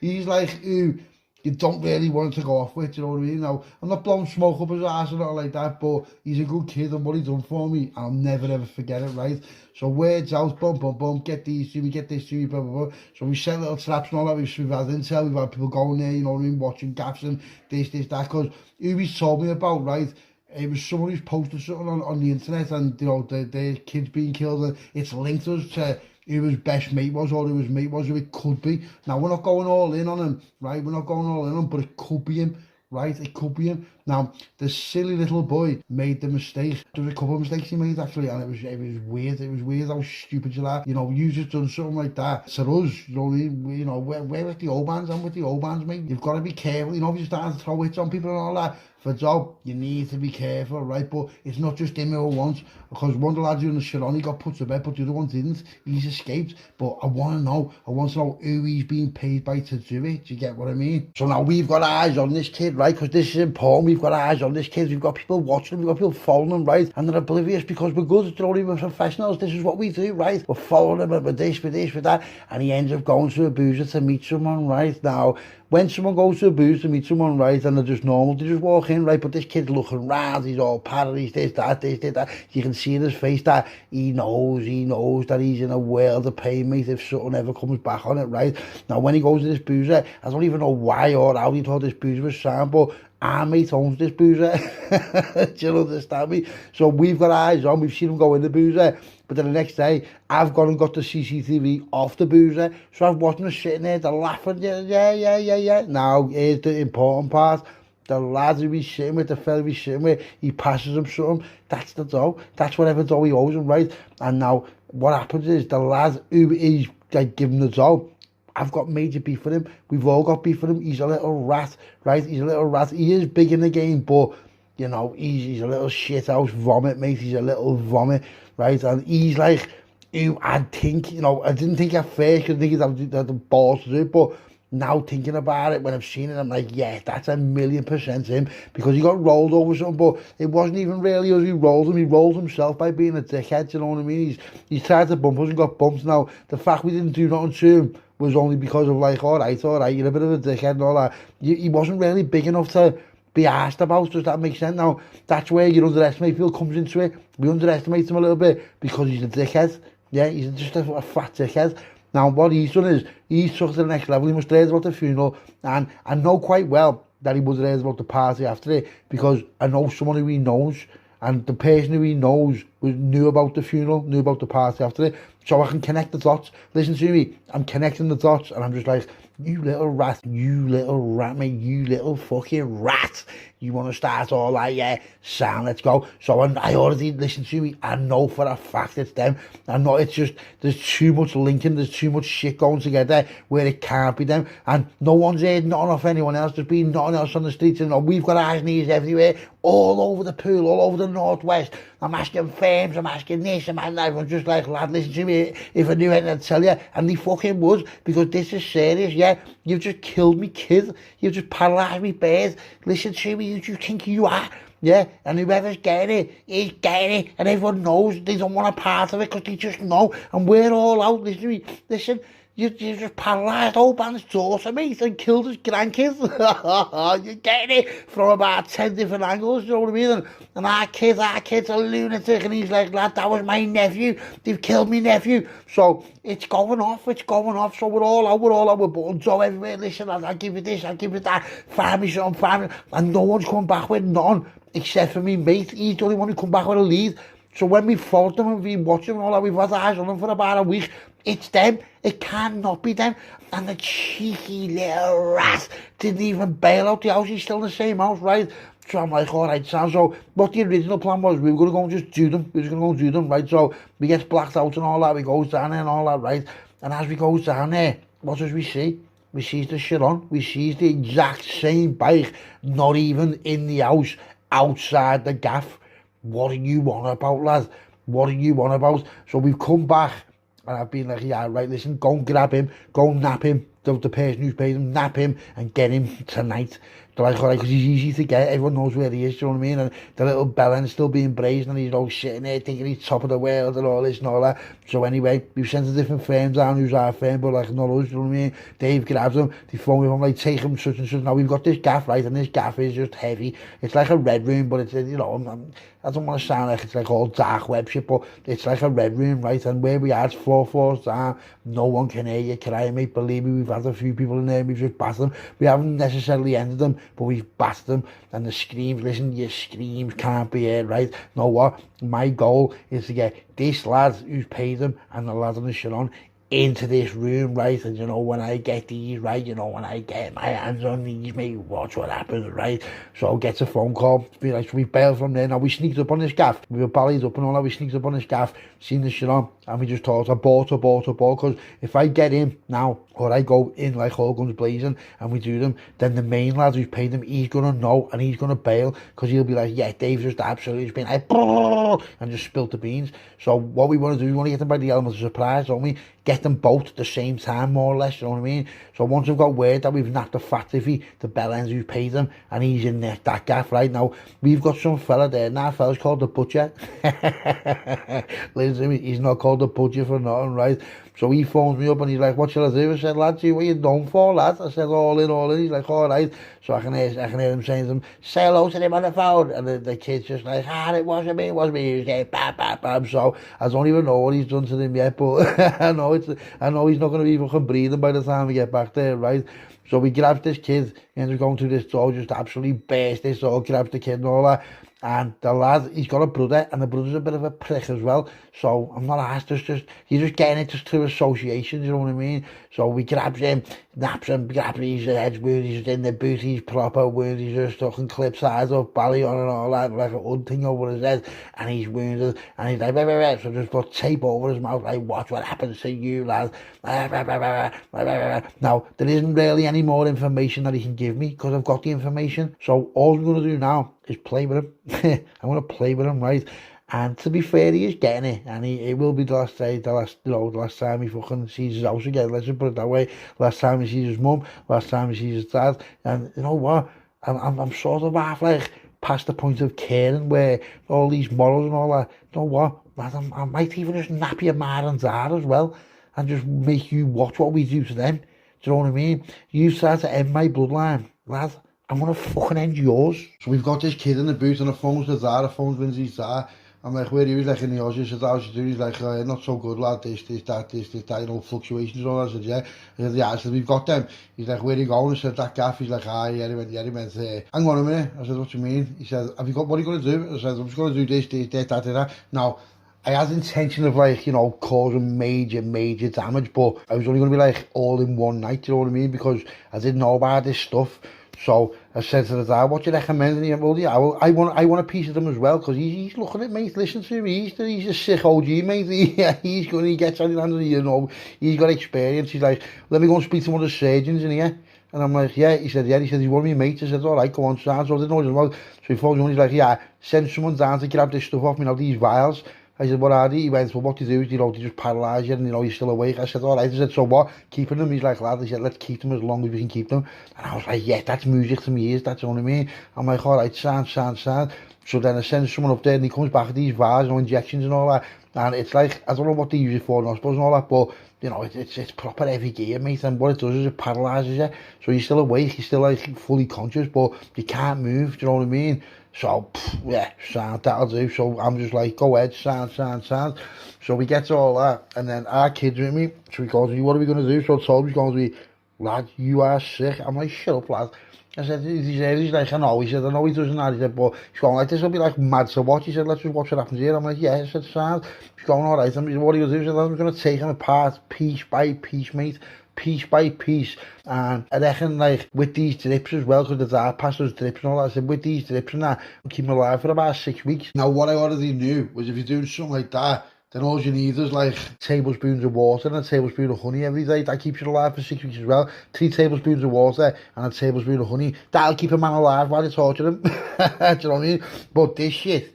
he's like who you don't really want to go off with, you know what I mean? Now, I'm not blowing smoke up his ass or nothing like that, but he's a good kid, and what he done for me, I'll never ever forget it, right? So words out, boom, boom, boom, get these to me, get this to me, blah, blah, blah. So we set little traps and all that, we've had intel, we've had people going there, you know what I mean, watching gaps and this, that, because who he's told me about, right? It was someone who's posted something on the internet, and you know, their kids being killed, and it's linked us to who his best mate was, or who his mate was, who it could be. Now, we're not going all in on him, right? We're not going all in on him, but it could be him, right? It could be him. Now, the silly little boy made the mistake. There was a couple of mistakes he made, actually, and it was weird. It was weird how stupid you are. You know, you just done something like that. To us, you know, we're with the old bands, I'm with the old bands, mate. You've got to be careful. You know, if you're starting to throw hits on people and all that, for a job, you need to be careful, right? But it's not just him who wants, because one of the lads doing the shit on, he got put to bed, but the other one didn't. He's escaped. But I want to know who he's being paid by to do it. Do you get what I mean? So now we've got eyes on this kid, right? Because this is important. We've got eyes on this kid. We've got people watching him. We've got people following him, right? And they're oblivious because we're good. They're only professionals. This is what we do, right? We're following him with this, with that. And he ends up going to a boozer to meet someone, right? Now, when someone goes to a booze to meet someone, right, and they're just normal, they just walk in, right, but this kid's looking round, he's all paranoid, he's this, that, you can see in his face that he knows that he's in a world of pain, mate, if something ever comes back on it, right? Now, when he goes to this boozer, I don't even know why or how he thought this boozer was sound, but our mate owns this boozer. Do you understand me? So we've got eyes on, we've seen him go in the boozer, but then the next day, I've gone and got the CCTV off the boozer, so I've watched them sitting there, they're laughing, yeah. Now, here's the important part. The lads who he's sitting with, the fella he's sitting with, he passes him something, that's the dough. That's whatever dough he owes him, right? And now, what happens is, the lad who he's like, giving the dough, I've got major beef with him. We've all got beef with him. He's a little rat, right? He's a little rat. He is big in the game, but, you know, he's a little shithouse vomit, mate. He's a little vomit, right? And he's like, I think, you know, I didn't think at first, because I think he'd have the balls to do it, but now thinking about it, when I've seen it, I'm like, yeah, that's 1,000,000% him, because he got rolled over something, but it wasn't even really us who rolled him. He rolled himself by being a dickhead, you know what I mean? He's tried to bump us and got bumps. Now, the fact we didn't do nothing to him was only because of like, all right, you're a bit of a dickhead and all that. He wasn't really big enough to be asked about. Does that make sense? Now, that's where your underestimate feel comes into it. We underestimate him a little bit because he's a dickhead. Yeah, he's just a fat dickhead. Now, what he's done is, he's took to the next level. He must have heard about the funeral, and I know quite well that he must have heard about the party after it, because I know someone who he knows, and the person who he knows knew about the funeral, knew about the party after it, so I can connect the dots. Listen to me, I'm connecting the dots, and I'm just like, you little rat, mate, you little fucking rat. You want to start all like, yeah, sound, let's go. So I already, listen to me, I know for a fact it's them. I know it's just, there's too much linking, there's too much shit going together where it can't be them. And no one's heard nothing off anyone else. There's been nothing else on the streets, and we've got eyes and ears everywhere, all over the pool, all over the northwest. I'm asking firms, I'm asking this, and everyone's just like, lad, listen to me, if I knew anything I'd tell you. And they fucking would, because this is serious, yeah? You've just killed me kid, you've just paralysed me bird. Listen to me, who do you think you are? Yeah, and whoever's getting it is getting it, and everyone knows they don't want a part of it because they just know, and we're all out. Listen to me, listen, you just paralysed old man's daughter, mate, and killed his grandkids. You're getting it from about 10 different angles, you know what I mean? And our kid's a lunatic, and he's like, lad, that was my nephew, they've killed me nephew. So it's going off, so we're all out, we're buttons up everywhere. Listen, I'll give you this, I'll give you that, find me some, and no one's come back with none, except for me mate. He's the only one who come back with a lead. So when we followed them and we watched them and all that, we've had eyes on them for about a week. It's them. It cannot be them. And the cheeky little rat didn't even bail out the house. He's still in the same house, right? So I'm like, all right, Sam. So what the original plan was, we were going to go and just do them. We were just going to go and do them, right? So we get blacked out and all that. We goes down there and all that, right? And as we goes down there, what does we see? We sees the shit on. We sees the exact same bike, not even in the house, outside the gaff. What are you on about, lad? What are you on about? So we've come back, and I've been like, yeah, right, listen, go and grab him, go and nap him, the person who's paid him, nap him, and get him tonight. They're like, all right, because he's easy to get, everyone knows where he is, do you know what I mean? And the little bellend's still being brazen, and he's all sitting there thinking he's top of the world and all this and all that. So anyway, we've sent a different firm down, who's our firm, but like, not us, do you know what I mean? Dave grabs him, they phone me, I'm like, take him, such and such. Now we've got this gaff, right, and this gaff is just heavy. It's like a red room, but it's, you know, I don't want to sound like it's like all dark web shit, but it's like a red room, right? And where we are, it's 4 floors down, no one can hear you crying, mate. Believe me, we've had a few people in there, we've just battered them. We haven't necessarily ended them, but we've battered them. And the screams, listen, your screams can't be heard, right? Know what? My goal is to get this lad who's paid them and the lad on the shit on into this room, right? And you know, when I get these, right, you know, when I get my hands on these, mate, watch what happens, right? So gets a phone call, be like, so we bailed from there. Now we sneaked up on this gaff, we were ballied up and all that, we sneaked up on this gaff, seen the shit on, and we just thought, abort, because if I get in now, or I go in like all guns blazing, and we do them, then the main lad who's paid them, he's gonna know, and he's gonna bail, because he'll be like, yeah, Dave's just absolutely been like, and just spilt the beans. So what we want to do, we want to get them by the element of surprise, don't we? Get them both at the same time, more or less, you know what I mean? So once we've got word that we've knocked the fat diffy, the bellends who's paid them, and he's in there, that gaff right now, we've got some fella there, and that fella's called the Butcher. Listen to me, he's not called the Butcher for nothing, right? So he phones me up and he's like, what shall I do? I said, lad, see what you done for, lad? I said, all in. He's like, all right. So I can hear him saying to them, say hello to him on the phone. And the kid's just like, it wasn't me. He was like, bam. So I don't even know what he's done to them yet, but I know he's not going to be fucking breathing by the time we get back there, right? So we grabbed this kid, he ends up going through this door, just absolutely burst this door, grabs the kid and all that. And the lad, he's got a brother, and the brother's a bit of a prick as well. So I'm not asked, he's just getting it just through association, you know what I mean? So we grabs him, naps him, grabs his head's wound, he's in the boot, he's proper wound, he's just fucking clip sides up, belly on and all that, like a hood thing over his head, and he's wounded, and he's like, bah. So just put tape over his mouth, like, watch what happens to you, lad. Now, there isn't really any more information that he can give me, because I've got the information. So all I'm going to do now is play with him. I'm going to play with him, right? And to be fair, he is getting it, and it will be the last time he fucking sees his house again, let's just put it that way. Last time he sees his mum, last time he sees his dad. And you know what, I'm sort of half like past the point of caring, where all these morals and all that, you know what, lad, I might even just nap your ma and dad as well, and just make you watch what we do to them. Do you know what I mean? You start to end my bloodline, lad, I'm going to fucking end yours. So we've got this kid in the boot, and the phone's the dad, the phone's Lindsay's dad. I'm like, where he was like in the Aussie, I said, how's you doing? He's like, not so good, lad, this, that, you know, fluctuations and all that. I said, yeah. I said, we've got them. He's like, where are you going? I said, that gaff. He's like, yeah, he went, hang on a minute. I said, what do you mean? He said, have you got, what are you going to do? I said, I'm just going to do this, that. Now, I had the intention of, like, you know, causing major damage, but I was only going to be like all in one night, you know what I mean? Because I didn't know about this stuff. So I said to the dad, what do you recommend? And he went, well, yeah, I want a piece of them as well, because he's looking at me, listen to me, he's a sick OG, mate. He's good, he gets on the hand of the, you know, he's got experience. He's like, let me go and speak to one of the surgeons in here. And I'm like, yeah. He said, he's one of my mates. I said, all right, go on, son. So I didn't know what it was. So he phoned me, he's like, yeah, send someone down to grab this stuff off me, now these vials. I said, what are they? He went, well, what do you do? You know, they just paralyse you and, you know, you're still awake. I said, all right. I said, so what? Keeping them? He's like, lad, he said, let's keep them as long as we can keep them. And I was like, yeah, that's music to me ears, that's what I mean. I'm like, all right, sound. So then I send someone up there and he comes back with these vials, injections and all that. And it's like, I don't know what they use it for in hospitals and all that, but you know, it's proper heavy gear, mate. And what it does is it paralyses you. So you're still awake, you're still like fully conscious, but you can't move, do you know what I mean? So, yeah, sound, that'll do. So I'm just like, go ahead, sound. So we get to all that, and then our kid's with me. So he goes to me, what are we going to do? So I told him, he's going to me, lad, you are sick. I'm like, shut up, lad. I said, he's like, I know. He said, I know he doesn't know. He said, but he's going like, this will be like mad to watch. He said, let's just watch what happens here. I'm like, yeah. I said, sound. He's going, all right. He said, what are you going to do? He said, I'm going to take him apart piece by piece, mate. Piece by piece. And I reckon, like, with these drips as well, because the dart passed those drips and all that, I said, with these drips and that, I'll keep him alive for about 6 weeks. Now, what I already knew was if you're doing something like that, then all you need is like tablespoons of water and a tablespoon of honey every day. That keeps you alive for 6 weeks as well. 3 tablespoons of water and a tablespoon of honey. That'll keep a man alive while you torture him. Do you know what I mean? But this shit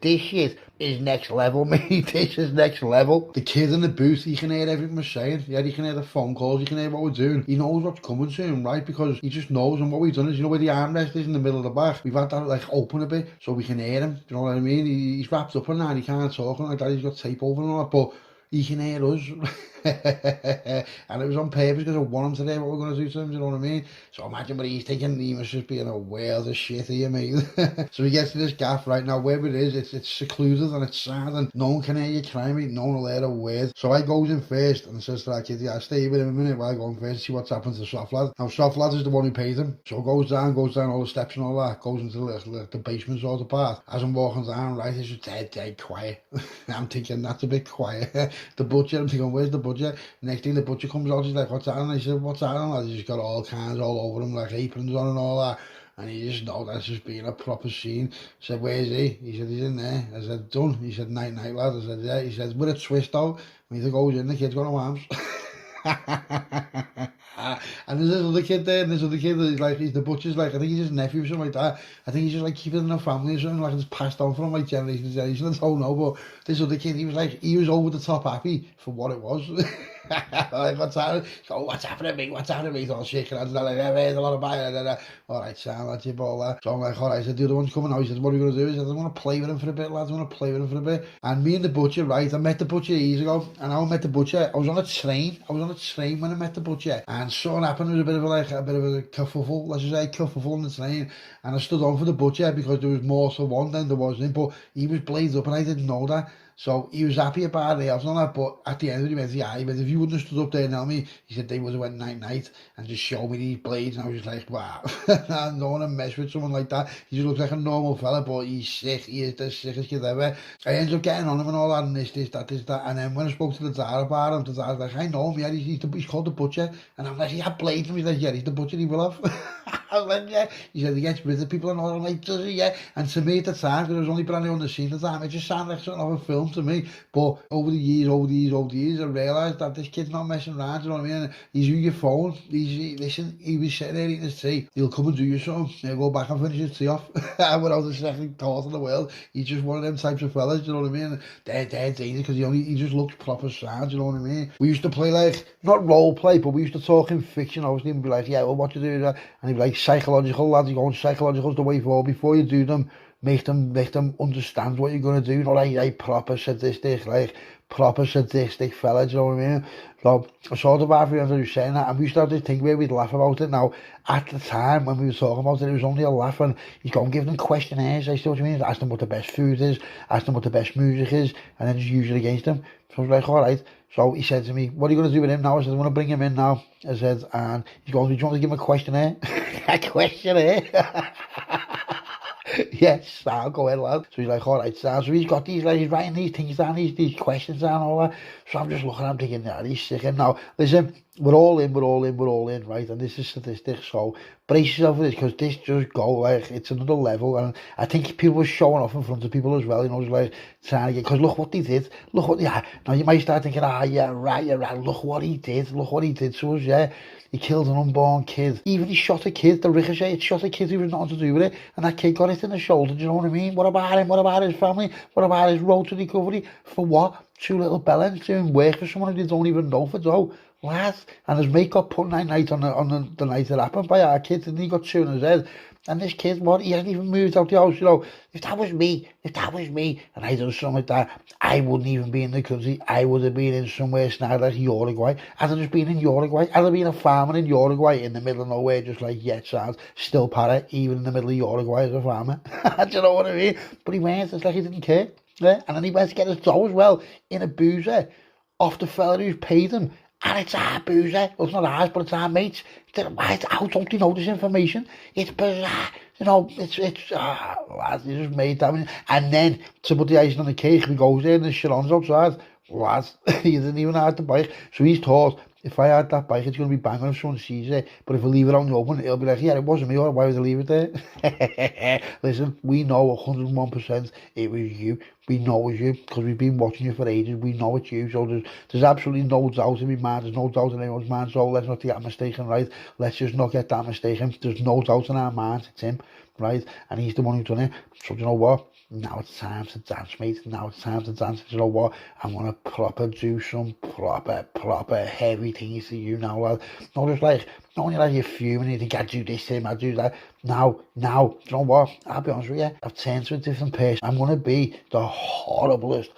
is next level, mate. This is next level. The kid in the booth, he can hear everything we're saying. Yeah, he can hear the phone calls, he can hear what we're doing. He knows what's coming to him, right? Because he just knows. And what we've done is, you know where the armrest is in the middle of the back? We've had that like open a bit so we can hear him. Do you know what I mean? He's wrapped up in that, he can't talk like that. He's got tape over and all that, but he can hear us. And it was on purpose because I want him to hear what we're going to do to him, do you know what I mean? So imagine what he's thinking. He must just be in a world of shit here, mate. So he gets to this gaff right now, where it is, it's secluded and it's sad and no one can hear you cry, mate. No one will hear a word. So I goes in first and says to that kid, yeah, stay with him a minute while I go in first, see what's happened to Soft Lad. Now Soft Lad is the one who paid him. So goes down all the steps and all that, goes into the basement sort of part. As I'm walking down, right, it's just dead quiet. I'm thinking, that's a bit quiet. The butcher, I'm thinking, where's the butcher? Next thing the butcher comes out, he's like, what's that? And I said, what's that? And he's just got all kinds all over him, like aprons on and all that. And you just know that's just being a proper scene. I said, where's he? He said, he's in there. I said, done. He said, night, lad. I said, yeah. He said, with a twist out. And he goes in, the kid's got no arms. And there's this other kid there, and this other kid that like, he's the butcher's like, I think he's his nephew or something like that. I think he's just like keeping it in a family or something, like it's passed on from like generation to generation. I don't know, but this other kid, he was over the top happy for what it was. Like, what's happening? Oh, what's happening, mate? What's happening, mate? All shaking hands, like, there's a lot of buy. All right, Sam, that's your ball there. So I'm like, all right, I said, the other one's coming now. He says, what are we going to do? He says, I'm going to play with him for a bit, lads. I'm going to play with him for a bit. And me and the butcher, right, I met the butcher years ago, and I met the butcher. I was on a train when I met the butcher, and something happened. There was a bit of a kerfuffle, let's just say, kerfuffle on the train, and I stood on for the butcher because there was more to one than there was in, but he was blazed up and I didn't know that. So he was happy about it, I was on that, but at the end of it, he went, yeah, if you wouldn't have stood up there and tell me, he said they would have went night and just showed me these blades, and I was just like, wow, I don't want to mess with someone like that. He just looks like a normal fella, but he's sick, he is the sickest kid ever. I ended up getting on him and all that, and this, that, and then when I spoke to the dad about him, the dad was like, I know him, yeah, he's called the butcher, and I'm like, he had blades, and he's like, yeah, he's the butcher, he will have. I was like, yeah, he said he gets rid of people and all, I'm like, does he, yeah, and to me at the time, because I was only brand new on the scene at the time, it just sounded like something of a film to me. But over the years, I realised that this kid's not messing around, you know what I mean? He's using your phone, listen, he was sitting there eating his tea, he'll come and do you something, he'll go back and finish his tea off, without the second thought in the world. He's just one of them types of fellas, you know what I mean? They're dangerous, because he just looks proper sound, you know what I mean? We used to play like, not role play, but we used to talk in fiction, obviously, and be like, yeah, well, what to do? And he'd be like, psychological, lads, you're going psychological is the way forward. Before you do them, make them understand what you're going to do. You know, like proper sadistic, like proper sadistic fella, do you know what I mean? So I sort of after he was saying that, and we started to think where we'd laugh about it. Now, at the time when we were talking about it was only a laugh, and he's going to give them questionnaires, I see what you mean, ask them what the best food is, ask them what the best music is, and then just use it against them. So I was like, all right. So he said to me, what are you going to do with him now? I said, I'm going to bring him in now. I said, and he's going, do you want to give him a questionnaire? A questionnaire? Yes, I'll go ahead, lad. So he's like, all right, Sam. So he's got these, like, he's writing these things down, these questions down, all that. So I'm just looking at him thinking, yeah, he's sick. And now, listen, we're all in, right? And this is statistics, so brace yourself for this, because this just go, like, it's another level. And I think people were showing off in front of people as well, you know, just like, trying to get, because look what they did. Yeah, now you might start thinking, yeah, right, look what he did to us, yeah. He killed an unborn kid. Even he shot a kid, the ricochet, it shot a kid who was nothing to do with it, and that kid got it in the shoulder, do you know what I mean? What about him? What about his family? What about his road to recovery? For what? 2 little bellends doing work for someone who they don't even know for dough. Lad. And his mate got put night on the night it happened by our kid, and he got 2 in his head. And this kid, what, he hasn't even moved out the house, you know. If that was me, and I done something like that, I wouldn't even be in the country. I would have been in somewhere snide like Uruguay. I'd have just been in Uruguay. I'd have been a farmer in Uruguay in the middle of nowhere, just like yet sounds. Still para, even in the middle of Uruguay as a farmer. Do you know what I mean? But he went, it's like he didn't care. Yeah? And then he went to get his dough as well, in a boozer, off the fella who's paid him. And it's our boozer. Well, it's not ours, but it's our mates. How don't you know this information? It's bizarre. You know, lads, you just made that. And then, to put the icing on the cake, he goes there and the Sharon's outside. Lads, he didn't even have the bike. So he's taught, if I had that bike, it's going to be banging if someone sees it. But if I leave it on the open, it'll be like, yeah, it wasn't me, or why would I leave it there? Listen, we know 101% it was you. We know it's you, because we've been watching you for ages. We know it's you. So there's absolutely no doubt in my mind. There's no doubt in anyone's mind. So let's not get mistaken, right? Let's just not get that mistaken. There's no doubt in our minds. It's him, right? And he's the one who done it. So do you know what? Now it's time to dance, mate. Now it's time to dance. You know what? I'm going to proper do some proper heavy things to you now, lad. Not just like, not only like you're fuming, you think I do this to him, I do that. Now, you know what? I'll be honest with you. I've turned to a different person. I'm going to be the horriblest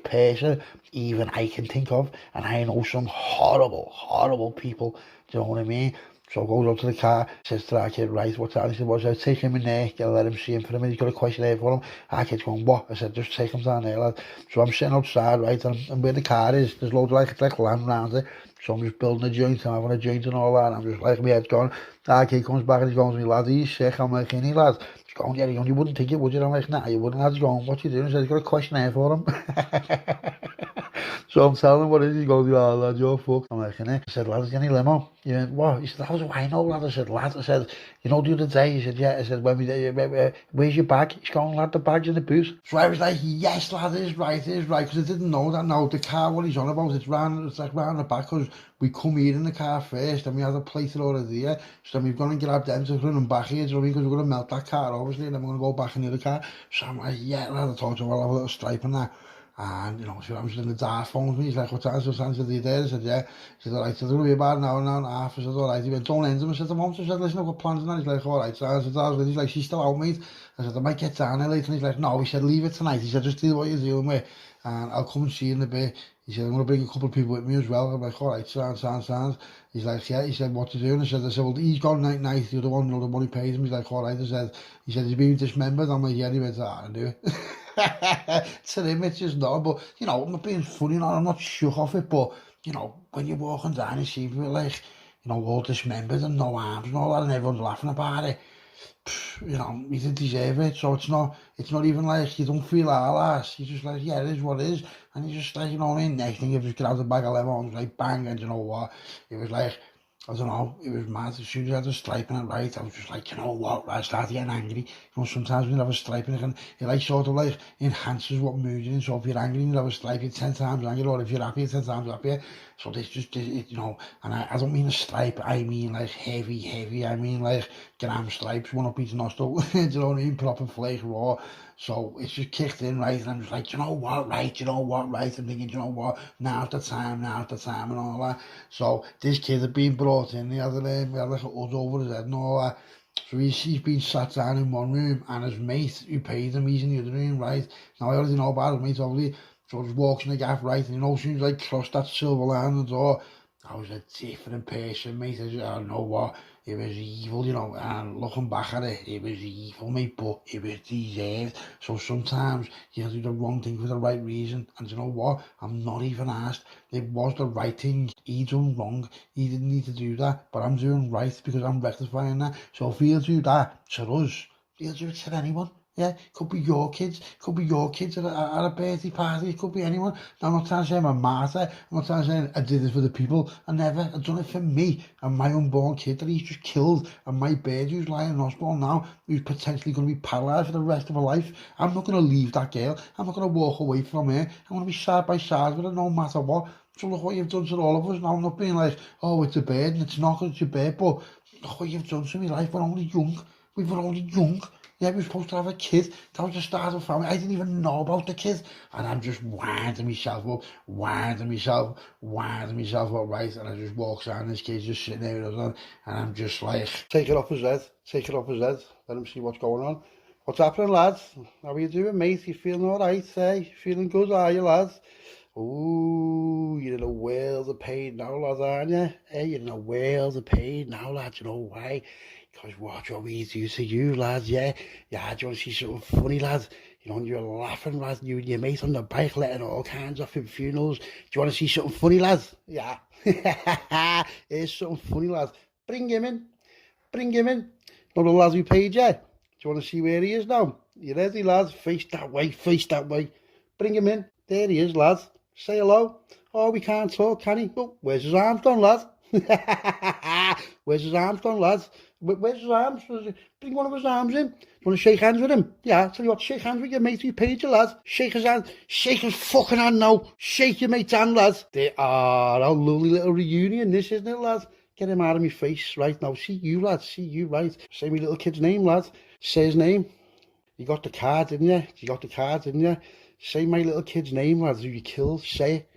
person even I can think of. And I know some horrible people. Do you know what I mean? So I goes up to the car, says to that kid, right, what's that? He said, well, I said, take him in there, let him see him for a minute, he's got a questionnaire for him. Our kid's going, what? I said, just take him down there, lad. So I'm sitting outside, right, and where the car is, there's loads of like land around it. So I'm just building a joint, I'm having a joint and all that, and I'm just like, my head's going. Our kid comes back and he's going to me, lad, he's sick. I'm like, any lad? He's going, yeah, you wouldn't think it, would you? I'm like, nah, you wouldn't. He's going, what you doing? He said, he's got a questionnaire for him. So I'm telling him what it is. He goes, yeah, lad, you're fucked. I'm like, innit? I said, lad, is there any limo? He went, what? He said, how do I know, lad? I said, lad. I said, you know, the other day? He said, yeah. I said, where's your bag? He's going, lad, the bag's in the boot. So I was like, yes, lad, it is right, because I didn't know that. Now, the car, what he's on about, it's like round the back, because we come here in the car first, and we had a plate already there. So then we've gone and grabbed them to run them back here, do you know what I mean? Because we're going to melt that car, obviously, and then we're going to go back in the other car. So I'm like, yeah, lad, I told you, I'll have a little stripe in that. And, you know, so I'm just in the dark phone with me. He's like, what time? So I said, are you there? I said, yeah. He said, all right. So it'll be about an hour and a half. I said, all right. He went, don't end him. I said, the mom. So I said, listen, I've got plans and that. He's like, all right. So I said, he's like, she's still out, mate. I said, I might get down there later. And he's like, no. He said, leave it tonight. He said, just do what you're dealing with. And I'll come and see you in a bit. He said, I'm going to bring a couple of people with me as well. I'm like, all right, sounds. He's like, yeah. He said, what to do? And I said, well, he's gone night. The other one, the one who pays him. He's like, all right. He said, he's been dismembered. I'm like, yeah. He went, I do it. To him, it's just not. But, you know, I'm not being funny, you know, I'm not shook off it. But, you know, when you're walking down, you see people like, you know, all dismembered and no arms and all that, and everyone's laughing about it. You know, you didn't deserve it. So it's not even like you don't feel our ass. You're just like, yeah, it is what it is. And you're just like, you know what I mean? Next thing, you just get out the bag of lemons, like bang, and you know what? It was like, I don't know, it was mad. As soon as I had a stripe in it, right, I was just like, you know what, I started getting angry. You know, sometimes when you have a stripe in it, it like sort of like enhances what mood you're in. So if you're angry and you have a stripe, you're 10 times angry, or if you're happy, you're 10 times happier. So this just, you know, and I don't mean a stripe, I mean like heavy, I mean like gram stripes, one up each nostril, do you know what I mean, proper flake raw. So it's just kicked in, right, and I'm just like, you know what, right, I'm thinking, you know what, now's the time, and all that. So this kid had been brought in, we had like a hood over his head and all that. So he's been sat down in one room, and his mate who paid him, he's in the other room, right. Now I already know about his mate, obviously. So I just walks in the gaff, right, and you know, as soon as I crossed that silver line on the door, I was a different person, mate. I don't know what, it was evil, you know, and looking back at it, it was evil, mate, but it was deserved. So sometimes you have to do the wrong thing for the right reason, and you know what, I'm not even asked. It was the right thing. He done wrong, he didn't need to do that, but I'm doing right because I'm rectifying that. So if he'll do that to us, he'll do it to anyone. Yeah, could be your kids at a birthday party, it could be anyone. Now, I'm not trying to say I'm a martyr, I'm not trying to say I did it for the people. I've done it for me and my unborn kid that he's just killed, and my bird who's lying in hospital now, who's potentially going to be paralysed for the rest of her life. I'm not going to leave that girl, I'm not going to walk away from her, I'm going to be side by side with her no matter what. So look what you've done to all of us. Now I'm not being like, oh, it's a bird, and it's not because it's your bird, but look what you've done to me life. We're only young, Yeah, we're supposed to have a kid. That was the start of the family. I didn't even know about the kid. And I'm just winding myself up, winding myself up, right? And I just walks down, this kid's just sitting there with us, and I'm just like, take it off his head, take it off his head, let him see what's going on. What's happening, lads? How are you doing, mate? You feeling all right, eh? Feeling good, are you, lads? Ooh, you're in a world of pain now, lads, aren't you? Hey, you're in a world of pain now, lads. You know why? Because watch what we do to you, lads, yeah? Yeah, do you want to see something funny, lads? You know, you're laughing, lads, you and your mate on the bike letting all kinds off in funerals. Do you want to see something funny, lads? Yeah. Here's something funny, lads. Bring him in. Bring him in. Not the lads we paid you. Do you want to see where he is now? You ready, lads? Face that way, face that way. Bring him in. There he is, lads. Say hello. Oh, we can't talk, can he? Oh, where's his arms gone, lads? Where's his arms gone, lads? Where's his arms? Bring one of his arms in. Do you want to shake hands with him? Yeah, I'll tell you what, shake hands with your mate who paid you, lads. Shake his hand. Shake his fucking hand now. Shake your mate's hand, lads. They are a lovely little reunion, this, isn't it, lads? Get him out of my face right now. See you, lads. See you, right. Say my little kid's name, lads. Say his name. You got the card, didn't you? You got the card, didn't you? Say my little kid's name, lads, who you killed. Say it.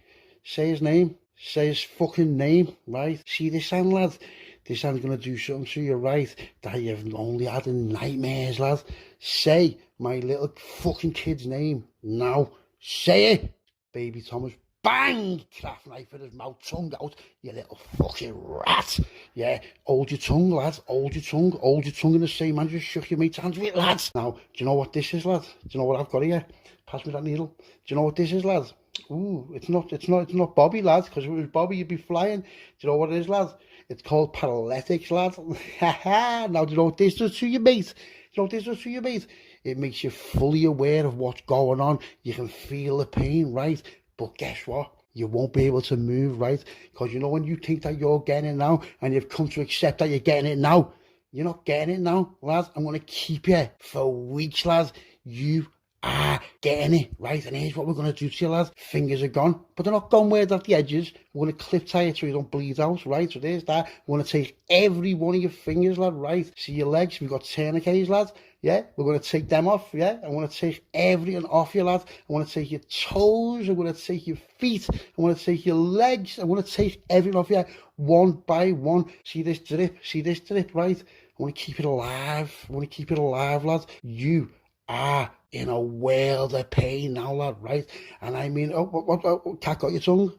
Say his name. Say his fucking name, right? See this hand, lads? This hand's going to do something to you, right? That you've only had in nightmares, lads. Say my little fucking kid's name now. Say it. Baby Thomas. Bang! Craft knife in his mouth, tongue out. You little fucking rat. Yeah, hold your tongue, lads. Hold your tongue. Hold your tongue in the same hand. Just shook your mate's hands with it, lads. Now, do you know what this is, lads? Do you know what I've got here? Pass me that needle. Do you know what this is, lads? Ooh, it's not Bobby, lads, because if it was Bobby, you'd be flying. Do you know what it is, lads? It's called paralytics, lads. Now, do you know what this does to your mate? Do you know what this does to your mate? It makes you fully aware of what's going on. You can feel the pain, right? But guess what? You won't be able to move, right? Because you know when you think that you're getting it now, and you've come to accept that you're getting it now, you're not getting it now, lads. I'm going to keep you for weeks, lads. You are getting it, right? And here's what we're going to do to you, lads. Fingers are gone, but they're not gone where they're at the edges. We're going to clip tie it so you don't bleed out, right? So there's that. We're going to take every one of your fingers, lad, right? See your legs? We've got tourniquets, lads. Yeah, we're going to take them off, yeah? I'm going to take everything off you, lads. I'm going to take your toes. I'm going to take your feet. I'm going to take your legs. I'm going to take everything off you one by one. See this drip? See this drip, right? I want to keep it alive. I want to keep it alive, lads. You are in a world of pain now, lad, right? And I mean, what cat got your tongue?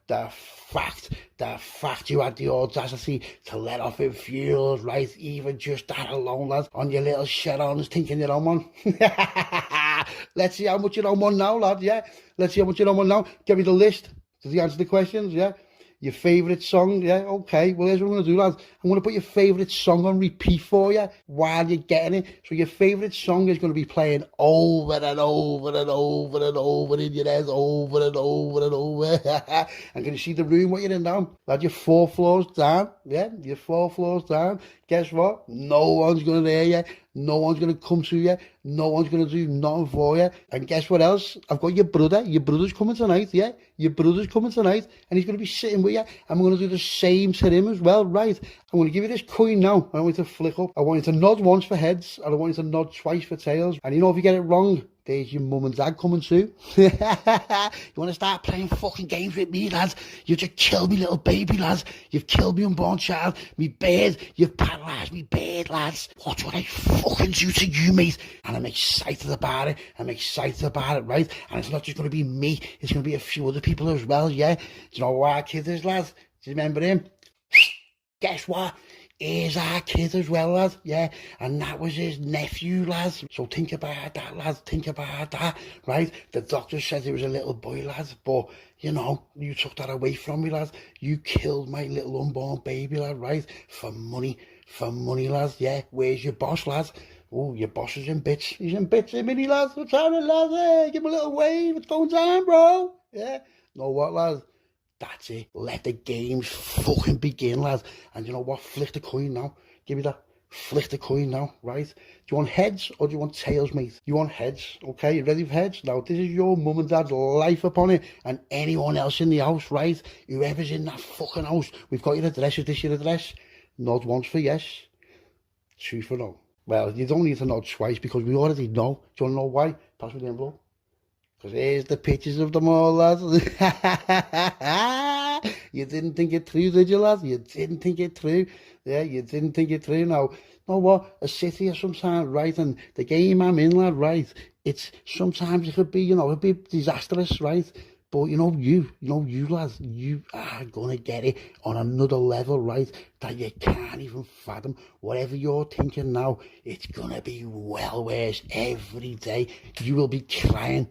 The fact you had the audacity to let off in fuels, right? Even just that alone, lads, on your little shed-ons thinking you're on one. Let's see how much you're on one now, lad, yeah? Let's see how much you're on one now. Give me the list. Does he answer the questions, yeah? Your favourite song, yeah, okay. Well, here's what I'm going to do, lads. I'm going to put your favourite song on repeat for you while you're getting it. So your favourite song is going to be playing over and over and over and over in your head, over and over and over. And can you see the room what you're in now? Lad, you're 4 floors down, yeah? You're 4 floors down. Guess what? No one's going to hear you. No one's going to come to you. No one's going to do nothing for you. And guess what else? I've got your brother. Your brother's coming tonight, yeah? Your brother's coming tonight. And he's going to be sitting with you. And we're going to do the same to him as well, right? I'm going to give you this coin now. I want you to flick up. I want you to nod once for heads. And I want you to nod twice for tails. And you know if you get it wrong, there's your mum and dad coming too. You want to start playing fucking games with me, lads? You just killed me little baby, lads. You've killed me unborn child. Me bird. You've paralysed me bird, lads. Watch what I fucking do to you, mate. And I'm excited about it. I'm excited about it, right? And it's not just going to be me. It's going to be a few other people as well, yeah? Do you know who our kid is, lads? Do you remember him? Guess what? Here's our kid as well, lads, yeah, and that was his nephew, lads. So think about that, lads, think about that, right? The doctor said it was a little boy, lads, but, you know, you took that away from me, lads. You killed my little unborn baby, lad, right? For money, lads, yeah. Where's your boss, lads? Oh, your boss is in bits. He's in bits, isn't he, lads? What's happening, lads? Hey, give him a little wave. What's going on, bro? Yeah? Know what, lads? That's it. Let the games fucking begin, lads. And you know what? Flick the coin now. Give me that. Flick the coin now, right? Do you want heads or do you want tails, mate? You want heads, okay? You ready for heads? Now, this is your mum and dad's life upon it. And anyone else in the house, right? Whoever's in that fucking house. We've got your address. Is this your address? Nod once for yes. Truth or no? Well, you don't need to know twice because we already know. Do you want to know why? Pass me the envelope. Because here's the pictures of them all, lads. You didn't think it through, did you, lads? You didn't think it through. Yeah, you didn't think it through. Now, you know what? A city is sometimes right, and the game I'm in, lad, right? It's sometimes it could be, you know, it'd be disastrous, right? But you know, you lads, you are gonna get it on another level, right? That you can't even fathom. Whatever you're thinking now, it's gonna be well worse every day. You will be crying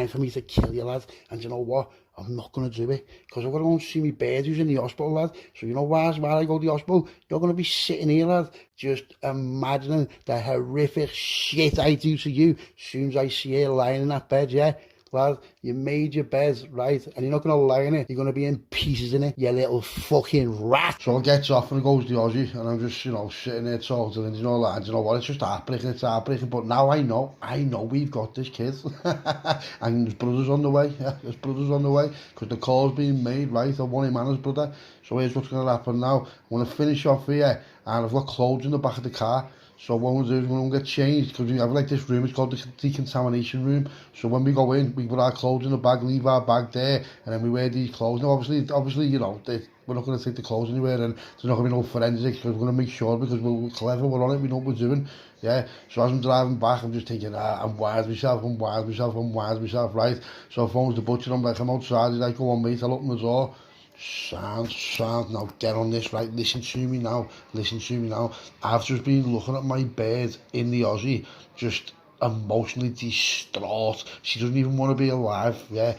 for me to kill you, lads. And you know what? I'm not gonna do it because I'm gonna go and see me bird who's in the hospital, lad. So you know why I go to the hospital? You're gonna be sitting here, lad, just imagining the horrific shit I do to you as soon as I see you lying in that bed, yeah. Lad, you made your bed, right? And you're not going to lie in it. You're going to be in pieces in it, you little fucking rat. So I gets off and goes to the Aussie, and I'm just, you know, sitting there talking to him, you know, and you know what, it's just heartbreaking, but now I know we've got this kid. And his brother's on the way, because the call's being made, right? I want him and his brother. So here's what's going to happen now. I'm going to finish off here, and I've got clothes in the back of the car. So what we'll do is we'll get changed, because we have like this room, it's called the decontamination room. So when we go in, we put our clothes in the bag, leave our bag there, and then we wear these clothes. Now obviously, you know, we're not going to take the clothes anywhere, and there's not going to be no forensics, because we're going to make sure, because we're clever, we're on it, we know what we're doing. Yeah, so as I'm driving back, I'm just thinking, I'm wired myself, right? So I phone the butcher, I'm like, I'm outside, he's like, go on mate, I'll open the door. Sound, now get on this, right? Listen to me now. I've just been looking at my bed in the Aussie, just emotionally distraught. She doesn't even want to be alive, yeah?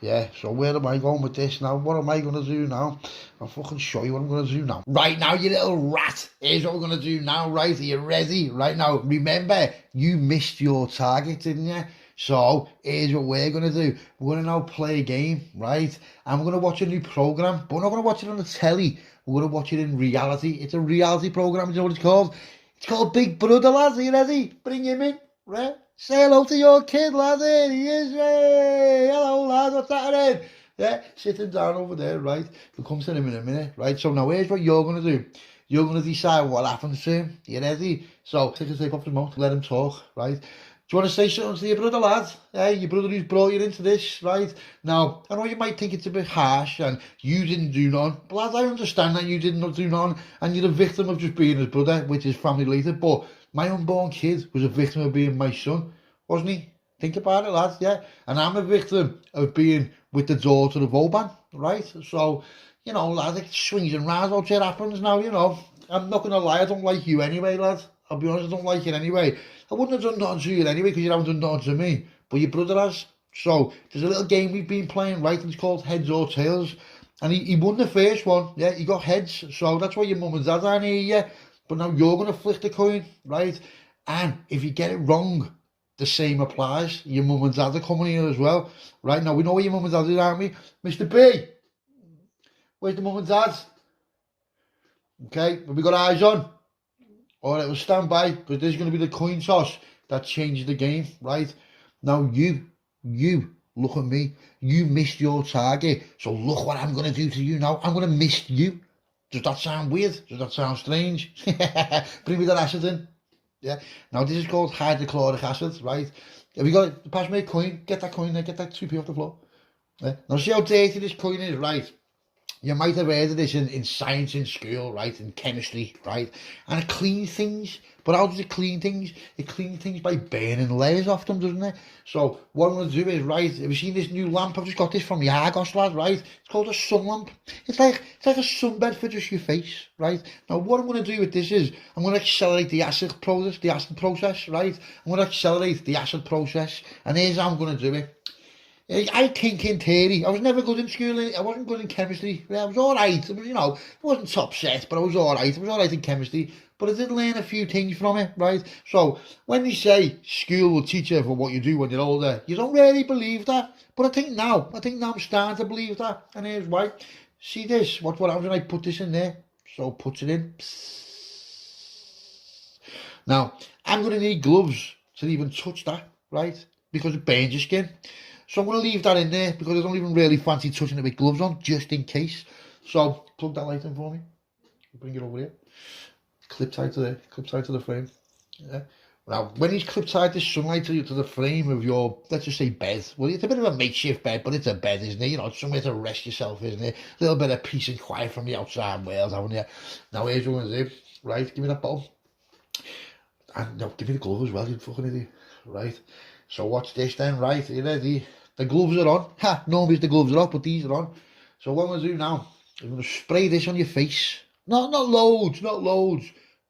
Yeah, so where am I going with this now? What am I going to do now? I'll fucking show you what I'm going to do now. Right now, you little rat. Here's what we're going to do now, right? Are you ready? Right now, remember, you missed your target, didn't you? So, here's what we're going to do. We're going to now play a game, right? And we're going to watch a new programme, but we're not going to watch it on the telly. We're going to watch it in reality. It's a reality programme, you know what it's called? It's called Big Brother, lads. Are you ready? Bring him in, right? Say hello to your kid, lad. There he is. Hey, hello, lad. What's happening? Yeah, sitting down over there, right? We'll come to him in a minute, right? So now here's what you're going to do. You're going to decide what happens to him. You ready? So take a tape off his mouth. Let him talk, right? Do you want to say something to your brother, lad? Hey, your brother who's brought you into this, right? Now, I know you might think it's a bit harsh and you didn't do none. But lads, I understand that you did not do none and you're a victim of just being his brother, which is family related. But my unborn kid was a victim of being my son, wasn't he? Think about it, lads, yeah? And I'm a victim of being with the daughter of Oban, right? So, you know, lads, it swings and roundabouts, it happens now, you know. I'm not going to lie, I don't like you anyway, lad. I'll be honest, I don't like it anyway. I wouldn't have done nothing to you anyway, because you haven't done nothing to me. But your brother has. So, there's a little game we've been playing, right? And it's called Heads or Tails. And he won the first one, yeah? He got heads. So, that's why your mum and dad aren't here, yeah? But now you're going to flick the coin, right? And if you get it wrong, the same applies. Your mum and dad are coming here as well. Right, now we know where your mum and dad is, aren't we? Mr. B, where's the mum and dad? Okay, have we got eyes on? Alright, we'll stand by, because this is going to be the coin toss that changes the game, right? Now you, look at me. You missed your target. So look what I'm going to do to you now. I'm going to miss you. Does that sound weird? Does that sound strange? Bring me that acid in. Yeah. Now this is called hydrochloric acid, right? Have you got it? Pass me a coin. Get that coin there. Get that 2p off the floor. Yeah. Now see how dirty this coin is, right? You might have heard of this in science in school, right? In chemistry, right? And it cleans things. But how does it clean things? It cleans things by burning layers off them, doesn't it? So what I'm going to do is, right, have you seen this new lamp? I've just got this from the Argos, lad, right? It's called a sun lamp. It's like a sunbed for just your face, right? Now what I'm going to do with this is, I'm going to accelerate the acid process, right? I'm going to accelerate the acid process. And here's how I'm going to do it. I think in theory, I was never good in school, I wasn't good in chemistry, I was alright, you know, I wasn't top set, but I was alright in chemistry, but I did learn a few things from it, right? So, when they say school will teach you for what you do when you're older, you don't really believe that, but I think now I'm starting to believe that, and here's why. See this, what happens when I put this in there? So, puts it in. Now, I'm going to need gloves to even touch that, right? Because it burns your skin. So I'm going to leave that in there because I don't even really fancy touching it with gloves on, just in case. So plug that light in for me. Bring it over here. Clip tight to the frame. Yeah. Now, when he's clipped tight this sunlight to the frame of your, let's just say bed. Well, it's a bit of a makeshift bed, but it's a bed, isn't it? You know, it's somewhere to rest yourself, isn't it? A little bit of peace and quiet from the outside world, haven't you? Now, here's what I'm going to do. Right, give me that bottle. And no, give me the glove as well, you fucking idiot. Right. So watch this then, right? Are you ready? The gloves are on. Ha! Normally the gloves are off, but these are on. So what I'm going to do now, I'm going to spray this on your face. Not loads.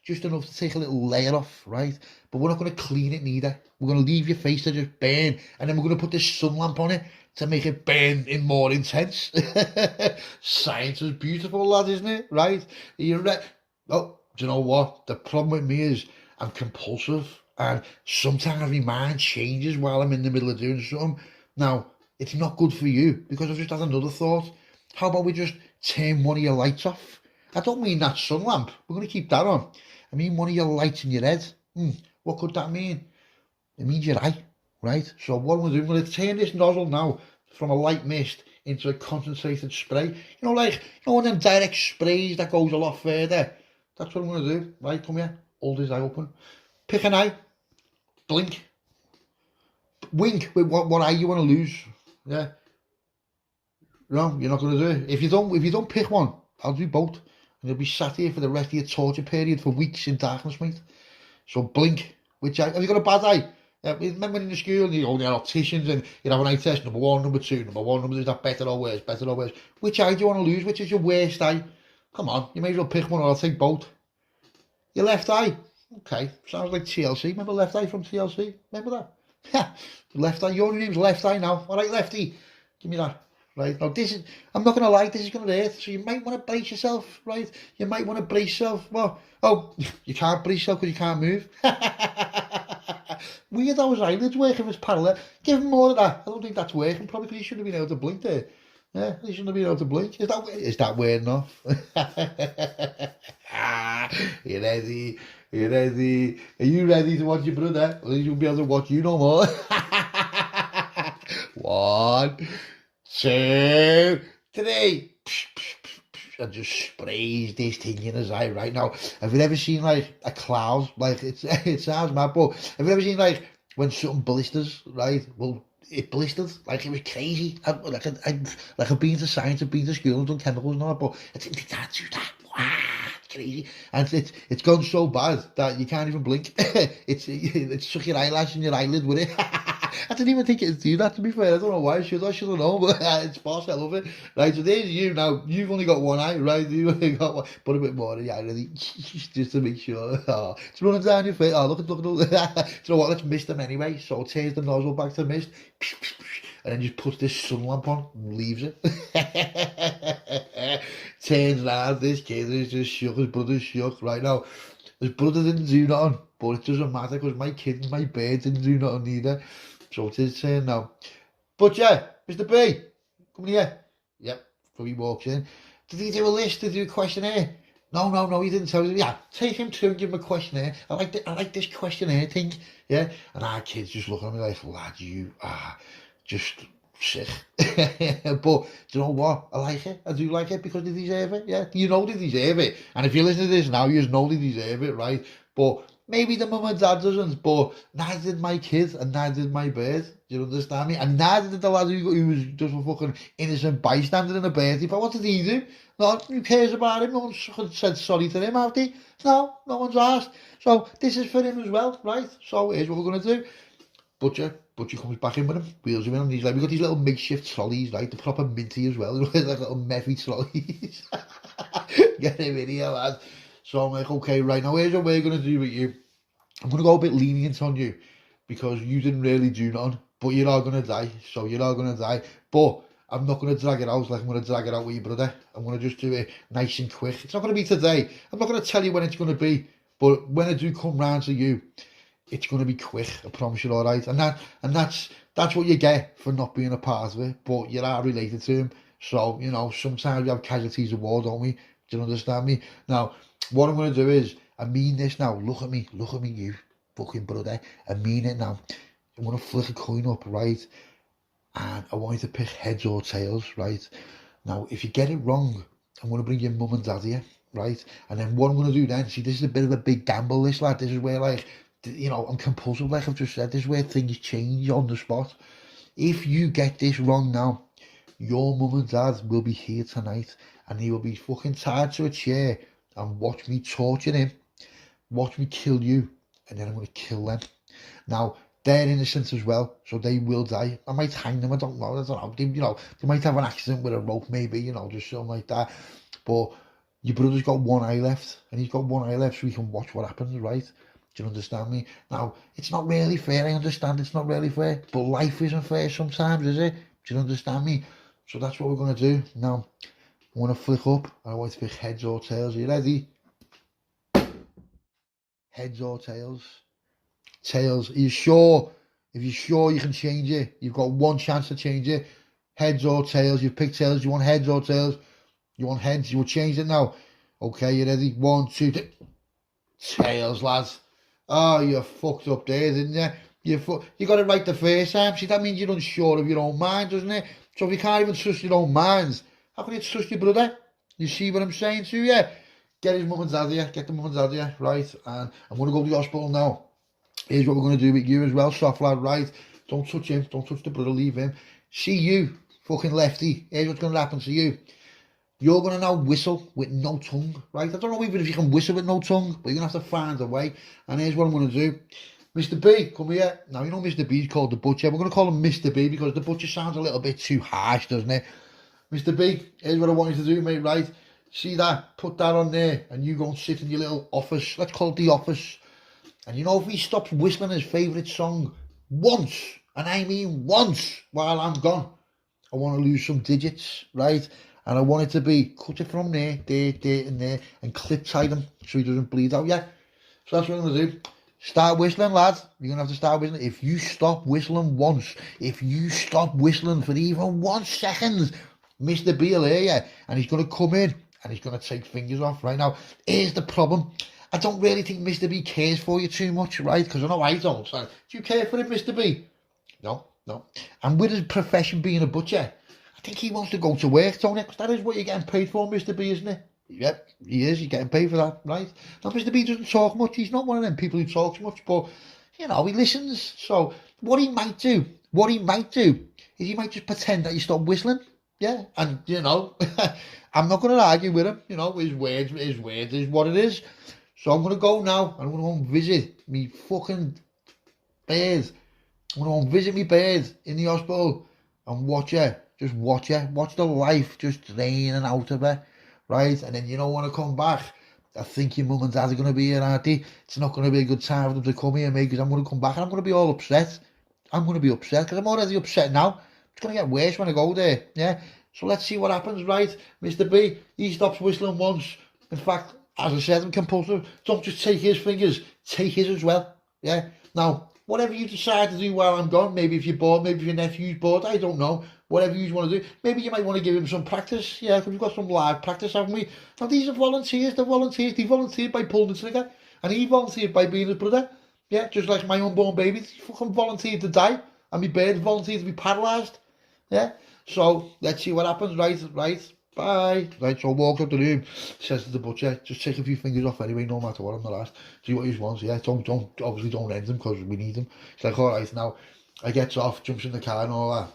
Just enough to take a little layer off, right? But we're not going to clean it neither. We're going to leave your face to just burn. And then we're going to put this sun lamp on it to make it burn in more intense. Science is beautiful, lad, isn't it? Right? Are you ready? Oh, do you know what? The problem with me is I'm compulsive. And sometimes my mind changes while I'm in the middle of doing something. Now, it's not good for you because I've just had another thought. How about we just turn one of your lights off? I don't mean that sun lamp. We're going to keep that on. I mean one of your lights in your head. What could that mean? It means your eye, right? So what I'm going to do, I'm going to turn this nozzle now from a light mist into a concentrated spray. You know, like, you know, one of them direct sprays that goes a lot further. That's what I'm going to do. Right, come here. Hold his eye open. Pick an eye. Blink. Wink with what eye you want to lose. Yeah. No, you're not going to do it. If you don't pick one, I'll do both. And you'll be sat here for the rest of your torture period for weeks in darkness, mate. So blink. Which eye? Have you got a bad eye? Remember in the school, and you only had opticians, and you'd have an eye test, number 1, number 2, number 1, number 2, is that better or worse, Which eye do you want to lose? Which is your worst eye? Come on, you may as well pick one or I'll take both. Your left eye? Okay, sounds like TLC. Remember Left Eye from TLC? Remember that? Left Eye, your name's Left Eye now. All right, Lefty, give me that. Right, now this is, I'm not going to lie, this is going to hurt, so you might want to brace yourself, right? You might want to brace yourself. Well, oh, you can't brace yourself because you can't move. Weird how his eyelids work if it's parallel. Give him more of that. I don't think that's working, probably because he shouldn't have been able to blink there. Yeah, he shouldn't have been able to blink. Is that weird enough? You ready? You ready? Are you ready to watch your brother? Well, he won't be able to watch you no more. 1, 2, 3. And just sprays this thing in his eye right now. Have you ever seen like a cloud? Like it sounds mad, but have you ever seen like when something blisters, right? Well, it blistered, like it was crazy. Like I've been to science, I've been to school and done chemicals and all that, but I didn't think that do that. Wow, it's crazy. And it's gone so bad that you can't even blink. It took your eyelash and your eyelid with it. I didn't even think it'd do that, to be fair. I don't know why. I should have known, but it's posh, I love it. Right, so there's you now. You've only got one eye, right? You've only got one. Put a bit more in the eye, really, just to make sure. Oh, it's running down your face. Oh, look at you know what? Let's mist them anyway. So turns the nozzle back to mist. And then just puts this sun lamp on and leaves it. Turns round, this kid is just shook. His brother's shook right now. His brother didn't do nothing, but it doesn't matter because my kid and my bird didn't do nothing either. So it's his turn now. But yeah, Mr. B, come here. Yep, before he walks in. Did he do a list? Did he do a questionnaire? No, he didn't tell me. Yeah, take him to and give him a questionnaire. I like this questionnaire thing. Yeah, and our kids just look at me like, lad, you are just sick. But do you know what? I like it. I do like it because they deserve it. Yeah, you know they deserve it. And if you listen to this now, you just know they deserve it, right? But maybe the mum and dad doesn't, but neither did my kid and neither did my bird. Do you understand me? And neither did the lad who was just a fucking innocent bystander in a birthday. But what did he do? No, who cares about him? No one said sorry to him, have they? No one's asked. So this is for him as well, right? So here's what we're going to do. Butcher comes back in with him, wheels him in, and he's like, we've got these little makeshift trolleys, right? The proper minty as well, like little methy trolleys. Get him in here, lad. So I'm like, okay, right, now here's what we're going to do with you. I'm going to go a bit lenient on you because you didn't really do nothing, but you're all going to die. So you're all going to die. But I'm not going to drag it out like I'm going to drag it out with your brother. I'm going to just do it nice and quick. It's not going to be today. I'm not going to tell you when it's going to be, but when I do come round to you, it's going to be quick. I promise you, all right. And that's what you get for not being a part of it. But you are related to him. So, you know, sometimes we have casualties of war, don't we? Do you understand me? Now, what I'm going to do is, I mean this now. Look at me, you fucking brother. I mean it now. I'm going to flick a coin up, right? And I want you to pick heads or tails, right? Now, if you get it wrong, I'm going to bring your mum and dad here, right? And then what I'm going to do then, see, this is a bit of a big gamble, this lad. This is where, like, you know, I'm compulsive, like I've just said. This is where things change on the spot. If you get this wrong now, your mum and dad will be here tonight and he will be fucking tied to a chair and watch me torture him, watch me kill you, and then I'm going to kill them. Now, they're innocent as well, so they will die. I might hang them, I don't know. They, you know, they might have an accident with a rope, maybe, you know, just something like that. But your brother's got one eye left, and he's got one eye left so he can watch what happens, right? Do you understand me? Now, it's not really fair, I understand it's not really fair, but life isn't fair sometimes, is it? Do you understand me? So that's what we're going to do. Now, I want to flick up, and I want to pick heads or tails. Are you ready? Heads or tails? Tails. Are you sure? If you're sure you can change it, you've got one chance to change it. Heads or tails? You've picked tails. You want heads or tails? You want heads? You will change it now. Okay, you ready? 1, 2, 3. Tails, lads. Oh, you fucked up there, didn't you? You got it right the first time. See, that means you're unsure of your own mind, doesn't it? So if you can't even trust your own minds, how can you trust your brother? You see what I'm saying to you? Get his mum and dad here. Get the mum and dad here, right? And I'm going to go to the hospital now. Here's what we're going to do with you as well, soft lad, right? Don't touch him. Don't touch the brother. Leave him. See you, fucking lefty. Here's what's going to happen to you. You're going to now whistle with no tongue, right? I don't know even if you can whistle with no tongue, but you're going to have to find a way. And here's what I'm going to do. Mr. B, come here. Now, you know Mr. B's called the Butcher. We're going to call him Mr. B because the Butcher sounds a little bit too harsh, doesn't it? Mr. B, here's what I want you to do, mate, right? See that? Put that on there and you go and sit in your little office. Let's call it the office. And you know, if he stops whistling his favourite song once, and I mean once, while I'm gone, I want to lose some digits, right? And I want it to be, cut it from there, and there, and clip tie them so he doesn't bleed out yet. So that's what I'm going to do. Start whistling, lad. You're going to have to start whistling. If you stop whistling once, if you stop whistling for even 1 second, Mr. B will hear you, and he's going to come in, and he's going to take fingers off. Right now, here's the problem. I don't really think Mr. B cares for you too much, right? Because I know I don't. So, do you care for him, Mr. B? No. And with his profession being a butcher, I think he wants to go to work, don't he? Because that is what you're getting paid for, Mr. B, isn't it? Yep, he is. You're getting paid for that, right? Now, Mr. B doesn't talk much. He's not one of them people who talks much, but, you know, he listens. So, what he might do is he might just pretend that you stop whistling. Yeah, and, you know, I'm not going to argue with him. You know, his words is what it is. So I'm going to go now, and I'm going to go and visit me fucking bird. I'm going to go and visit me bird in the hospital and watch her. Just watch her. Watch the life just draining out of her, right? And then you know when I come back, I think your mum and dad are going to be here, aren't they? It's not going to be a good time for them to come here, mate, because I'm going to come back and I'm going to be all upset. I'm going to be upset because I'm already upset now. It's going to get worse when I go there, yeah? So let's see what happens, right? Mr. B, he stops whistling once. In fact, as I said, I'm compulsive. Don't just take his fingers, take his as well. Yeah. Now, whatever you decide to do while I'm gone, maybe if you're bored, maybe if your nephew's bored, I don't know. Whatever you want to do, maybe you might want to give him some practice. Yeah, because we've got some live practice, haven't we? Now, these are volunteers. They're volunteers. They volunteered by pulling the trigger, and he volunteered by being his brother. Yeah, just like my unborn baby. He fucking volunteered to die, and my bird volunteered to be paralysed. Yeah. So let's see what happens. Right. Bye. Right, so I walked up the room, says to the butcher, just take a few fingers off anyway, no matter what, I'm the last. See what he wants, yeah, obviously don't end them because we need them. It's like, alright, now, I gets off, jumps in the car and all that.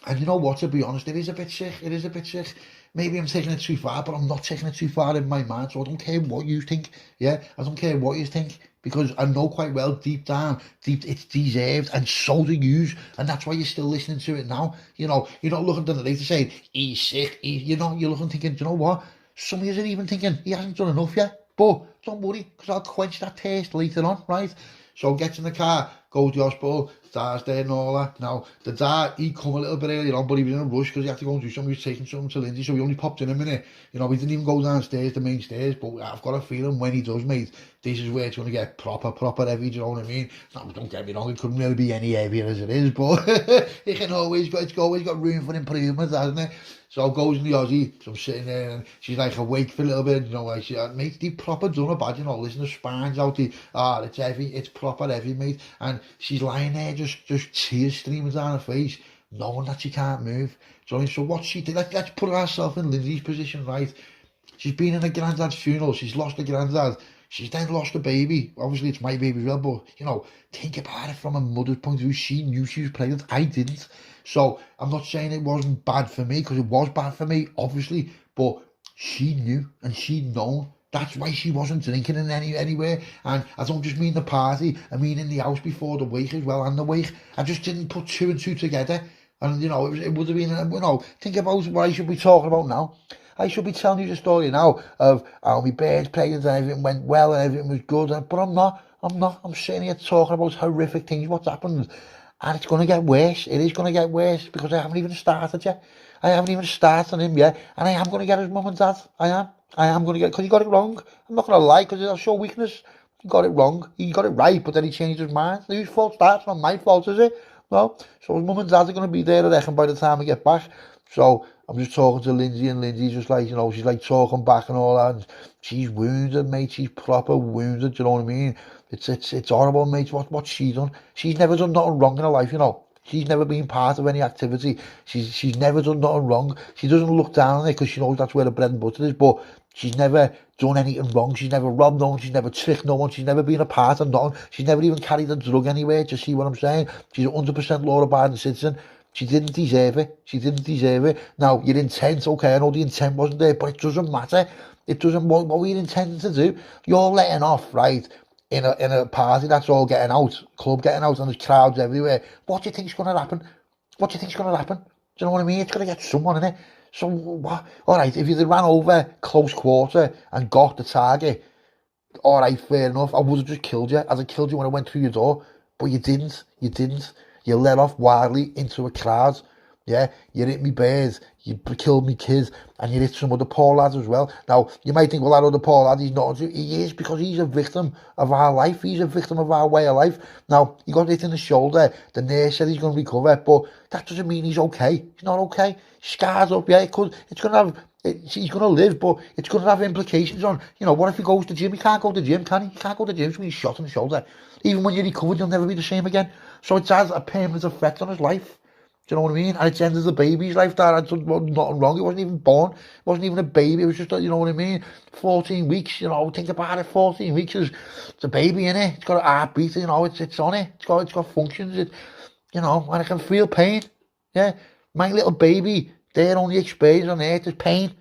And you know what, to be honest, it is a bit sick. Maybe I'm taking it too far, but I'm not taking it too far in my mind, so I don't care what you think, yeah? I don't care what you think, because I know quite well, deep down, it's deserved, and so do you, and that's why you're still listening to it now. You know, you're not looking at the later saying, he's sick, you're looking thinking, do you know what? Some of you are even thinking, he hasn't done enough yet, but don't worry, because I'll quench that taste later on, right? So gets in the car, goes to the hospital, dad's there and all that. Now, the dad, he come a little bit earlier on, but he was in a rush because he had to go and do something. He was taking something to Lindsay, so he only popped in a minute. You know, he didn't even go downstairs, the main stairs, but I've got a feeling when he does, mate, this is where it's going to get proper heavy, do you know what I mean? Now, don't get me wrong, it couldn't really be any heavier as it is, but it's always got room for improvement, hasn't it? So goes in the Aussie, so I'm sitting there and she's like awake for a little bit, you know, like, mate, they proper done a bad, you know, listen, the spine's out, it's heavy, it's proper heavy, mate, and she's lying there, just tears streaming down her face, knowing that she can't move. So what she did, let's put ourselves in Lindsay's position, right? She's been in her granddad's funeral. She's lost her granddad. She's then lost a baby. Obviously, it's my baby as well, but, you know, think about it from a mother's point of view. She knew she was pregnant. I didn't. So, I'm not saying it wasn't bad for me, because it was bad for me, obviously, but she knew, and she'd known. That's why she wasn't drinking in anywhere. And I don't just mean the party, I mean in the house before the wake as well, and the wake. I just didn't put two and two together. And, you know, it would have been, you know, think about what I should be talking about now. I should be telling you the story now of how my bird's pregnant and everything went well and everything was good. But I'm not. I'm sitting here talking about horrific things, what's happened. And it's going to get worse. It is going to get worse, because I haven't even started yet. I haven't even started on him yet. And I am going to get his mum and dad. I am going to get, because he got it wrong. I'm not going to lie, because I'll show weakness. He got it wrong. He got it right, but then he changed his mind. Whose fault that? It's not my fault, is it? No. So his mum and dad are going to be there, I reckon, by the time I get back. So I'm just talking to Lindsay, and Lindsay's just like, you know, she's like talking back and all that, and she's wounded, mate. She's proper wounded, you know what I mean? It's horrible, mate, what she's done. She's never done nothing wrong in her life, you know. She's never been part of any activity. She's never done nothing wrong. She doesn't look down on it, because she knows that's where the bread and butter is, but she's never done anything wrong. She's never robbed no one. She's never tricked no one. She's never been a part of nothing. She's never even carried a drug anywhere. Do you see what I'm saying? She's a 100% law-abiding citizen. She didn't deserve it. She didn't deserve it. Now, your intent, okay, I know the intent wasn't there, but it doesn't matter. It doesn't, what we're intending to do, you're letting off, right, in a party that's all getting out, club getting out, and there's crowds everywhere. What do you think's going to happen? What do you think's going to happen? Do you know what I mean? It's going to get someone in it. So, what? All right, if you ran over close quarter and got the target, all right, fair enough, I would have just killed you, as I killed you when I went through your door. But you didn't. You let off wildly into a crowd. Yeah, you hit me birds, you killed me kids, and you hit some other poor lads as well. Now, you might think, well, that other poor lad, he's not. He is, because he's a victim of our life. He's a victim of our way of life. Now, he got hit in the shoulder. The nurse said he's going to recover, but that doesn't mean he's okay. He's not okay. Scars up, yeah, it's going to have, he's going to live, but it's going to have implications on, you know, what if he goes to the gym? He can't go to the gym, can he? He can't go to the gym when he's shot in the shoulder. Even when you're recovered, you'll never be the same again. So it has a permanent effect on his life. Do you know what I mean? And it's ended the baby's life that had nothing wrong. It wasn't even born. It wasn't even a baby. It was just, you know what I mean? 14 weeks, you know, think about it. 14 weeks is, it's a baby in it. It's got a heartbeat, you know, it's on it. It's got functions. It, you know, and I can feel pain. Yeah. My little baby, their only experience on earth is pain.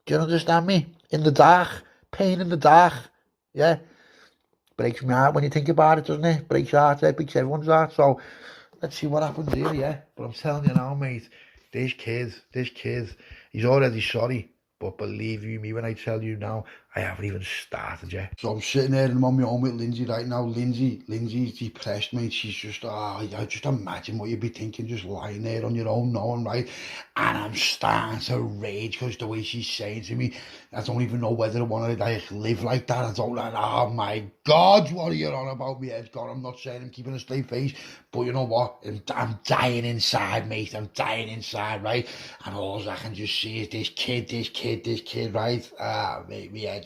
Do you understand me? In the dark. Pain in the dark. Yeah. Breaks my heart when you think about it, doesn't it? Breaks your heart, it breaks everyone's heart. So, let's see what happens here, yeah. But I'm telling you now, mate, this kid, he's already sorry. But believe you me when I tell you now, I haven't even started yet. So I'm sitting there and I'm on my own with Lindsay right now. Lindsay's depressed, mate. She's just, I just imagine what you'd be thinking, just lying there on your own, knowing, right? And I'm starting to rage, because the way she's saying to me, I don't even know whether I want to like live like that. I don't know. Oh my God, what are you on about? Me head's gone. I'm not saying I'm keeping a straight face, but you know what? I'm dying inside, mate. I'm dying inside, right? And all I can just see is this kid, right? Mate, my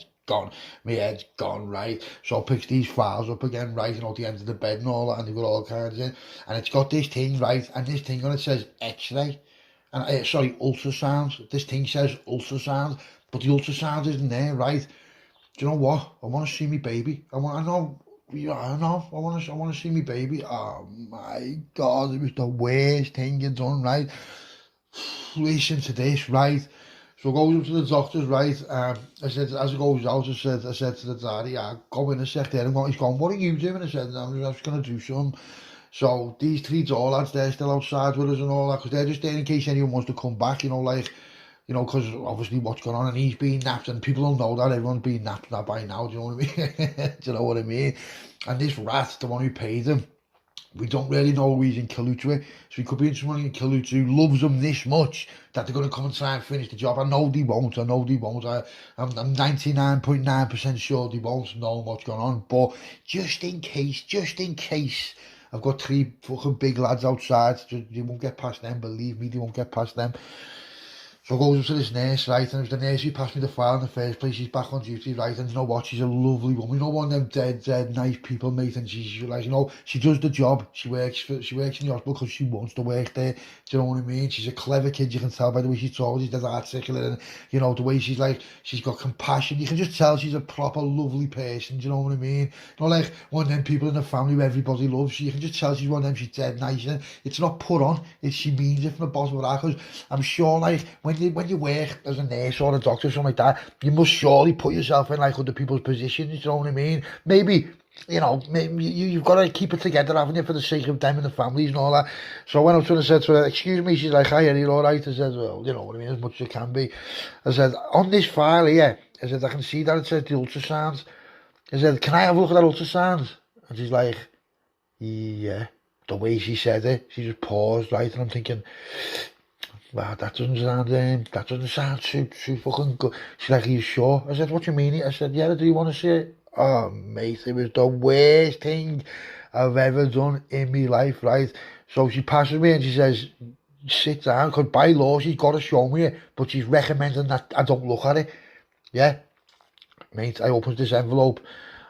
head's gone, right? So I picked these files up again, right, you know, at the end of the bed and all that, and they were all kinds of, and it's got this thing, right, and this thing on it says X-ray, and sorry, ultrasound. This thing says ultrasound, but the ultrasound isn't there, right? Do you know what? I want to see me baby. I want to see me baby. Oh my God, it was the worst thing you've done, right? Listen to this, right? So I go up to the doctor's, right? I said, as it goes out, I said to the daddy, go in a sec there. He's gone, what are you doing? I said, I'm just going to do some. So these three door lads, they're still outside with us and all that, because they're just there in case anyone wants to come back, you know, like, you know, because obviously what's going on, and he's being napped, and people don't know that everyone's being napped now by now, do you know what I mean? Do you know what I mean? And this rat, the one who paid him, we don't really know who he's in cahoots with, so he could be in someone in cahoots who loves him this much that they're going to come and try and finish the job. I know they won't. I'm 99.9% sure they won't know what's going on, but just in case, I've got three fucking big lads outside, so they won't get past them, believe me, they won't get past them. So I goes up to this nurse, right, and it was the nurse who passed me the file in the first place. She's back on duty, right, and you know what, she's a lovely woman. You know, one of them dead nice people, mate, and she's like, you know, she does the job. She works in the hospital because she wants to work there. Do you know what I mean? She's a clever kid, you can tell by the way she talks. She's dead articulate, and you know, the way she's like, she's got compassion. You can just tell she's a proper lovely person, do you know what I mean? You know, like one of them people in the family who everybody loves. You can just tell she's one of them, she's dead nice. And it's not put on, she means it from the bottom of her heart, because I'm sure, like, when you work as a nurse or a doctor or something like that, you must surely put yourself in like other people's positions, you know what I mean? Maybe, you know, maybe you've got to keep it together, haven't you, for the sake of them and the families and all that. So when I was trying to say to her, excuse me, she's like, hi, are you all right? I said, well, you know what I mean, as much as it can be. I said, on this file here, I said, I can see that it says the ultrasounds. I said, can I have a look at that ultrasound? And she's like, yeah. The way she said it, she just paused, right, and I'm thinking, wow, that doesn't sound too fucking good. She's like, are you sure? I said, what do you mean? I said, yeah, do you want to see it? Oh, mate, it was the worst thing I've ever done in my life, right? So she passes me and she says, sit down, because by law she's got to show me it, but she's recommending that I don't look at it. Yeah? Mate, I opened this envelope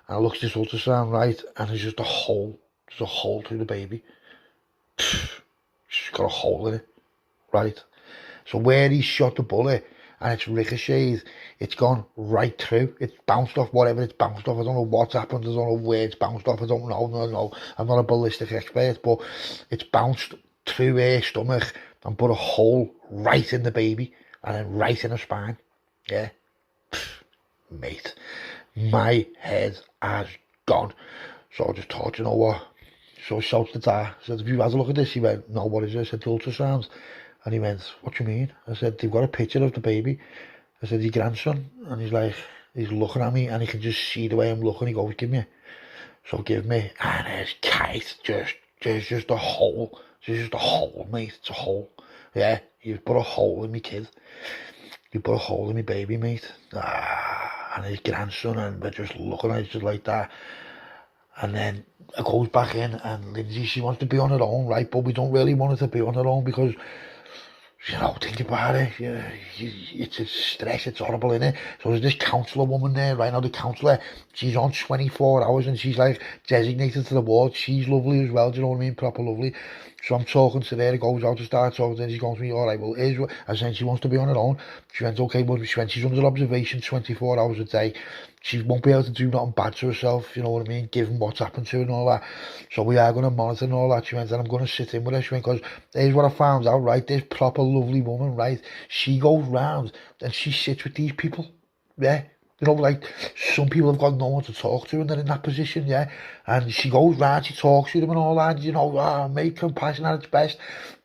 and I looked at this ultrasound, right, and there's just a hole. There's a hole through the baby. She's got a hole in it, right? So where he shot the bullet and it's ricocheted, it's gone right through. It's bounced off whatever it's bounced off. I don't know what's happened. I don't know where it's bounced off. I don't know. No. I'm not a ballistic expert, but it's bounced through her stomach and put a hole right in the baby and then right in her spine. Yeah. Mate, my head has gone. So I just thought, you know what? So I shouted to Dad. I said, have you had a look at this? He went, no, what is it? I said, the ultrasound. And he went, what do you mean? I said, they've got a picture of the baby. I said, your grandson? And he's like, he's looking at me and he can just see the way I'm looking. He goes, give me. So give me. And there's Kate, there's just a hole. There's just a hole, mate. It's a hole. Yeah, you put a hole in me kid. You put a hole in me baby, mate. And his grandson, and we're just looking at it just like that. And then it goes back in, and Lindsay, she wants to be on her own, right? But we don't really want her to be on her own because, you know, think about it. It's stress, it's horrible, innit? So there's this counsellor woman there, right now, the counsellor, she's on 24 hours and she's like designated to the ward. She's lovely as well, do you know what I mean? Proper lovely. So I'm talking to her, it goes out to start talking, and she goes to me, all right, well, here's what, I said, she wants to be on her own. She went, okay, well, she's under observation 24 hours a day. She won't be able to do nothing bad to herself, you know what I mean, given what's happened to her and all that. So we are going to monitor and all that. She went, and I'm going to sit in with her. She went, because here's what I found out, right, this proper lovely woman, right, she goes round and she sits with these people, yeah. You know, like, some people have got no one to talk to and they're in that position, yeah. And she goes round, she talks to them and all that, you know, make compassion at its best.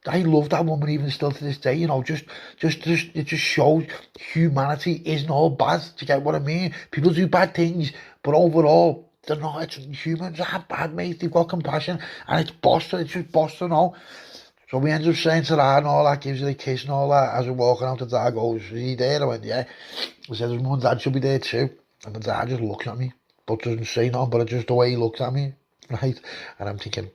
I love that woman even still to this day, you know, just it just shows humanity isn't all bad, do you get what I mean? People do bad things, but overall, they're not, humans aren't bad, mate, they've got compassion, and it's just boss to know. So we ended up saying to her and all that, gives her a kiss and all that. As we're walking out, the dad goes, are you there? I went, yeah. I said, his mum and dad should be there too. And the dad just looks at me, but doesn't say nothing, but it's just the way he looks at me, right? And I'm thinking,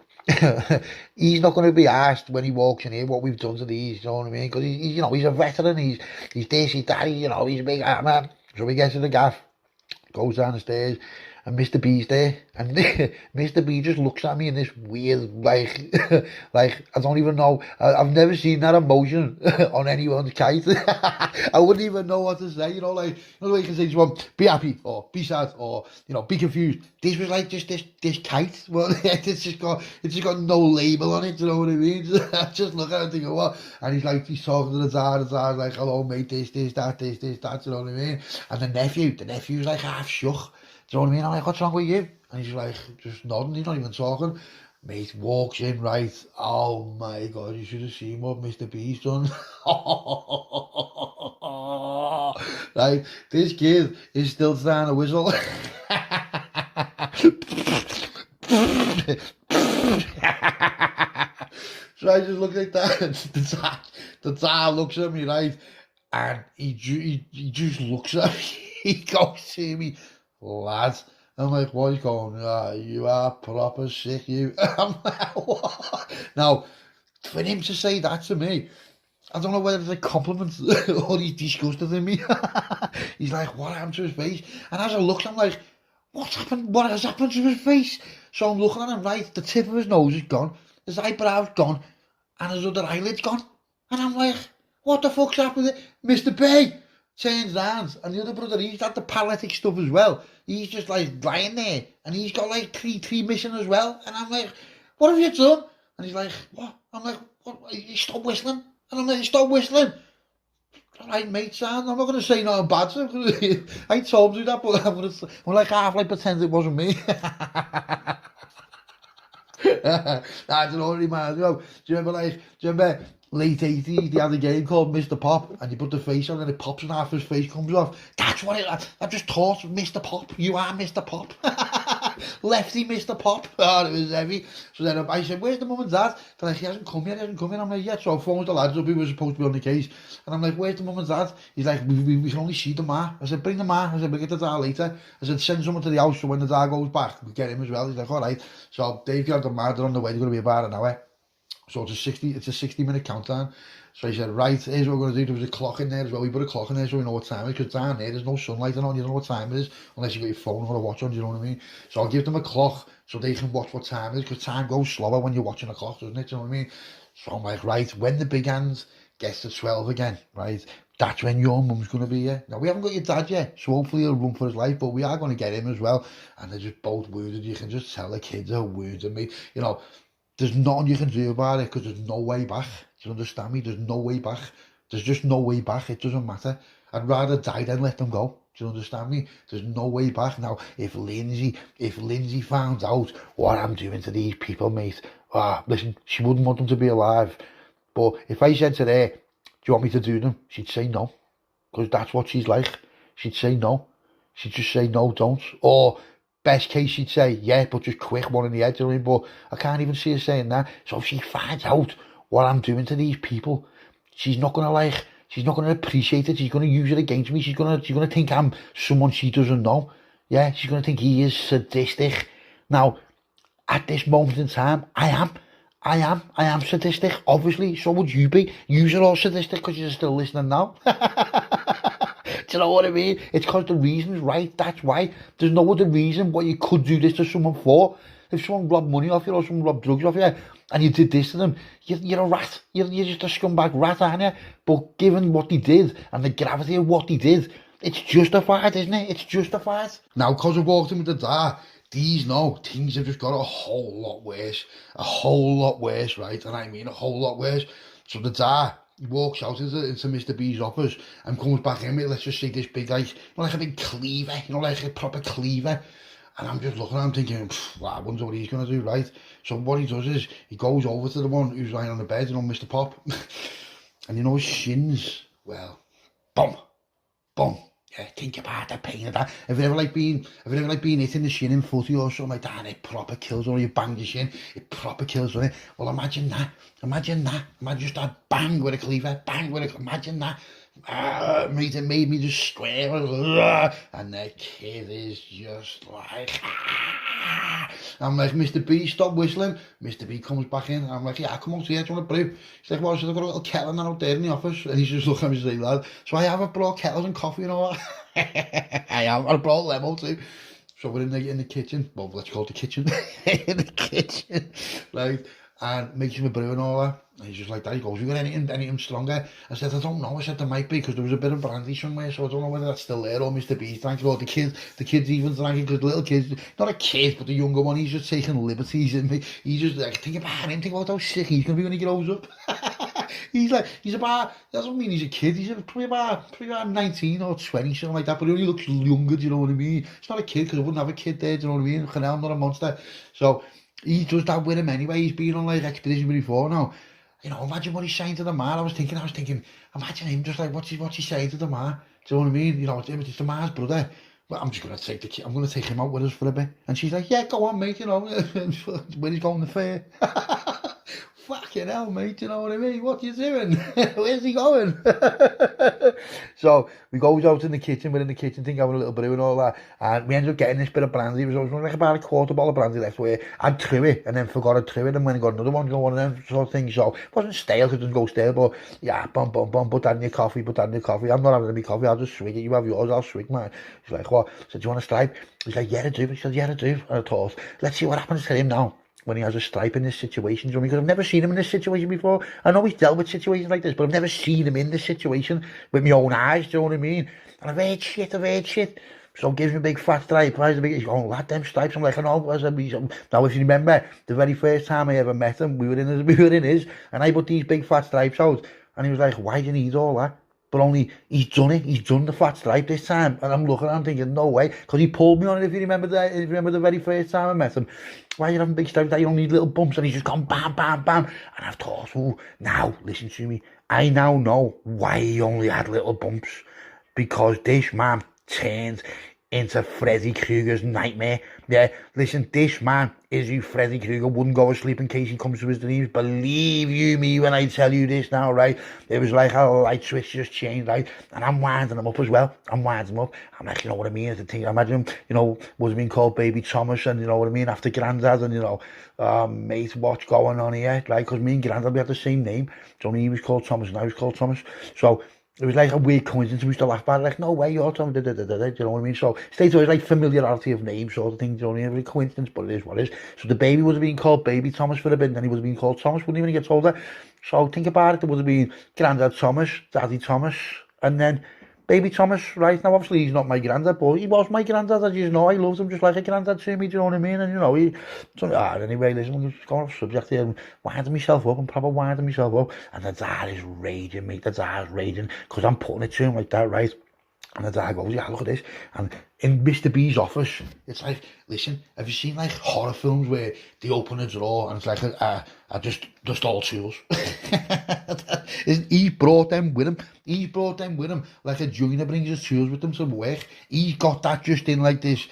he's not going to be asked when he walks in here what we've done to these, you know what I mean? Because he's, you know, he's a veteran, he's this, he's that, you know, he's a big man. So we get to the gaff, goes down the stairs, and Mr. B's there, and Mr. B just looks at me in this weird, like, like, I don't even know, I've never seen that emotion on anyone's kite. I wouldn't even know what to say, you know, like, you know the way you can say to someone, be happy, or be sad, or, you know, be confused. This was like just this kite, well, it's just got no label on it, you know what I mean? Just look at it and think, what? And he's talking to the dad's like, hello mate, this, that, you know what I mean? And the nephew's like half shook. Do you know what I mean? I'm like, what's wrong with you? And he's like, just nodding, he's not even talking. Mate walks in, right? Oh my God, you should have seen what Mr. B's done. Right, this kid is still trying to whistle. So I just look like that. The dad looks at me, right? And he just looks at me. He goes to me, lad. I'm like, what? He's going, you are proper sick, you. I'm like, what? Now, for him to say that to me, I don't know whether it's a compliment or he's disgusted in me. He's like, what happened to his face? And as I look, I'm like, what's happened? What has happened to his face? So I'm looking at him, right, the tip of his nose is gone, his eyebrow's gone, and his other eyelid's gone. And I'm like, what the fuck's happened? Mr. B turns round, and the other brother, he's got the paralytic stuff as well. He's just like lying there, and he's got like three missing as well. And I'm like, what have you done? And he's like, what? I'm like, what? You stop whistling. And I'm like, stop whistling. Right, mate, son, I'm not going to say nothing bad to him. I told him that, but I'm like half like pretend it wasn't me. I don't know what it reminds me of. Do you remember late 80s, they had a game called Mr. Pop, and you put the face on and it pops and half his face comes off. That's what I just taught Mr. Pop. You are Mr. Pop. Lefty Mr. Pop. Oh, it was heavy. So then I said, where's the mum and dad? They're like, he hasn't come yet. I'm like, yeah. So I phoned the lads up who was supposed to be on the case. And I'm like, where's the mum and dad? He's like, we can only see the ma. I said, bring the ma. I said, we'll get the dad later. I said, send someone to the house so when the dad goes back, we get him as well. He's like, all right. So Dave got the ma, they're on the way. They're going to be about an hour. So it's a 60-minute countdown. So he said, right, here's what we're going to do. There was a clock in there as well. We put a clock in there so we know what time it is, because down there's no sunlight on, you don't know what time it is, unless you got your phone or a watch on, you know what I mean? So I'll give them a clock so they can watch what time it is, because time goes slower when you're watching a clock, doesn't it? You know what I mean? So I'm like, right, when the big hands gets to 12 again, right, that's when your mum's going to be here. Now, we haven't got your dad yet, so hopefully he'll run for his life, but we are going to get him as well. And they're just both wounded. You can just tell the kids are wounded. Me, you know, there's nothing you can do about it, because there's no way back. Do you understand me? There's no way back. There's just no way back. It doesn't matter. I'd rather die than let them go. Do you understand me? There's no way back. Now, if Lindsay found out what I'm doing to these people, mate, listen, she wouldn't want them to be alive. But if I said to her, do you want me to do them? She'd say no, because that's what she's like. She'd say no. She'd just say no, don't. Or best case, she'd say, yeah, but just quick one in the head, you know what I mean? But I can't even see her saying that. So if she finds out what I'm doing to these people, she's not going to appreciate it. She's going to use it against me. She's going to think I'm someone she doesn't know. Yeah, she's going to think he is sadistic. Now, at this moment in time, I am sadistic, obviously. So would you be. You're all sadistic because you're still listening now. Do you know what I mean? It's because the reason's right, that's why. There's no other reason why you could do this to someone for. If someone robbed money off you or someone robbed drugs off you and you did this to them, you're a rat. You're just a scumbag rat, aren't you? But given what they did and the gravity of what they did, it's justified, isn't it? It's justified. Now, because I've walked in with the dad, things have just got a whole lot worse. A whole lot worse, right? And I mean a whole lot worse. So the dad, he walks out into Mr. B's office and comes back in with, let's just say, this big, like, like a big cleaver, like a proper cleaver. And I'm just looking at him thinking, well, I wonder what he's going to do, right? So what he does is, he goes over to the one who's lying on the bed, Mr. Pop. And his shins, well, boom, boom. Yeah, think about the pain of that. Have you ever been hit in the shin in footy or something like that, and it proper kills, or you bang your shin, it proper kills, doesn't it? Well, imagine that. Imagine just that bang with a cleaver, imagine that. Mate, it made me just scream, and the kid is just like, I'm like, Mr. B, stop whistling. Mr. B comes back in, and I'm like, yeah, come on, here, do you want to brew? He's like, well, I've got a little kettle and that out there in the office, and he's just looking at me saying, lad, so I haven't brought kettles and coffee and all that. I brought limo too. So we're in the kitchen, well, let's call it the kitchen, in the kitchen, right? And makes him a brew and all that. And he's just like that. He goes, you got anything stronger? I said, I don't know. I said, there might be, because there was a bit of brandy somewhere, so I don't know whether that's still there, or Mr. B's drank it, or the kids even drank it, because little kids, not a kid, but the younger one, he's just taking liberties in me. He's just like, think about him, think about how sick he's going to be when he grows up. He's about, that doesn't mean he's a kid, he's probably about 19 or 20, something like that, but he only looks younger, do you know what I mean? It's not a kid, because I wouldn't have a kid there, do you know what I mean? I'm not a monster. So he does that with him anyway. He's been on like expedition before now. You know, imagine what he's saying to the man. I was thinking, imagine him just like, what's he saying to the man? Do you know what I mean? You know, it's the man's brother. Well, I'm just going to take the kid, I'm going to take him out with us for a bit. And she's like, yeah, go on, mate, you know, when he's going to the fair. fucking hell, mate, you know what I mean? What you doing? Where's he going? So we goes out in the kitchen, we're in the kitchen thing, having a little brew and all that, and we ended up getting this bit of brandy. It was like about a quarter bottle of brandy left, where I'd threw it and then forgot I'd threw it, and when I got another one, you know, one of them sort of things. So it wasn't stale, because it doesn't go stale, but yeah, bum, put that in your coffee, I'm not having any coffee, I'll just swig it, you have yours, I'll swig mine. He's like, what? I said, do you want a stripe? He's like, yeah, I do. He said, yeah, I do. And I thought, let's see what happens to him now when he has a stripe in this situation, because I've never seen him in this situation before. I know he's dealt with situations like this, but I've never seen him in this situation with my own eyes, do you know what I mean? And I've heard shit. So gives me a big fat stripe, he's going, lad, them stripes. I'm like, I know. I said, now if you remember, the very first time I ever met him, we were in his, and I put these big fat stripes out, and he was like, why do you need all that? But only, he's done the fat stripe this time. And I'm looking at him thinking, no way. Because he pulled me on it, if you remember the very first time I met him. Why are you having big stripes that you don't need little bumps? And he's just gone bam, bam, bam. And I've thought, oh, now, listen to me. I now know why he only had little bumps. Because this man turned into Freddy Krueger's nightmare. Yeah, listen, this man is who Freddy Krueger wouldn't go to sleep in case he comes to his dreams. Believe you me when I tell you this now, right? It was like a light switch just changed, right? And I'm winding him up as well. I'm like, you know what I mean? It's the thing. I imagine him, you know, was being called Baby Thomas, and you know what I mean, after Grandad, and you know, mate, what's going on here, right? Because me and Grandad, we had the same name. So he was called Thomas and I was called Thomas. So it was like a weird coincidence. We used to laugh about it, like, no way, you're Tom, do you know what I mean? So straight away, like familiarity of names sort of thing, do you know what I mean? Every coincidence, but it is what it is. So the baby would have been called Baby Thomas for a bit, and then he would have been called Thomas, wouldn't even get older. So think about it, there would have been Grandad Thomas, Daddy Thomas, and then Baby Thomas, right? Now, obviously, he's not my granddad, but he was my granddad, as you know. I loved him just like a granddad to me, do you know what I mean? And, you know, anyway, listen, I'm just going off subject here, and winding myself up, and the dad is raging, mate, because I'm putting it to him like that, right? And the dad goes, yeah, look at this. And in Mr. B's office, it's like, listen, have you seen like horror films where they open a drawer and it's like just all tools? He brought them with him. Like a joiner brings his tools with him to work. He's got that just in like this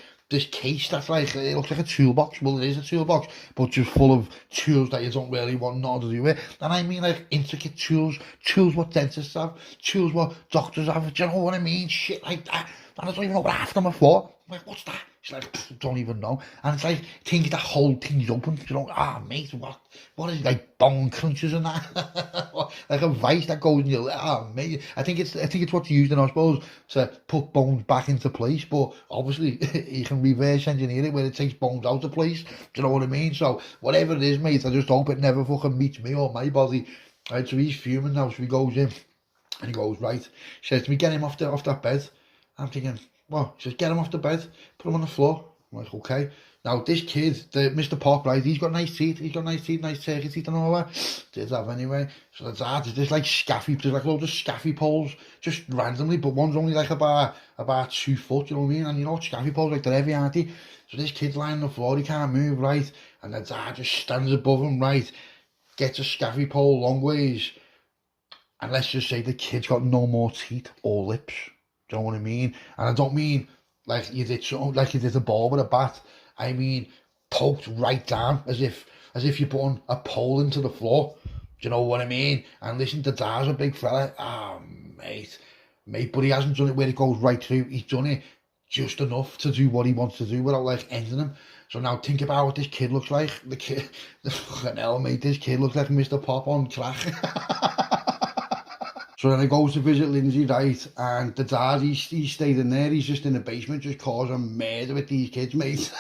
case that's like, it looks like a toolbox. Well, it is a toolbox, but just full of tools that you don't really want nothing to do with. And I mean like intricate tools what dentists have, tools what doctors have, do you know what I mean? Shit like that. And I don't even know what half of them are for. I'm like, what's that? She's like, don't even know. And it's like, think that whole thing's open, you know, mate, what is it, like bone crunches and that? Like a vice that goes in your, mate. I think it's what's used in, I suppose, to put bones back into place, but obviously you can reverse engineer it where it takes bones out of place, do you know what I mean? So whatever it is, mate, I just hope it never fucking meets me or my body. Right, so he's fuming now, so he goes in, and he goes, right, he says to me, get him off that bed. I'm thinking, well, he says, get him off the bed, put him on the floor. I'm like, okay. Now, this kid, Mr. Pop, right, he's got nice teeth, nice turkey teeth and all that. Did have anyway. So the dad, there's like there's like loads of scaffy poles, just randomly, but one's only like about 2 foot, you know what I mean? And you know what, scaffy poles, like they're heavy, aren't they? So this kid's lying on the floor, he can't move, right? And the dad just stands above him, right? Gets a scaffy pole long ways. And let's just say the kid's got no more teeth or lips. Do you know what I mean? And I don't mean like you did a ball with a bat. I mean poked right down as if you're putting a pole into the floor. Do you know what I mean? And listen, the dad's a big fella. Mate, but he hasn't done it where it goes right through. He's done it just enough to do what he wants to do without like ending him. So now think about what this kid looks like. The fucking hell, mate, this kid looks like Mr. Pop on crack. So then I go to visit Lindsay, right, and the dad, he's stayed in there, he's just in the basement, just causing murder with these kids, mate.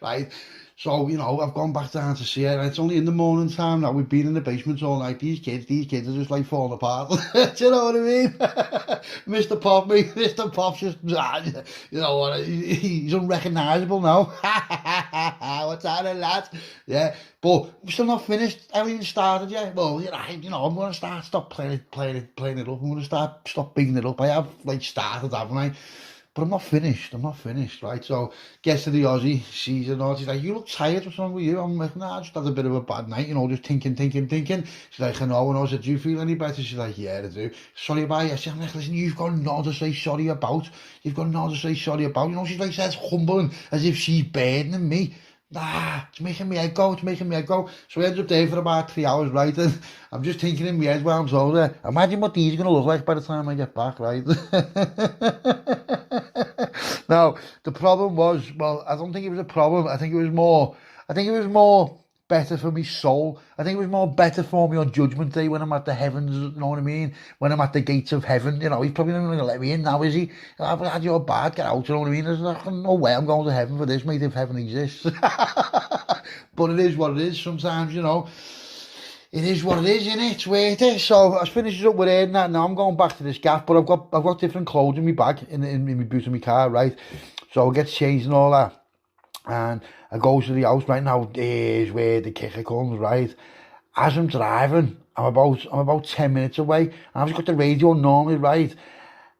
Right, so, you know, I've gone back down to see her, and it's only in the morning time now, we've been in the basement all night, these kids are just like falling apart. Do you know what I mean? Mr. Pop, mate, Mr. Pop's just, you know what, he's unrecognisable now. What's happening, lads? Yeah, but we're still not finished. I haven't even started yet. Well, you know, I'm going to stop playing it up. I'm going to stop bigging it up. I have, like, started, haven't I? But I'm not finished, right? So, gets to the Aussie, sees it all, she's like, you look tired, what's wrong with you? I'm like, nah, I just had a bit of a bad night, you know, just thinking. She's like, I know, and I said, do you feel any better? She's like, yeah, I do. Sorry about it. I'm like, listen, you've got nothing to say sorry about. You know, she's like, says humbling, as if she's burdening me. nah, it's making me head go, it's making me head go. So we ended up there for about 3 hours, right? And I'm just thinking in my head while I'm there, imagine what these are going to look like by the time I get back, right? Now, the problem was, well, I don't think it was a problem. I think it was more better for my soul. I think it was more better for me on Judgment Day when I'm at the heavens, you know what I mean? When I'm at the gates of heaven, you know, he's probably not going to let me in now, is he? I've had your bad, get out, you know what I mean? There's no way I'm going to heaven for this, mate, if heaven exists. But it is what it is sometimes, you know. It is what it is, innit? It's worth it. So I was finishing up with it and that. Now I'm going back to this gaff, but I've got different clothes in my bag, in my boot in my car, right? So I get changed and all that. And I go to the house right now. There's where the kicker comes, right? As I'm driving, I'm about 10 minutes away, and I've just got the radio normally, right?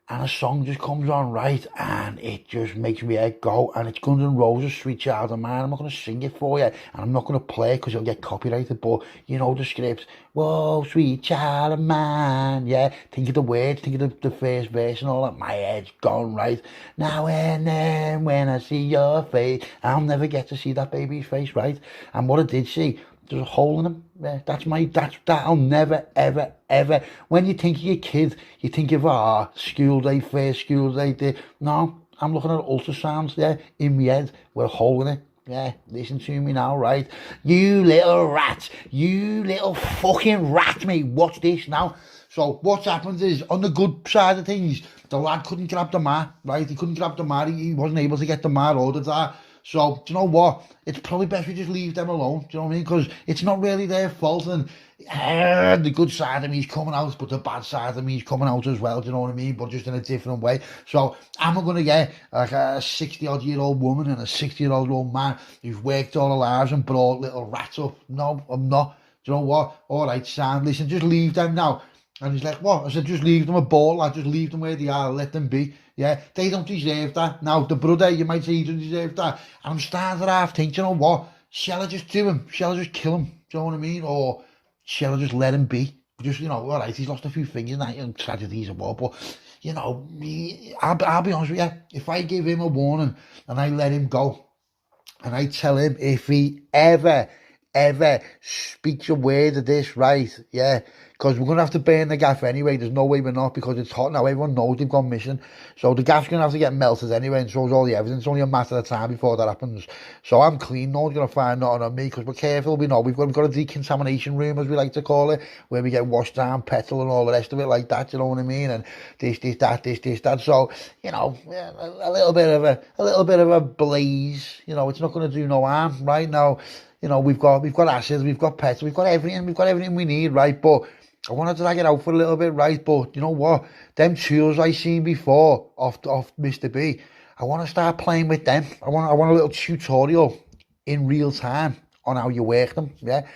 And a song just comes on, right? And it just makes me head go. And it's Guns N' Roses, Sweet Child of Mine. I'm not going to sing it for you, and I'm not going to play it because it'll get copyrighted. But you know the script. Whoa, sweet child of mine. Yeah, think of the words, think of the first verse and all that. My head's gone, right? Now and then when I see your face, I'll never get to see that baby's face, right? And what I did see, there's a hole in him. Yeah, that'll never, ever, ever. When you think of your kid, you think of, school day, first school day. No, I'm looking at ultrasounds, yeah, in my head with a hole in it. Yeah, listen to me now, right? You little rat, you little fucking rat, mate. Watch this now. So what's happened is, on the good side of things, the lad couldn't grab the mat, right? He couldn't grab the mat. He wasn't able to get the mat ordered that. So, do you know what? It's probably best we just leave them alone, do you know what I mean? Because it's not really their fault, and the good side of me is coming out, but the bad side of me is coming out as well, do you know what I mean? But just in a different way. So, am I going to get like a 60-odd-year-old woman and a 60-year-old man who's worked all their lives and brought little rats up? No, I'm not. Do you know what? All right, Sam, listen, just leave them now. And he's like, what? I said, just leave them a ball, lad, just leave them where they are, let them be. Yeah, they don't deserve that. Now, the brother, you might say he doesn't deserve that. And I'm starting to half think, you know what? Shall I just do him? Shall I just kill him? Do you know what I mean? Or shall I just let him be? Just, you know, all right, he's lost a few fingers and tragedies and what, but, you know, I'll be honest with you, if I give him a warning and I let him go, and I tell him if he ever speaks a word of this, right, yeah, because we're going to have to burn the gaff anyway. There's no way we're not, because it's hot now. Everyone knows they've gone missing. So the gaff's going to have to get melted anyway, and so's all the evidence. It's only a matter of time before that happens. So I'm clean. No one's going to find nothing on me, because we're careful. We know we've got a decontamination room, as we like to call it, where we get washed down petrol and all the rest of it like that, you know what I mean? And this, that. So, you know, a little bit of a blaze, you know, it's not going to do no harm right now. You know, we've got acids, we've got petrol, we've got everything we need, right? But I want to drag it out for a little bit, right? But you know what? Them tools I seen before off Mr. B, I want to start playing with them. I want a little tutorial in real time on how you work them, yeah?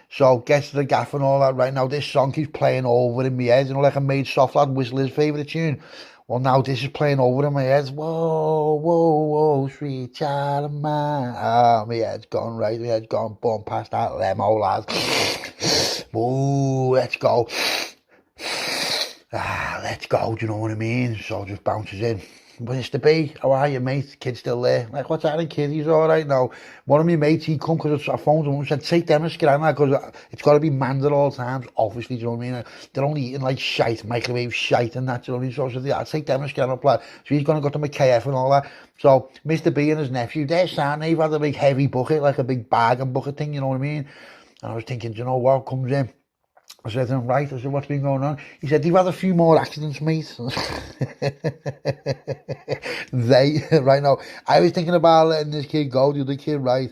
So get to the gaff and all that right now. This song keeps playing over in my head, you know, like I made Soft Lad whistle his favourite tune. Well, now this is playing over in my head. Whoa, whoa, whoa, sweet child of mine. Ah, my head's gone, right? My head's gone, boom, past that lemo, lad. Ooh, let's go. Let's go, do you know what I mean? So just bounces in. Mr. B, how are you, mate? Kid's still there. Like, what's happening, kid? He's all right now. One of my mates, he come because I phoned him and said, take them a scanner, because it's got to be manned at all times, obviously, do you know what I mean? They're only eating like shite, microwave shite and that, do you know what I mean? So I said, yeah, I'll take them a scanner, lad. So he's going to go to McKF and all that. So Mr. B and his nephew, they're saying they've had a big heavy bucket, like a big bag and bucket thing, you know what I mean? And I was thinking, do you know what comes in? I said to him, right, I said, what's been going on? He said, they've had a few more accidents, mate. Right now, I was thinking about letting this kid go, the other kid, right?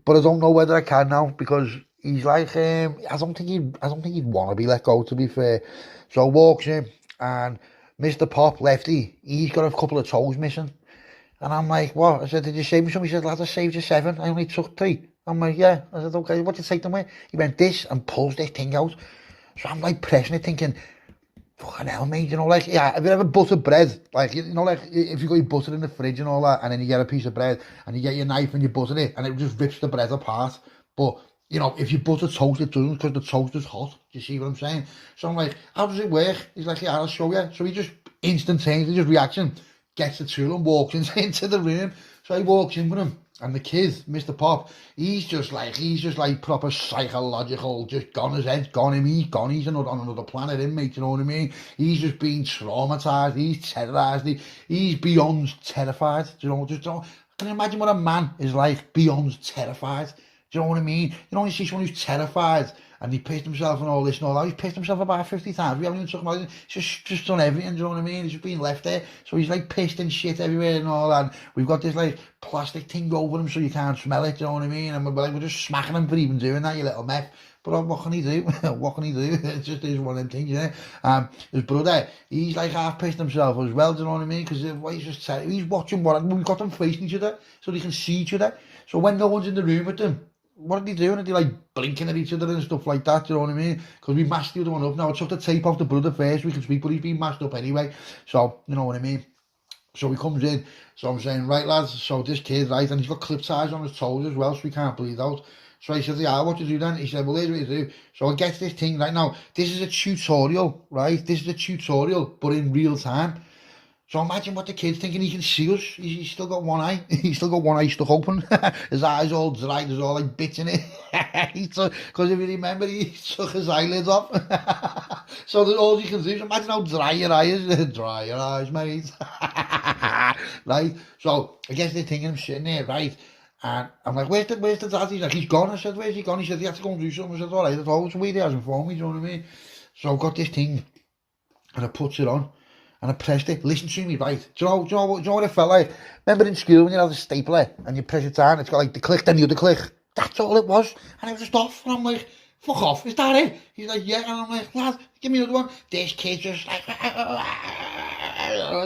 But I don't know whether I can now, because he's like, I don't think he'd want to be let go, to be fair. So I walks in, and Mr. Pop, Lefty, he's got a couple of toes missing. And I'm like, what? I said, did you save me some? He said, lad, I saved you 7. I only took 3. I'm like, yeah. I said, okay, what did you take them with? He went, this, and pulls this thing out. So I'm like pressing it, thinking, fucking hell, mate, you know, like, yeah, have you ever buttered bread? Like, you know, like, if you got your butter in the fridge and all that, and then you get a piece of bread, and you get your knife and you butter it, and it just rips the bread apart. But, you know, if you butter toast, it doesn't, because the toast is hot. Do you see what I'm saying? So I'm like, how does it work? He's like, yeah, I'll show you. So he just instantaneously, just reaction, gets the tool and walks into the room. So he walks in with him, And the kid, Mr. Pop, he's just like proper psychological, just gone his head, gone him, he's gone, he's on another planet, him, mate, you know what I mean? He's just been traumatised, he's terrorised, he's beyond terrified, you know, I can imagine what a man is like beyond terrified, do you know what I mean? You know, when you see someone who's terrified, and he pissed himself and all this and all that. He's pissed himself about 50 times. We haven't even talked about it. He's just done everything, do you know what I mean? He's just been left there. So he's like pissed and shit everywhere and all that. And we've got this like plastic thing over him so you can't smell it, do you know what I mean? And we're just smacking him for even doing that, you little meth. But what can he do? What can he do? It just is one of them things, you know? His brother, he's like half pissed himself as well, do you know what I mean? Because he's watching we've got them facing each other so they can see each other. So when no one's in the room with them, what are they doing? Are they like blinking at each other and stuff like that? Do you know what I mean? Because we mashed the other one up. Now I took the tape off the brother first. We can speak, but he's been mashed up anyway. So you know what I mean. So he comes in. So I'm saying, right lads. So this kid, right, and he's got clip ties on his toes as well, so he can't bleed out. So I said, yeah, what to do then? He said, well, here's what you do. So I get this thing right now. This is a tutorial, right? This is a tutorial, but in real time. So imagine what the kid's thinking. He can see us. He's still got one eye. He's still got one eye stuck open. His eyes all dry. There's all like bits in it. Because if you remember, he took his eyelids off. So that's all you can do. So imagine how dry your eye is. Dry your eyes, mate. Right. So I guess they're thinking I'm sitting there, right? And I'm like, where's the dad? He's like, he's gone. I said, where's he gone? He said, he had to go and do something. I said, all right, that's all. So he hasn't informed me, do you know what I mean? So I've got this thing, and I put it on. And I pressed it. Listen to me, right? Do you know what it felt like? Remember in school when you have a stapler and you press it down, it's got like the click, then the other click. That's all it was. And it was just off. And I'm like, fuck off, is that it? He's like, yeah. And I'm like, lad, give me another one. This kid just like,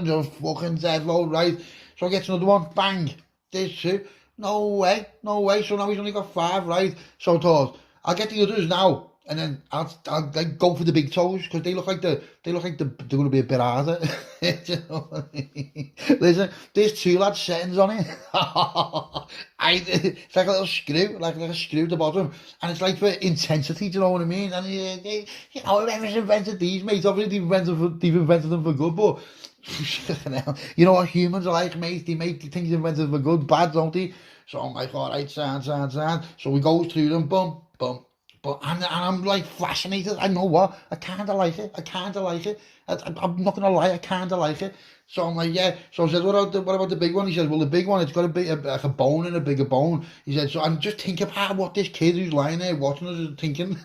just fucking dead load, right? So I get another one, bang. There's two. No way. So now he's only got 5, right? So I thought, I'll get the others now. And then I'll like go for the big toes because they look like they're going to be a bit harder. Do you know what I mean? Listen, there's 2 lads settings on it. It's like a little screw, like a screw at the bottom, and it's like for intensity. Do you know what I mean? And you know, whoever's invented these, mate, obviously they've invented them for good, but you know what humans are like, mate. They make things invented for good, bad, don't they? So I'm like, all right, sound. So we go through them, boom. But and I'm like fascinated. I know what, I kind of like it. I'm not gonna lie, I kind of like it. So I'm like, yeah. So I said, what about the big one? He said, well, the big one, it's got to be like a bone and a bigger bone. He said, so I'm just thinking about what this kid who's lying there watching us is thinking.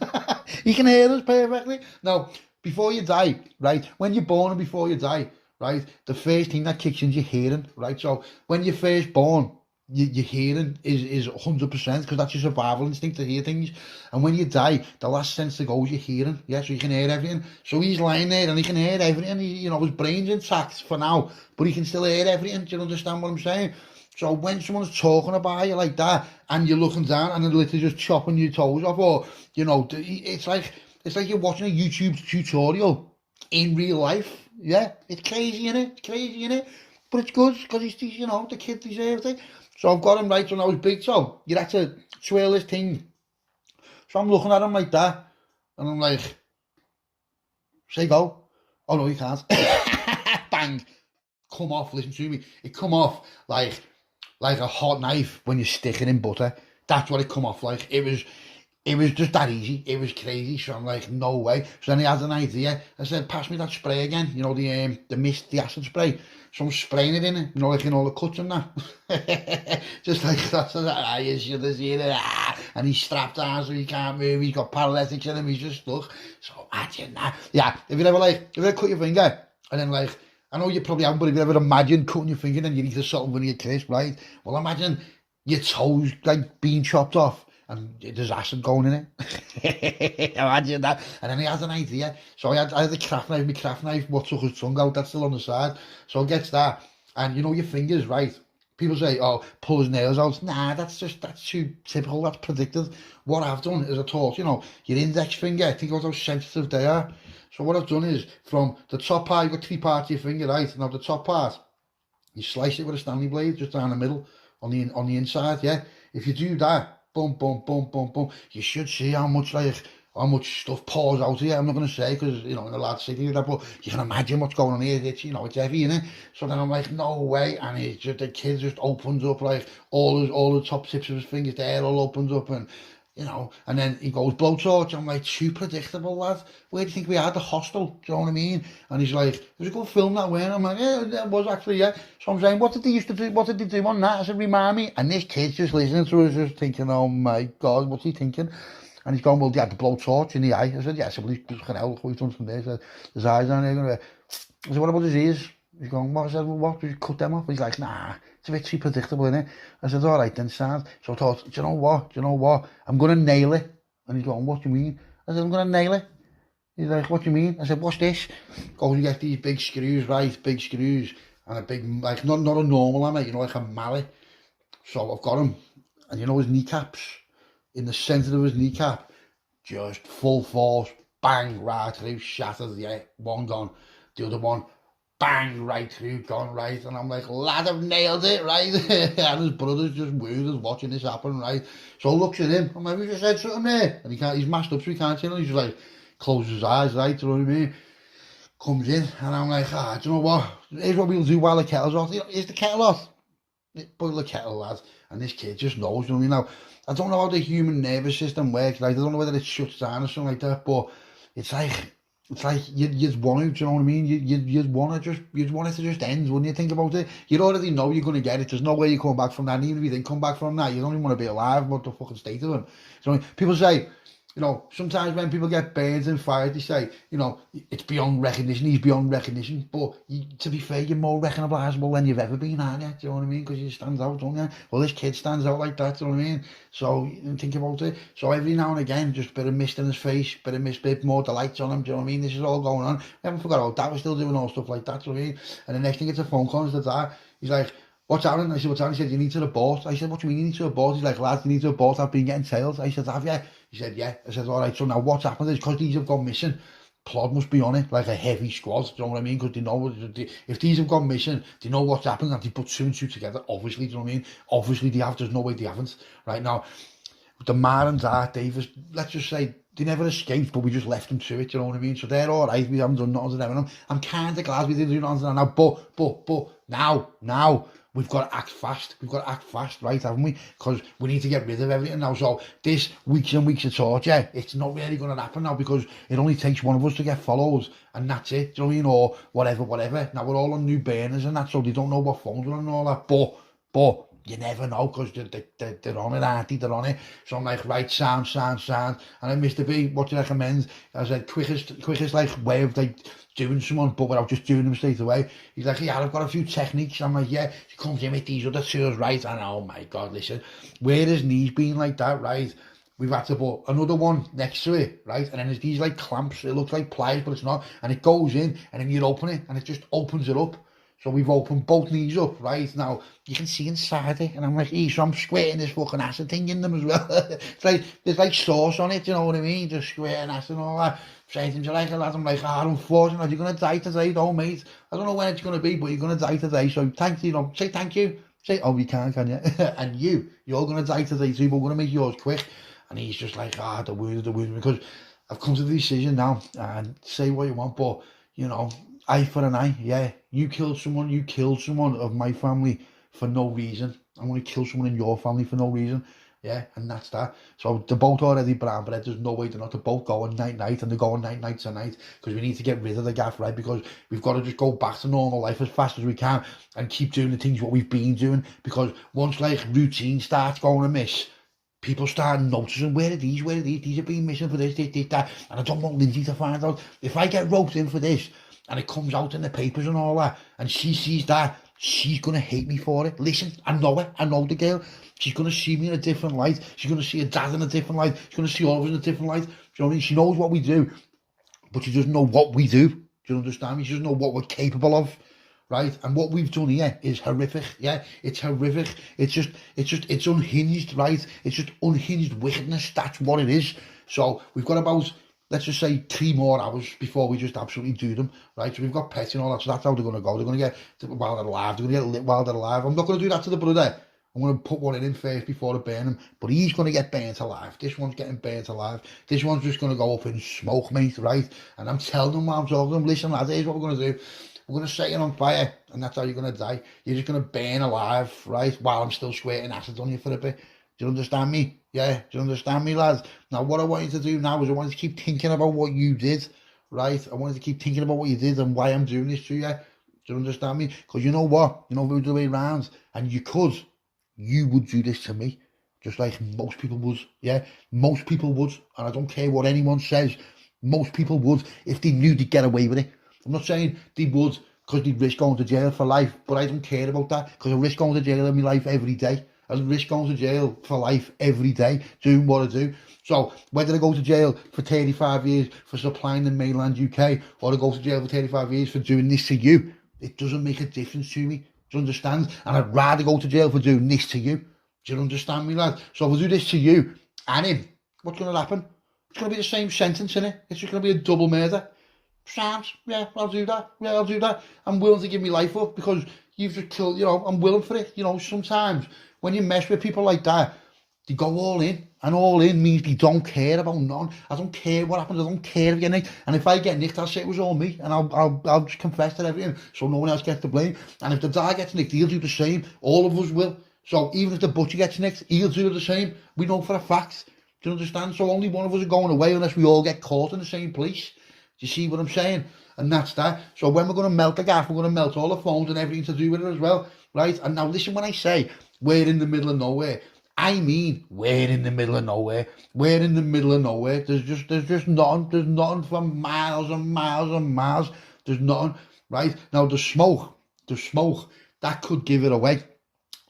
He can hear us perfectly. Now, before you die, right? When you're born and before you die, right? The first thing that kicks in is your hearing, right? So when you're first born, your hearing is 100% because that's your survival instinct to hear things. And when you die, the last sense to go is your hearing. Yeah, so you can hear everything. So he's lying there and he can hear everything. You know, his brain's intact for now, but he can still hear everything. Do you understand what I'm saying? So when someone's talking about you like that and you're looking down and they're literally just chopping your toes off, or, you know, it's like you're watching a YouTube tutorial in real life. Yeah, it's crazy, innit? But it's good because he's, you know, the kid deserves it. So I've got him right when I was big, so you had to twirl this thing. So I'm looking at him like that, and I'm like, say go. Oh no, you can't. Bang. Come off, listen to me. It come off like a hot knife when you stick it in butter. That's what it come off like. It was just that easy. It was crazy. So I'm like, no way. So then he had an idea. I said, pass me that spray again. You know, the mist, the acid spray. So I'm spraying it in it, you know, like in all the cuts and that. Just like that. So that, you should have seen it. And he's strapped down so he can't move. He's got paralytics in him. He's just stuck. So imagine that. Yeah, if you ever cut your finger, and then like, I know you probably haven't, but if you ever imagine cutting your finger and you need to something when you're crisp, right? Well, imagine your toes like being chopped off. And there's acid going in it. Imagine that. And then he has an idea. So I had the craft knife, my craft knife, what took his tongue out, that's still on the side. So he gets that. And you know your fingers, right? People say, oh, pull his nails out. Nah, that's too typical, that's predicted. What I've done is I thought, you know, your index finger, think about how sensitive they are. So what I've done is, from the top part, you've got 3 parts of your finger, right? Now the top part, you slice it with a Stanley blade, just down the middle, on the inside, yeah? If you do that, boom, boom, boom, boom, boom, you should see how much how much stuff pours out here. I'm not going to say, because, you know, in a large city, but you can imagine what's going on here. It's, you know, it's heavy, innit? So then I'm like, no way. And it's just, the kid just opens up, like, all the top tips of his fingers, the hair all opens up, and, you know, and then he goes blowtorch. I'm like, too predictable, lad. Where do you think we had? The hostel, do you know what I mean? And he's like, it was a good film that way. And I'm like, yeah, it was actually, yeah. So I'm saying, what did they used to do? What did they do on that? I said, remind me. And this kid's just listening to us, just thinking, oh my God, what's he thinking? And he's going, well, they had the blowtorch in the eye. I said, yeah. I said, well, he's hell, look what he's done from there. He said, his eyes down there. I said, what about his ears? He's going, what? I said, well, what? Did you cut them off? He's like, nah, it's a bit too predictable, innit? I said, all right, then, sound. So I thought, do you know what? I'm going to nail it. And he's going, what do you mean? I said, I'm going to nail it. He's like, what do you mean? I said, what's this? Goes and get these big screws, right? Big screws. And a big, like, not a normal hammer, you know, like a mallet. So I've got him. And you know his kneecaps? In the centre of his kneecap, just full force, bang, right through, shattered, yeah, one gone. The other one, bang, right through, gone right. And I'm like, lad, I've nailed it, right? And his brother's just weird, watching this happen, right? So I looks at him, I'm like, we just said something there. And he's mashed up, so he can't see it. He's just like, closes his eyes, right, you know what I mean? Comes in, and I'm like, do you know what? Here's what we'll do while the kettle's off. You know, is the kettle off? Boil the kettle, lad. And this kid just knows, you know what I mean? Now, I don't know how the human nervous system works, right? I don't know whether it shuts down or something like that, but it's like you just want to, do you know what I mean? You want it to just end, wouldn't you think about it? You already know you're going to get it. There's no way you come back from that. And even if you didn't come back from that, you don't even want to be alive. What the fucking state of them? So people say, you know, sometimes when people get burns and fired, they say, you know, it's beyond recognition, he's beyond recognition. But to be fair, you're more recognisable than you've ever been, aren't you? Do you know what I mean? Because you stand out, don't you? Well, this kid stands out like that, do you know what I mean? So, think about it. So every now and again, just a bit of mist in his face, bit more delights on him, do you know what I mean? This is all going on. I haven't forgot about that, we're still doing all stuff like that, do you know what I mean? And the next thing, it's a phone call, and it's that. He's like, what's happening? I said, what's happening? He said, you need to abort. I said, what do you mean you need to abort? He's like, lads, you need to abort. I've been getting tails. I said, have you? He said, yeah. I said, all right, so now what's happened is because these have gone missing, Plod must be on it, like a heavy squad, do you know what I mean? Because they know, if these have gone missing, they know what's happened, and they put two and two together, obviously, do you know what I mean? Obviously they have, there's no way they haven't. Right now, the Marins, Art Davis, let's just say, they never escaped, but we just left them to it, you know what I mean? So they're all right, we haven't done nothing to them. I'm kind of glad we didn't do nothing to them now, but now, we've got to act fast. We've got to act fast, right, haven't we? Because we need to get rid of everything now. So this weeks and weeks of torture, it's not really going to happen now because it only takes one of us to get followed and that's it, do you know what I mean? Or whatever. Now we're all on new burners and that, so they don't know what phones are on and all that. But you never know because they're on it, aren't they? They're on it. So I'm like, right, sound. And then Mr. B, what do you recommend? I said, quickest like way of like doing someone, but without just doing them straight away. He's like, yeah, I've got a few techniques. I'm like, yeah. He comes in with these other tools, right? And oh my God, listen, where his knees been like that, right? We've had to put another one next to it, right? And then there's these like clamps. It looks like pliers, but it's not. And it goes in, and then you open it, and it just opens it up. So we've opened both knees up, right? Now, you can see inside it, and I'm like, so I'm squirting this fucking acid thing in them as well. It's like, there's like sauce on it, you know what I mean? Just squirting acid and all that. Saying to him, like a lad, I'm like, unfortunately, you're going to die today, though, mate. I don't know when it's going to be, but you're going to die today. So thank you, know, say thank you. Say, oh, you can't, can you? And you're going to die today too, but we're going to make yours quick. And he's just like, the word, because I've come to the decision now, and say what you want, but, you know, eye for an eye, yeah. You killed someone of my family for no reason. I'm going to kill someone in your family for no reason, yeah, and that's that. So they're both already brown bread, there's no way they're not. They're both going night, and they're going night tonight, because we need to get rid of the gaff, right? Because we've got to just go back to normal life as fast as we can, and keep doing the things what we've been doing, because once, like, routine starts going amiss, people start noticing, where are these have been missing for this, that, and I don't want Lindsay to find out. If I get roped in for this, and it comes out in the papers and all that, and she sees that, she's going to hate me for it. Listen, I know it, I know the girl. She's going to see me in a different light. She's going to see her dad in a different light. She's going to see all of us in a different light. Do you know what I mean? She knows what we do, but she doesn't know what we do. Do you understand me? She doesn't know what we're capable of, right? And what we've done here is horrific, yeah? It's horrific. It's unhinged, right? It's just unhinged wickedness. That's what it is. So we've got about, let's just say 3 more hours before we just absolutely do them, right? So we've got pets and all that, so that's how they're going to go. They're going to get while they're alive. They're going to get lit while they're alive. I'm not going to do that to the brother. I'm going to put one in him first before I burn him. But he's going to get burnt alive. This one's getting burnt alive. This one's just going to go up in smoke, mate, right? And I'm telling them while I'm talking to them, listen, lads, here's what we're going to do. We're going to set you on fire, and that's how you're going to die. You're just going to burn alive, right, while I'm still squirting acid on you for a bit. Do you understand me? Yeah, do you understand me, lads? Now, what I want you to do now is I want you to keep thinking about what you did, right? I want you to keep thinking about what you did and why I'm doing this to you. Do you understand me? Because you know what? You know the way round, and you would do this to me, just like most people would, yeah? Most people would, and I don't care what anyone says, most people would if they knew they'd get away with it. I'm not saying they would because they'd risk going to jail for life, but I don't care about that because I risk going to jail in my life every day. I risk going to jail for life every day, doing what I do. So whether I go to jail for 35 years for supplying the mainland UK or I go to jail for 35 years for doing this to you, it doesn't make a difference to me. Do you understand? And I'd rather go to jail for doing this to you. Do you understand me, lad? So if I do this to you and him, what's going to happen? It's going to be the same sentence, innit? It's just going to be a double murder. Sounds, yeah, I'll do that. Yeah, I'll do that. I'm willing to give my life up because you've just killed, you know, I'm willing for it. You know, sometimes when you mess with people like that, they go all in, and all in means they don't care about none. I don't care what happens. I don't care if you get nicked. And if I get nicked, I'll say it was all me, and I'll just confess to everything, so no one else gets to blame. And if the dad gets nicked, he'll do the same. All of us will. So even if the butcher gets nicked, he'll do the same. We know for a fact. Do you understand? So only one of us are going away unless we all get caught in the same place. Do you see what I'm saying? And that's that. So when we're going to melt the gaff, we're going to melt all the phones and everything to do with it as well, right? And now listen, when I say we're in the middle of nowhere, I mean we're in the middle of nowhere. We're in the middle of nowhere. There's just nothing. There's nothing for miles and miles and miles. There's nothing, right? Now the smoke, that could give it away.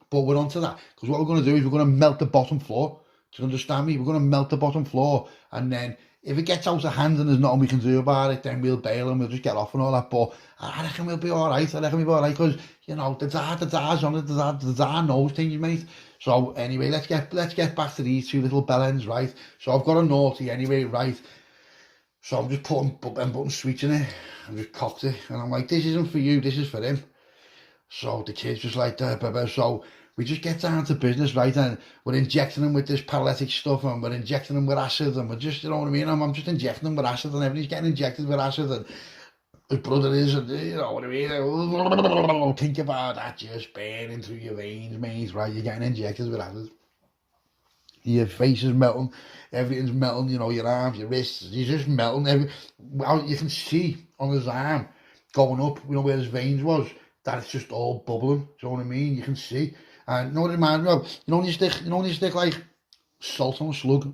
But we're onto that. Because what we're going to do is we're going to melt the bottom floor. Do you understand me? We're going to melt the bottom floor, and then if it gets out of hand and there's nothing we can do about it, then we'll bail and we'll just get off and all that. But I reckon we'll be all right. I reckon we'll be all right because, you know, the dad's on it. The dad knows things, mate. So anyway, let's get back to these two little bellends, right? So I've got a naughty anyway, right? So I'm just putting sweets in it. I just cocked it, and I'm like, this isn't for you. This is for him. So the kid's just like that. So we just get down to business, right? And we're injecting them with this paralytic stuff, and we're injecting them with acid, and we're just, you know what I mean? I'm just injecting them with acid, and everybody's getting injected with acid, and his brother is, and you know what I mean? Think about that just burning through your veins, mate, right? You're getting injected with acid. Your face is melting, everything's melting, you know, your arms, your wrists, you're just melting. You can see on his arm going up, you know, where his veins was, that it's just all bubbling. Do you know what I mean? You can see. And you know what it reminds me of? You know when you stick like salt on a slug?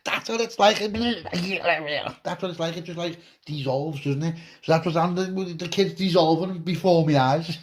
That's what it's like. That's what it's like. It just like dissolves, doesn't it? So that's what's happening. The kid's dissolving before my eyes.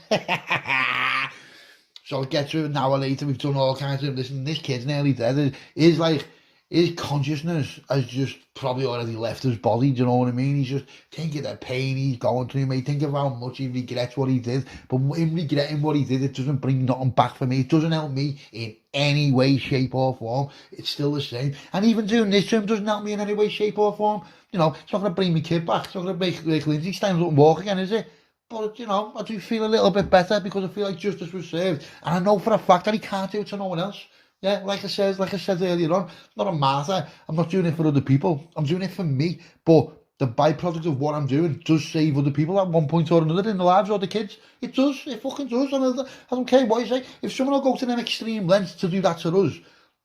So it gets to an hour later, we've done all kinds of this, and this kid's nearly dead. He's like, his consciousness has just probably already left his body, do you know what I mean? He's just thinking of the pain he's going through, mate. Think of how much he regrets what he did. But in regretting what he did, it doesn't bring nothing back for me. It doesn't help me in any way, shape or form. It's still the same. And even doing this to him doesn't help me in any way, shape or form. You know, it's not going to bring my kid back. It's not going to make Lindsay stand up and walk again, is it? But, you know, I do feel a little bit better because I feel like justice was served. And I know for a fact that he can't do it to no one else. Yeah, like I said earlier on, I'm not a martyr. I'm not doing it for other people. I'm doing it for me. But the byproduct of what I'm doing does save other people at one point or another in the lives of the kids. It does. It fucking does. And I don't care what you say. If someone will go to an extreme length to do that to us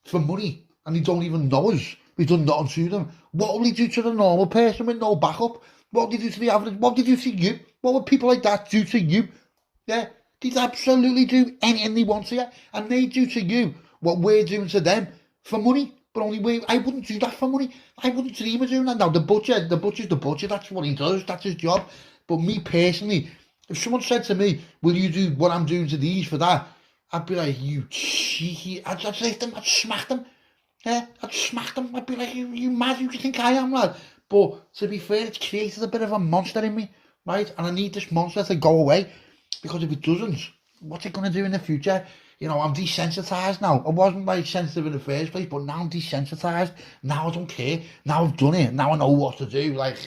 for money and they don't even know us, we've done nothing to them, what will they do to the normal person with no backup? What will they do to the average? What will they do to you? What would people like that do to you? Yeah, they'd absolutely do anything they want to you. And they do to you what we're doing to them for money, but only I wouldn't do that for money. I wouldn't dream of doing that. Now, the butcher's the butcher, that's what he does, that's his job. But me personally, if someone said to me, will you do what I'm doing to these for that? I'd be like, you cheeky, I'd lift them, I'd smack them. Yeah, I'd smack them. I'd be like, you mad, who do you think I am, lad? But to be fair, it's created a bit of a monster in me, right? And I need this monster to go away, because if it doesn't, what's it going to do in the future? you know, I'm desensitised now. I wasn't like sensitive in the first place, but now I'm desensitised. Now I don't care. Now I've done it. Now I know what to do, like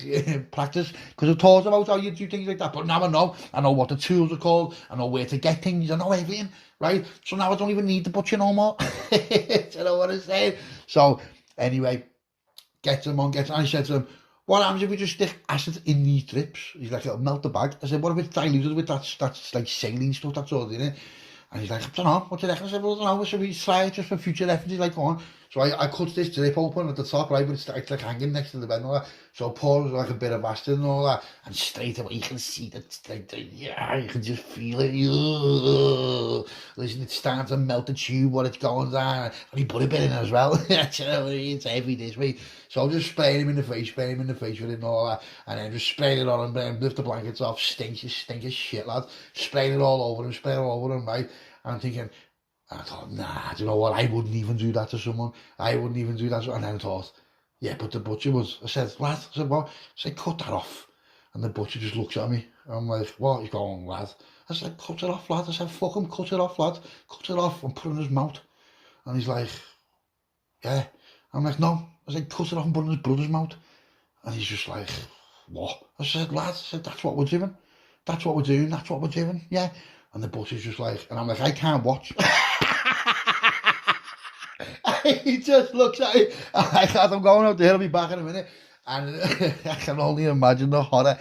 practice. Because I've taught about how you do things like that, but now I know. I know what the tools are called. I know where to get things. I know everything, right? So now I don't even need the butcher no more. Do you know what I'm saying? So anyway, gets him on. I said to him, what happens if we just stick acid in these drips? He's like, it'll melt the bag. I said, what if it's diluted with that's like saline stuff that's all in it? And he's like, I don't know, what do you reckon? I said, well, I don't know, should we try it just for future reference? He's like, go on. So I cut this drip open at the top, right, but it's like hanging next to the bed and all that. So I poured like a bit of acid and all that, and straight away you can see that, yeah, you can just feel it. Listen, it's starting to melt the tube while it's going down. And he put a bit in as well. You know what I mean? It's heavy this way. So I'm just spraying him in the face with it and all that, and then just spraying it on him, lift the blankets off, stink as shit, lad. Spraying it all over him, right? And I'm thinking, and I thought, nah, do you know what? I wouldn't even do that to someone. I wouldn't even do that. And then I thought, yeah, but the butcher was, I said, lad, I said, what? I said, cut that off. And the butcher just looks at me. I'm like, what? He's going, lad. I said, cut it off, lad. I said, fuck him, cut it off, lad. Cut it off and put it in his mouth. And he's like, yeah. I'm like, no. I said, cut it off and put it in his brother's mouth. And he's just like, what? I said, lad, I said, that's what we're doing. That's what we're doing. That's what we're doing. Yeah. And the butcher's just like, and I'm like, I can't watch. He just looks at me. I'm going out there, I'll be back in a minute. And I can only imagine the horror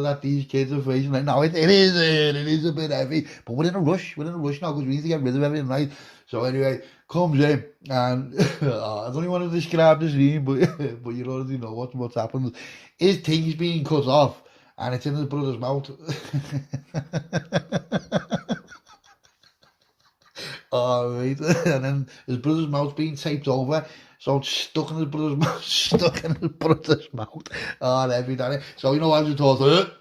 that these kids are facing right now. It is a bit heavy, but we're in a rush now because we need to get rid of everything, right? So anyway, comes in, and I don't even want to describe the scene, but you already know what's happened. His thing's being cut off, and it's in his brother's mouth. Oh, right. And then his brother's mouth being taped over, so it's stuck in his brother's mouth, oh, every day. So you know, I just thought,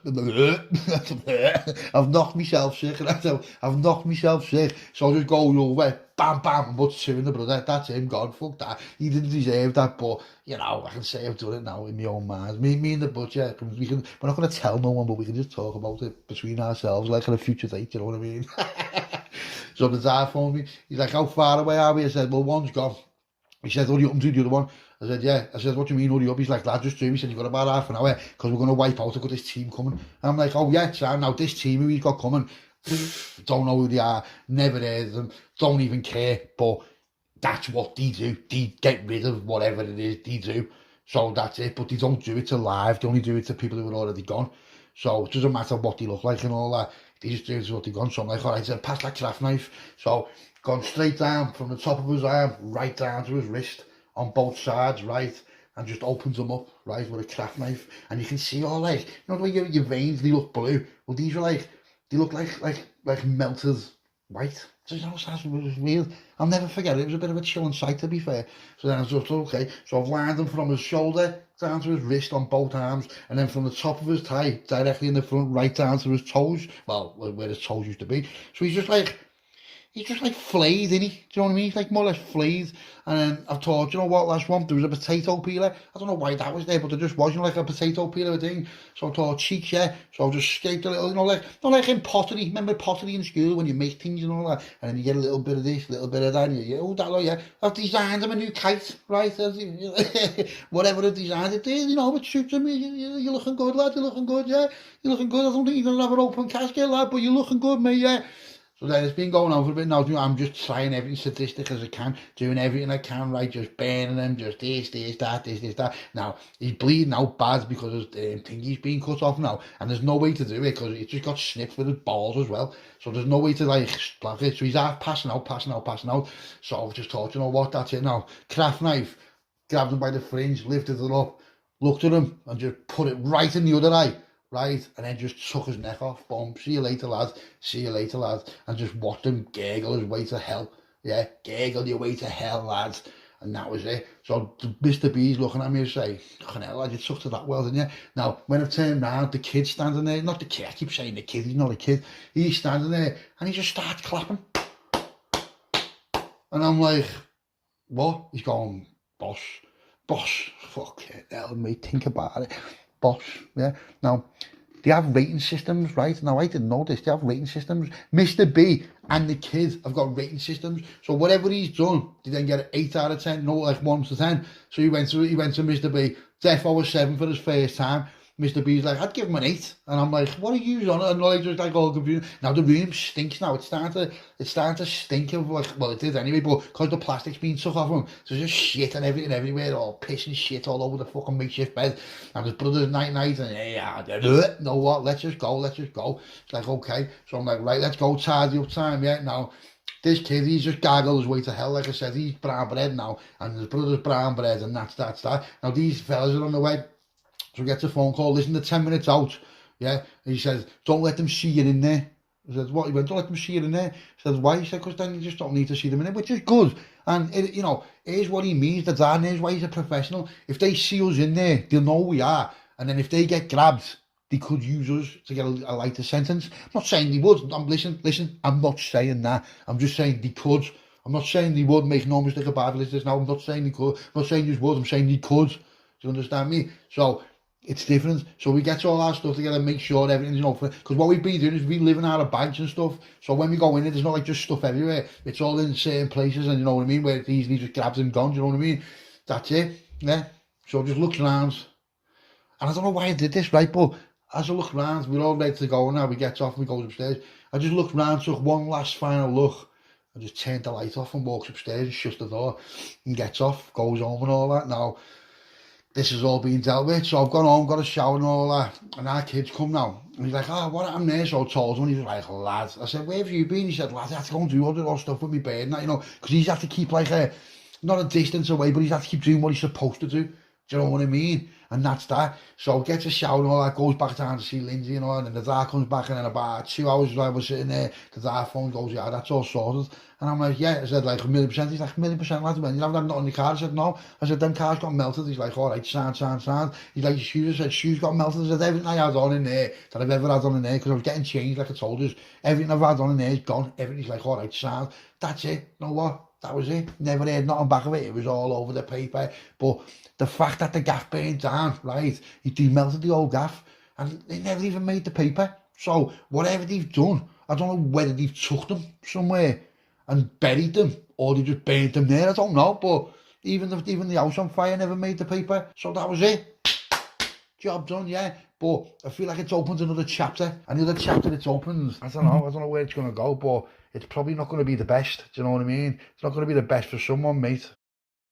I've knocked myself sick, so I just go over, bam, and put two in the brother. That's him, God, fuck that. He didn't deserve that, but you know, I can say I've done it now in my own mind. Me and the butcher, we're not going to tell no one, but we can just talk about it between ourselves, like on a future date, you know what I mean? So the dad phoned me. He's like, how far away are we? I said, well, one's gone. He said, hurry up and do the other one. I said, yeah. I said, what do you mean, hurry up? He's like, lad, just do. He said, you've got about half an hour because we're going to wipe out. I've got this team coming. And I'm like, oh, yeah, Sam, now this team who he's got coming, don't know who they are, never heard of them, don't even care. But that's what they do. They get rid of whatever it is they do. So that's it. But they don't do it to live. They only do it to people who are already gone. So it doesn't matter what they look like and all that. They just do it to what they've gone. So I'm like, all right, so pass that craft knife. So gone straight down from the top of his arm, right down to his wrist, on both sides, right, and just opens them up, right, with a craft knife. And you can see all like, you know the way your veins, they look blue? Well, these are like, they look like melted white. So, you know, it was weird. I'll never forget it. It was a bit of a chilling sight, to be fair. So then I was just, okay. So I've lined him from his shoulder down to his wrist on both arms, and then from the top of his thigh, directly in the front, right down to his toes. Well, where his toes used to be. So he's just like flayed, isn't he? Do you know what I mean? He's like more or less flayed. And then I've thought, you know what, last one, there was a potato peeler. I don't know why that was there, but there just was, you know, like a potato peeler thing. So I thought, cheeks, yeah. So I just scraped a little, you know, like in pottery. Remember pottery in school when you make things and all that? And then you get a little bit of this, a little bit of that, and you go, oh, that, yeah. I've designed him a new kite, right? Whatever I've designed it, you know, it suits him. You're looking good, lad, you're looking good, yeah. You're looking good. I don't think you're going to have an open casket, lad, but you're looking good, mate, yeah. So then it's been going on for a bit now. I'm just trying every statistic as I can, doing everything I can, right? Just burning him, just this, that. Now, he's bleeding out bad because his thingy's being cut off now. And there's no way to do it because it just got snipped with his balls as well. So there's no way to like splash it. So he's half passing out. So I've just thought, you know what, that's it now. Craft knife, grabbed him by the fringe, lifted it up, looked at him and just put it right in the other eye. Right, and then just took his neck off, boom, see you later, lad, and just watched him gurgle his way to hell, yeah, gurgle your way to hell, lads, and that was it. So Mr. B's looking at me and say, fucking hell, lad, you took it that well, didn't you? Now, when I turned round, the kid's standing there, not the kid, I keep saying the kid, he's not a kid, he's standing there, and he just starts clapping, and I'm like, what? He's going, boss, fucking hell, mate, think about it. Boss, yeah. Now, they have rating systems, right? Now, I didn't know this. They have rating systems. Mr. B and the kid have got rating systems. So whatever he's done, they then get an 8 out of 10, no, like 1 to 10. So he went to Mr. B. Defo was 7 for his first time. Mr. B's like, I'd give him an 8. And I'm like, what are you on? And I just like all confused. Now the room stinks now. It's starting to stink of like, well, it did anyway, but because the plastic's been took off him, there's just shit and everything everywhere, all piss and shit all over the fucking makeshift bed. And his brother's night and you know what, let's just go. It's like, okay. So I'm like, right, let's go, tidy up time, yeah. Now, this kid, he's just gargled his way to hell. Like I said, he's brown bread now, and his brother's brown bread, and that's that. Now, these fellas are on the way. So he gets a phone call, listen, they're 10 minutes out, yeah? And he says, don't let them see you in there. I said, what? He went, don't let them see you in there. He says, why? He said, because then you just don't need to see them in there, which is good. And, you know, here's what he means, the dad, here's why he's a professional. If they see us in there, they'll know who we are. And then if they get grabbed, they could use us to get a lighter sentence. I'm not saying they would. Listen, I'm not saying that. I'm just saying they could. I'm not saying they would, make no mistake about this now. I'm not saying they could. I'm not saying they would, I'm saying they could. Do you understand me? So, it's different. So we get all our stuff together, make sure everything's, you know, because what we've been doing is we living out of bags and stuff. So when we go in there's not like just stuff everywhere. It's all in certain places, and you know what I mean, where it's easily just grabs and gone, you know what I mean? That's it, yeah. So just look around. And I don't know why I did this, right? But as I look around, we're all ready to go now. We get off and we go upstairs. I just looked around, took one last final look, and just turned the light off and walks upstairs and shuts the door and gets off, goes home and all that. Now, this is all being dealt with, so I've gone home, got a shower and all that, and our kids come now, and he's like, what happened there? So I told him, and he's like, lad, I said, where have you been? He said, lad, I have to go and do all the stuff with my bird, and that, you know, because he's have to keep like not a distance away, but he's have to keep doing what he's supposed to do. Do you know what I mean? And that's that. So gets a shower and all that, goes back down to see Lindsay and all, and then the dad comes back, and then about 2 hours while we're sitting there, the dad phone goes, yeah, that's all sorted. And I'm like, yeah. I said, like, 1,000,000%. He's like, 1,000,000%, lad, man. You haven't had nothing in the car? I said, no. I said, them cars got melted. He's like, all right, sound. He's like, your shoes? I said, shoes got melted. I said, everything I had on in there, that I've ever had on in there, because I was getting changed, like I told you, everything I've had on in there is gone. Everything's like, all right, sound. That's it. You know what? That was it. Never heard nothing back of it. It was all over the paper. But the fact that the gaff burned down, right, he demelted the old gaff, and they never even made the paper. So whatever they've done, I don't know whether they've took them somewhere and buried them, or they just burned them there. I don't know. But even the house on fire never made the paper. So that was it. Job done, yeah. But I feel like it's opened another chapter. Another chapter that's opened. I don't know where it's going to go, but it's probably not going to be the best. Do you know what I mean? It's not going to be the best for someone, mate.